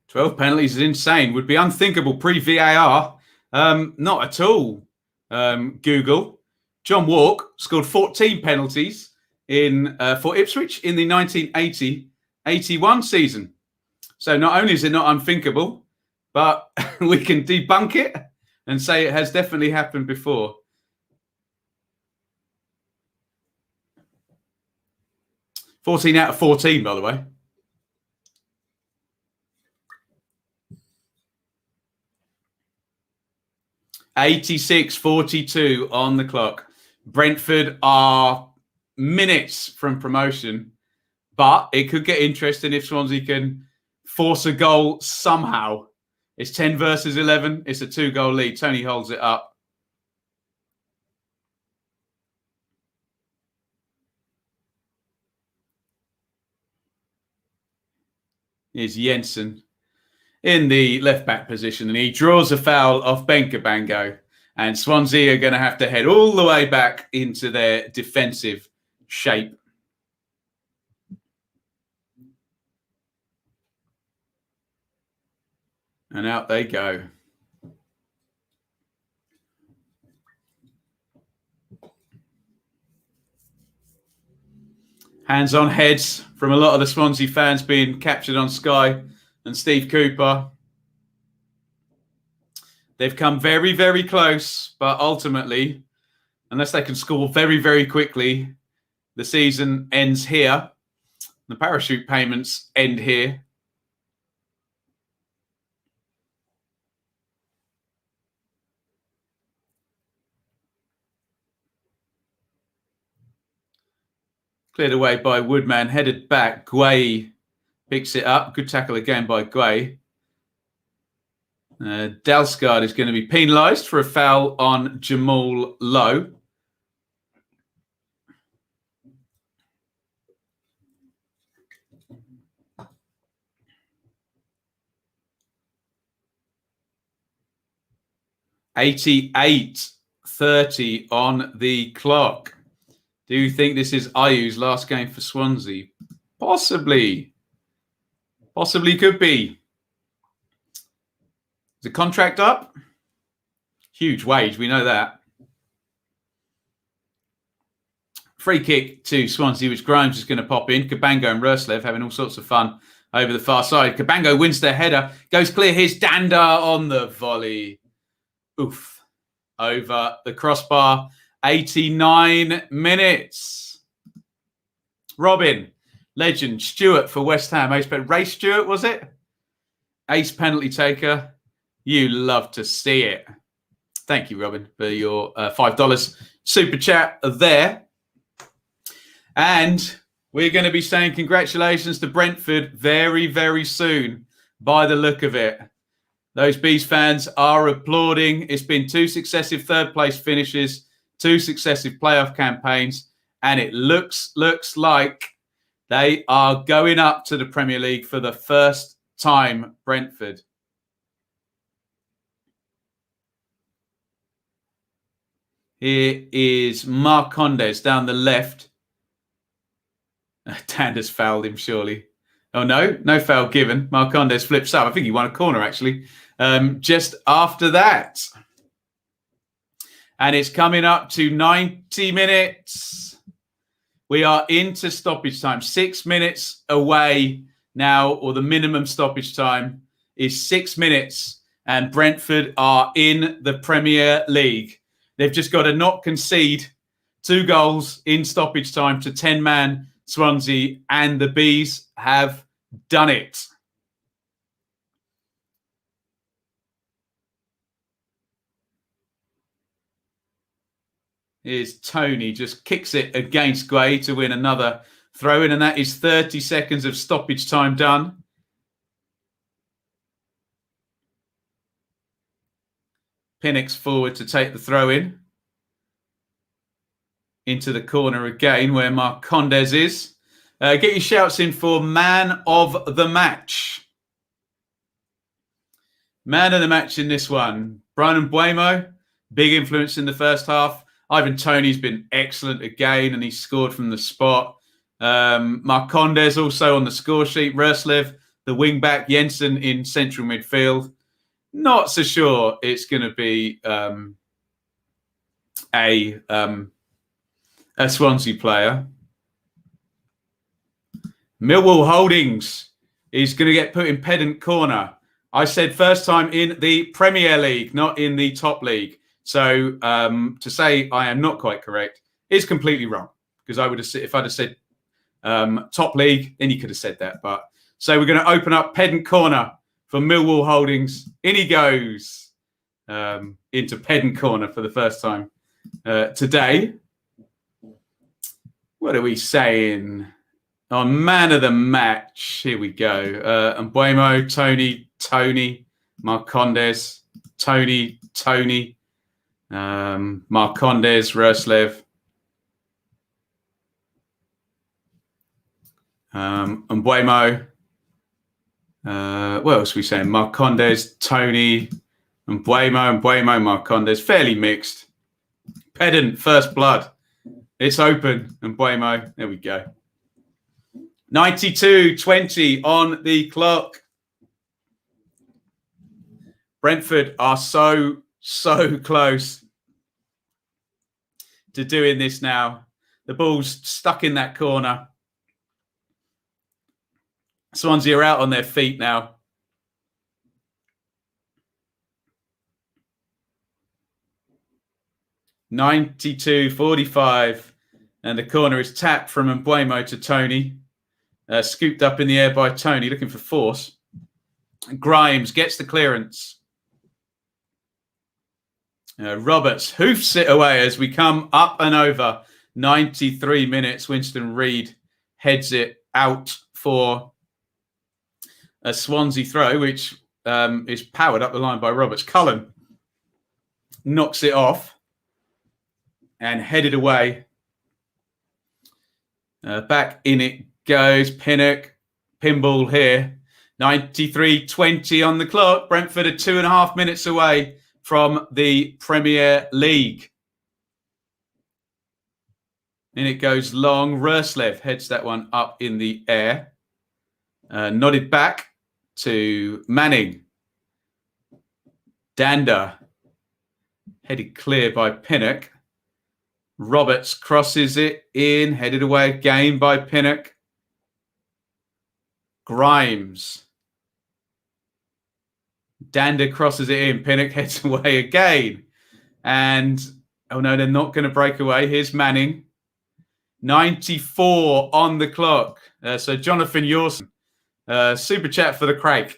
"12 penalties is insane. Would be unthinkable pre-VAR. Not at all, Google. John Walk scored 14 penalties for Ipswich in the 1980-81 season. So not only is it not unthinkable, but we can debunk it and say it has definitely happened before. "14 out of 14, by the way. "86-42 on the clock. Brentford are minutes from promotion, but it could get interesting if Swansea can force a goal somehow. It's 10 versus 11. It's a 2-goal lead. Tony holds it up. Here's Jensen in the left-back position, and he draws a foul off Benkabango. And Swansea are going to have to head all the way back into their defensive shape. And out they go. Hands on heads from a lot of the Swansea fans being captured on Sky and Steve Cooper. They've come very, very close, but ultimately, unless they can score very, very quickly, the season ends here. The parachute payments end here. Cleared away by Woodman, headed back. Guay picks it up. Good tackle again by Guay. Dalsgaard is going to be penalised for a foul on Jamal Lowe. "88-30 on the clock. Do you think this is Ayew's last game for Swansea? Possibly. Possibly could be. Is the contract up? Huge wage, we know that. Free kick to Swansea, which Grimes is going to pop in. Cabango and Ruslev having all sorts of fun over the far side. Cabango wins the header, goes clear. Here's Danda on the volley. Oof. Over the crossbar. 89 minutes. Robin, legend, Stewart for West Ham. Ray Stewart, was it? Ace penalty taker. You love to see it. Thank you, Robin, for your $5 super chat there. And we're going to be saying congratulations to Brentford very, very soon, by the look of it. Those Bees fans are applauding. It's been 2 successive third-place finishes, 2 successive playoff campaigns, and it looks like they are going up to the Premier League for the first time, Brentford. Here is Marcondes down the left. Dander's fouled him, surely. Oh, no foul given. Marcondes flips up. I think he won a corner, actually, just after that. And it's coming up to 90 minutes. We are into stoppage time. 6 minutes away now, or the minimum stoppage time is 6 minutes. And Brentford are in the Premier League. They've just got to not concede 2 goals in stoppage time to 10-man Swansea, and the Bees have done it. Here's Tony, just kicks it against Guay to win another throw-in, and that is 30 seconds of stoppage time done. Pinnock's forward to take the throw-in. Into the corner again where Marcondes is. Get your shouts in for man of the match. Man of the match in this one. Brian Mbeumo, big influence in the first half. Ivan Toney's been excellent again, and he scored from the spot. Marcondes also on the score sheet. Ruslev, the wing-back. Jensen in central midfield. Not so sure it's going to be a Swansea player. Millwall Holdings is going to get put in pedant corner. I said first time in the Premier League, not in the top league. So to say I am not quite correct is completely wrong, because I would have said, if I'd have said top league, then you could have said that. But so we're going to open up Pedant Corner for Millwall Holdings. In he goes into Pedant Corner for the first time today. What are we saying? On man of the match, here we go. Mbuemo, Tony, Marcondes, Tony, Marcondes, Roslev, Mbuemo. What else are we saying? Marcondes, Tony, Mbuemo, Marcondes. Fairly mixed. Pedant, first blood. It's open. Mbuemo. There we go. 92-20 on the clock. Brentford are so close to doing this now. The ball's stuck in that corner. Swansea are out on their feet now. (92-45), and the corner is tapped from Mbuemo to Tony. Scooped up in the air by Tony, looking for force. Grimes gets the clearance. Roberts hoofs it away as we come up and over 93 minutes. Winston Reid heads it out for a Swansea throw, which is powered up the line by Roberts. Cullen knocks it off and headed away. Back in it goes Pinnock. Pinball here. 93-20 on the clock. Brentford are 2.5 minutes away from the Premier League. In it goes long. Roslev heads that one up in the air. Nodded back to Manning. Danda headed clear by Pinnock. Roberts crosses it in, headed away again by Pinnock. Grimes. Danda crosses it in. Pinnock heads away again. And, oh no, they're not going to break away. Here's Manning. 94 on the clock. So Jonathan Yorson. Super chat for the Craig.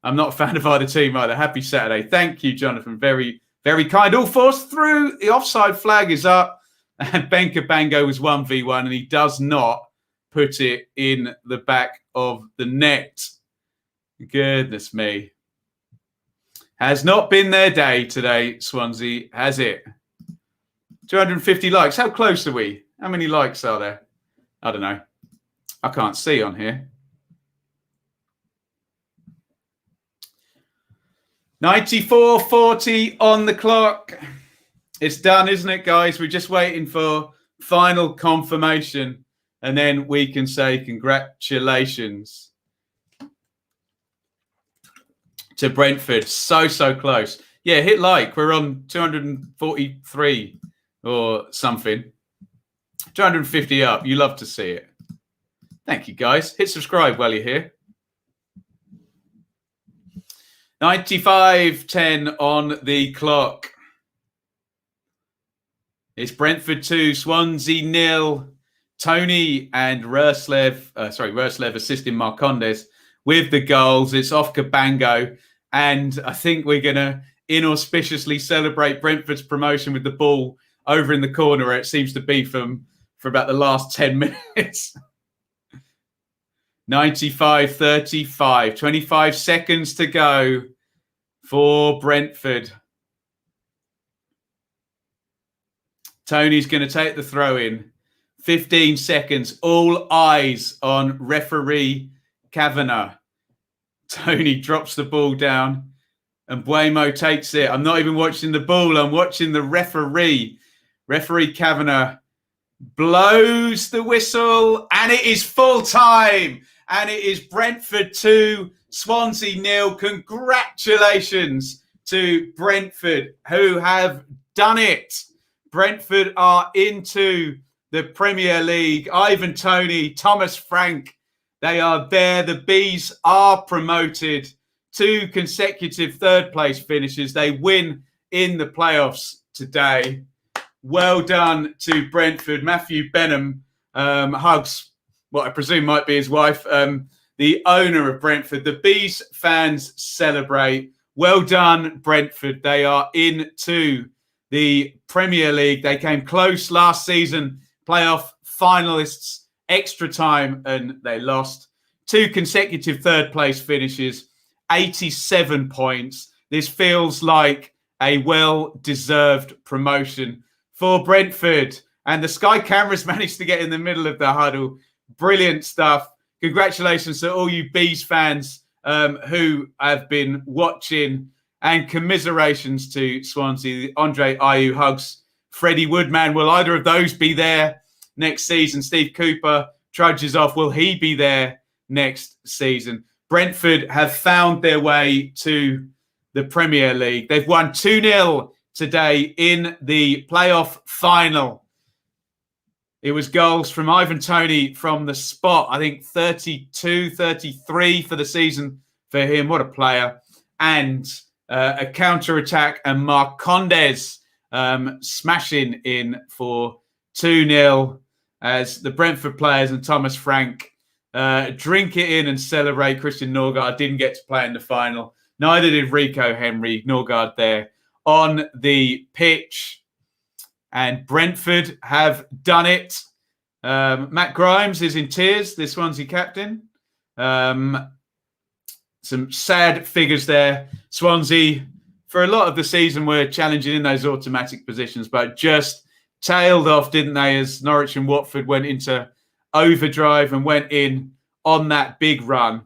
I'm not a fan of either team either. Happy Saturday. Thank you, Jonathan. Very, very kind. All forced through. The offside flag is up. And Benka Bango was 1v1, and he does not put it in the back of the net. Goodness me. Has not been their day today, Swansea, has it? 250 likes. How close are we? How many likes are there? I don't know. I can't see on here. 94-40 on the clock. It's done, isn't it, guys? We're just waiting for final confirmation, and then we can say congratulations to Brentford. So close. Yeah, hit like. We're on 243 or something. 250 up. You love to see it. Thank you, guys. Hit subscribe while you're here. 95-10 on the clock. It's Brentford 2, Swansea 0. Tony and Roslev assisting Marcondes with the goals. It's off Cabango. And I think we're going to inauspiciously celebrate Brentford's promotion with the ball over in the corner where it seems to be for about the last 10 minutes. 95-35. 25 seconds to go for Brentford. Tony's going to take the throw in. 15 seconds. All eyes on referee Kavanagh. Tony drops the ball down and Mbuemo takes it. I'm not even watching the ball. I'm watching the referee. Referee Kavanagh blows the whistle and it is full time. And it is Brentford 2, Swansea 0. Congratulations to Brentford who have done it. Brentford are into the Premier League. Ivan Toney, Thomas Frank, they are there. The Bees are promoted 2 consecutive third-place finishes. They win in the playoffs today. Well done to Brentford. Matthew Benham hugs what I presume might be his wife, the owner of Brentford. The Bees fans celebrate. Well done, Brentford. They are into the Premier League. They came close last season, playoff finalists, extra time, and they lost. 2 consecutive third-place finishes, 87 points. This feels like a well-deserved promotion for Brentford. And the Sky cameras managed to get in the middle of the huddle. Brilliant stuff. Congratulations to all you Bees fans who have been watching. And commiserations to Swansea. Andre Ayew hugs Freddie Woodman. Will either of those be there next season? Steve Cooper trudges off. Will he be there next season? Brentford have found their way to the Premier League. They've won 2-0 today in the playoff final. It was goals from Ivan Toney from the spot. I think 32, 33 for the season for him. What a player. And a counter-attack, and Marcondes smashing in for 2-0 as the Brentford players and Thomas Frank drink it in and celebrate. Christian Norgard didn't get to play in the final. Neither did Rico Henry. Norgard there on the pitch. And Brentford have done it. Matt Grimes is in tears, the Swansea captain. Some sad figures there. Swansea, for a lot of the season, were challenging in those automatic positions, but just tailed off, didn't they, as Norwich and Watford went into overdrive and went in on that big run.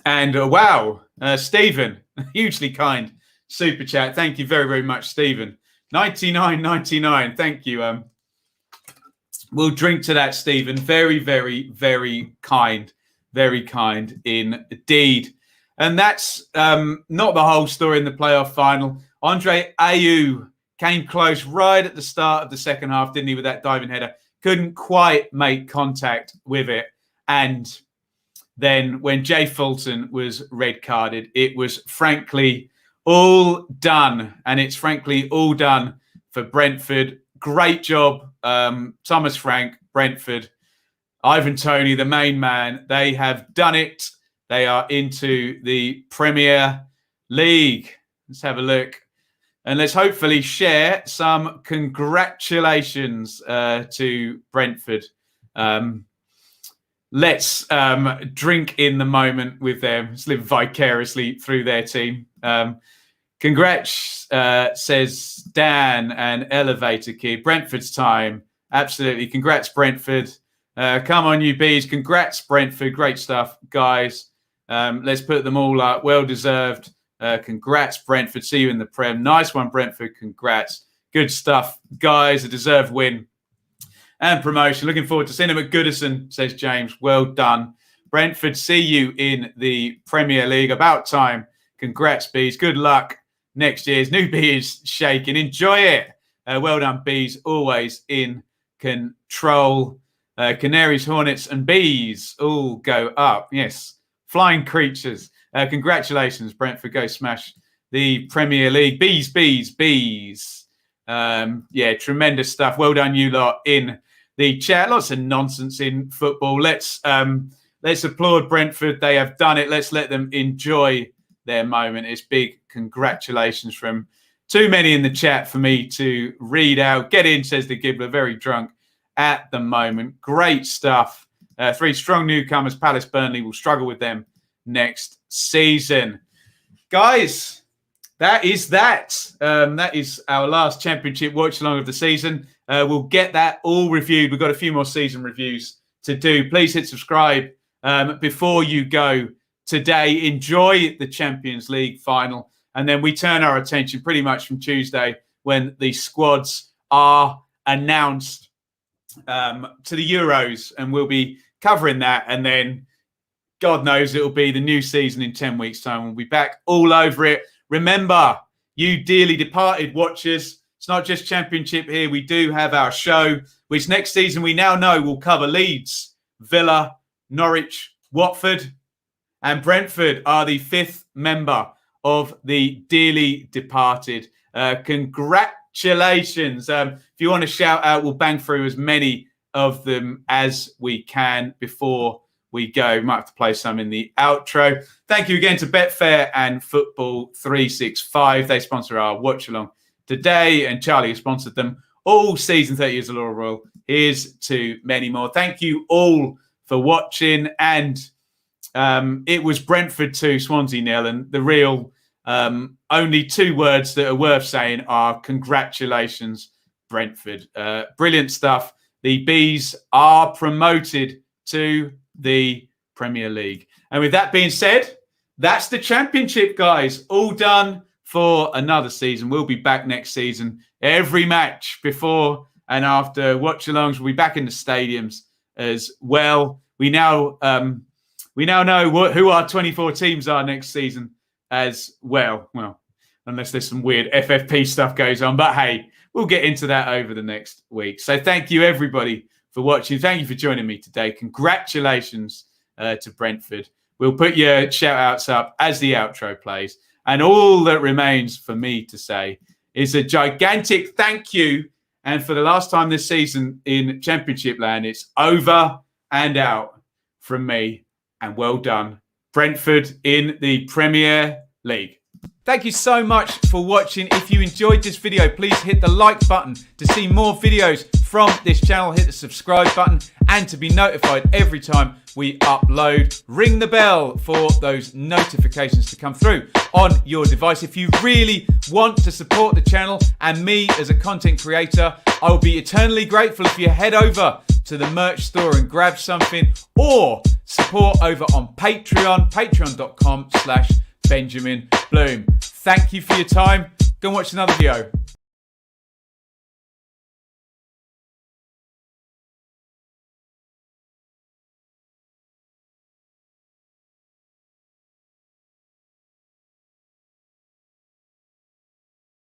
Wow, Stephen, hugely kind super chat. Thank you very, very much, Stephen. 99.99. Thank you. We'll drink to that, Stephen. Very, very, very kind. Very kind indeed. And that's not the whole story in the playoff final. Andre Ayew came close right at the start of the second half, didn't he, with that diving header? Couldn't quite make contact with it. And then when Jay Fulton was red carded, it was frankly all done. And it's frankly all done for Brentford. Great job, Thomas Frank, Brentford. Ivan Toney, the main man, they have done it. They are into the Premier League. Let's have a look. And let's hopefully share some congratulations to Brentford. Let's drink in the moment with them. Let's live vicariously through their team. Congrats, says Dan and Elevator Kid. Brentford's time. Absolutely. Congrats, Brentford. Come on, you Bees. Congrats, Brentford. Great stuff, guys. Let's put them all up. Well-deserved. Congrats, Brentford. See you in the Prem. Nice one, Brentford. Congrats. Good stuff, guys. A deserved win and promotion. Looking forward to seeing him at Goodison, says James. Well done. Brentford, see you in the Premier League. About time. Congrats, Bees. Good luck next year's new Bee is shaking. Enjoy it. Well done, Bees. Always in control. Canaries, Hornets, and Bees all go up. Yes, flying creatures. Congratulations, Brentford. Go smash the Premier League. Bees, Bees, Bees. Yeah, tremendous stuff. Well done, you lot in the chat. Lots of nonsense in football. Let's applaud Brentford. They have done it. Let's let them enjoy their moment. It's big congratulations from too many in the chat for me to read out. Get in, says the Gibbler. Very drunk at the moment. Great stuff. 3 strong newcomers. Palace, Burnley will struggle with them next season. Guys, that is that. That is our last Championship watch along of the season. We'll get that all reviewed. We've got a few more season reviews to do. Please hit subscribe before you go today. Enjoy the Champions League final. And then we turn our attention pretty much from Tuesday when the squads are announced to the Euros, and we'll be covering that. And then God knows it'll be the new season in 10 weeks' time. We'll be back all over it. Remember, you dearly departed watchers, it's not just Championship here. We do have our show, which next season we now know will cover Leeds, Villa, Norwich, Watford, And Brentford are the 5th member of the dearly departed. Congratulations. If you want to shout out, we'll bang through as many of them as we can before we go. We might have to play some in the outro. Thank you again to Betfair and Football 365. They sponsor our watch along today, and Charlie has sponsored them all season 30 years of Laurel Royal. Here's to many more. Thank you all for watching. And it was Brentford 2, Swansea 0. And the real only 2 words that are worth saying are congratulations, Brentford. Brilliant stuff. The Bees are promoted to the Premier League. And with that being said, that's the Championship, guys. All done for another season. We'll be back next season. Every match before and after watch-alongs. We'll be back in the stadiums as well. We now know who our 24 teams are next season as well. Well, unless there's some weird FFP stuff goes on. But hey, we'll get into that over the next week. So thank you, everybody, for watching. Thank you for joining me today. Congratulations to Brentford. We'll put your shout-outs up as the outro plays. And all that remains for me to say is a gigantic thank you. And for the last time this season in Championship land, it's over and out from me. And well done, Brentford in the Premier League. Thank you so much for watching. If you enjoyed this video, please hit the like button to see more videos from this channel. Hit the subscribe button, and to be notified every time we upload, ring the bell for those notifications to come through on your device. If you really want to support the channel and me as a content creator, I will be eternally grateful if you head over to the merch store and grab something, or support over on Patreon, patreon.com/Benjamin Bloom. Thank you for your time. Go and watch another video.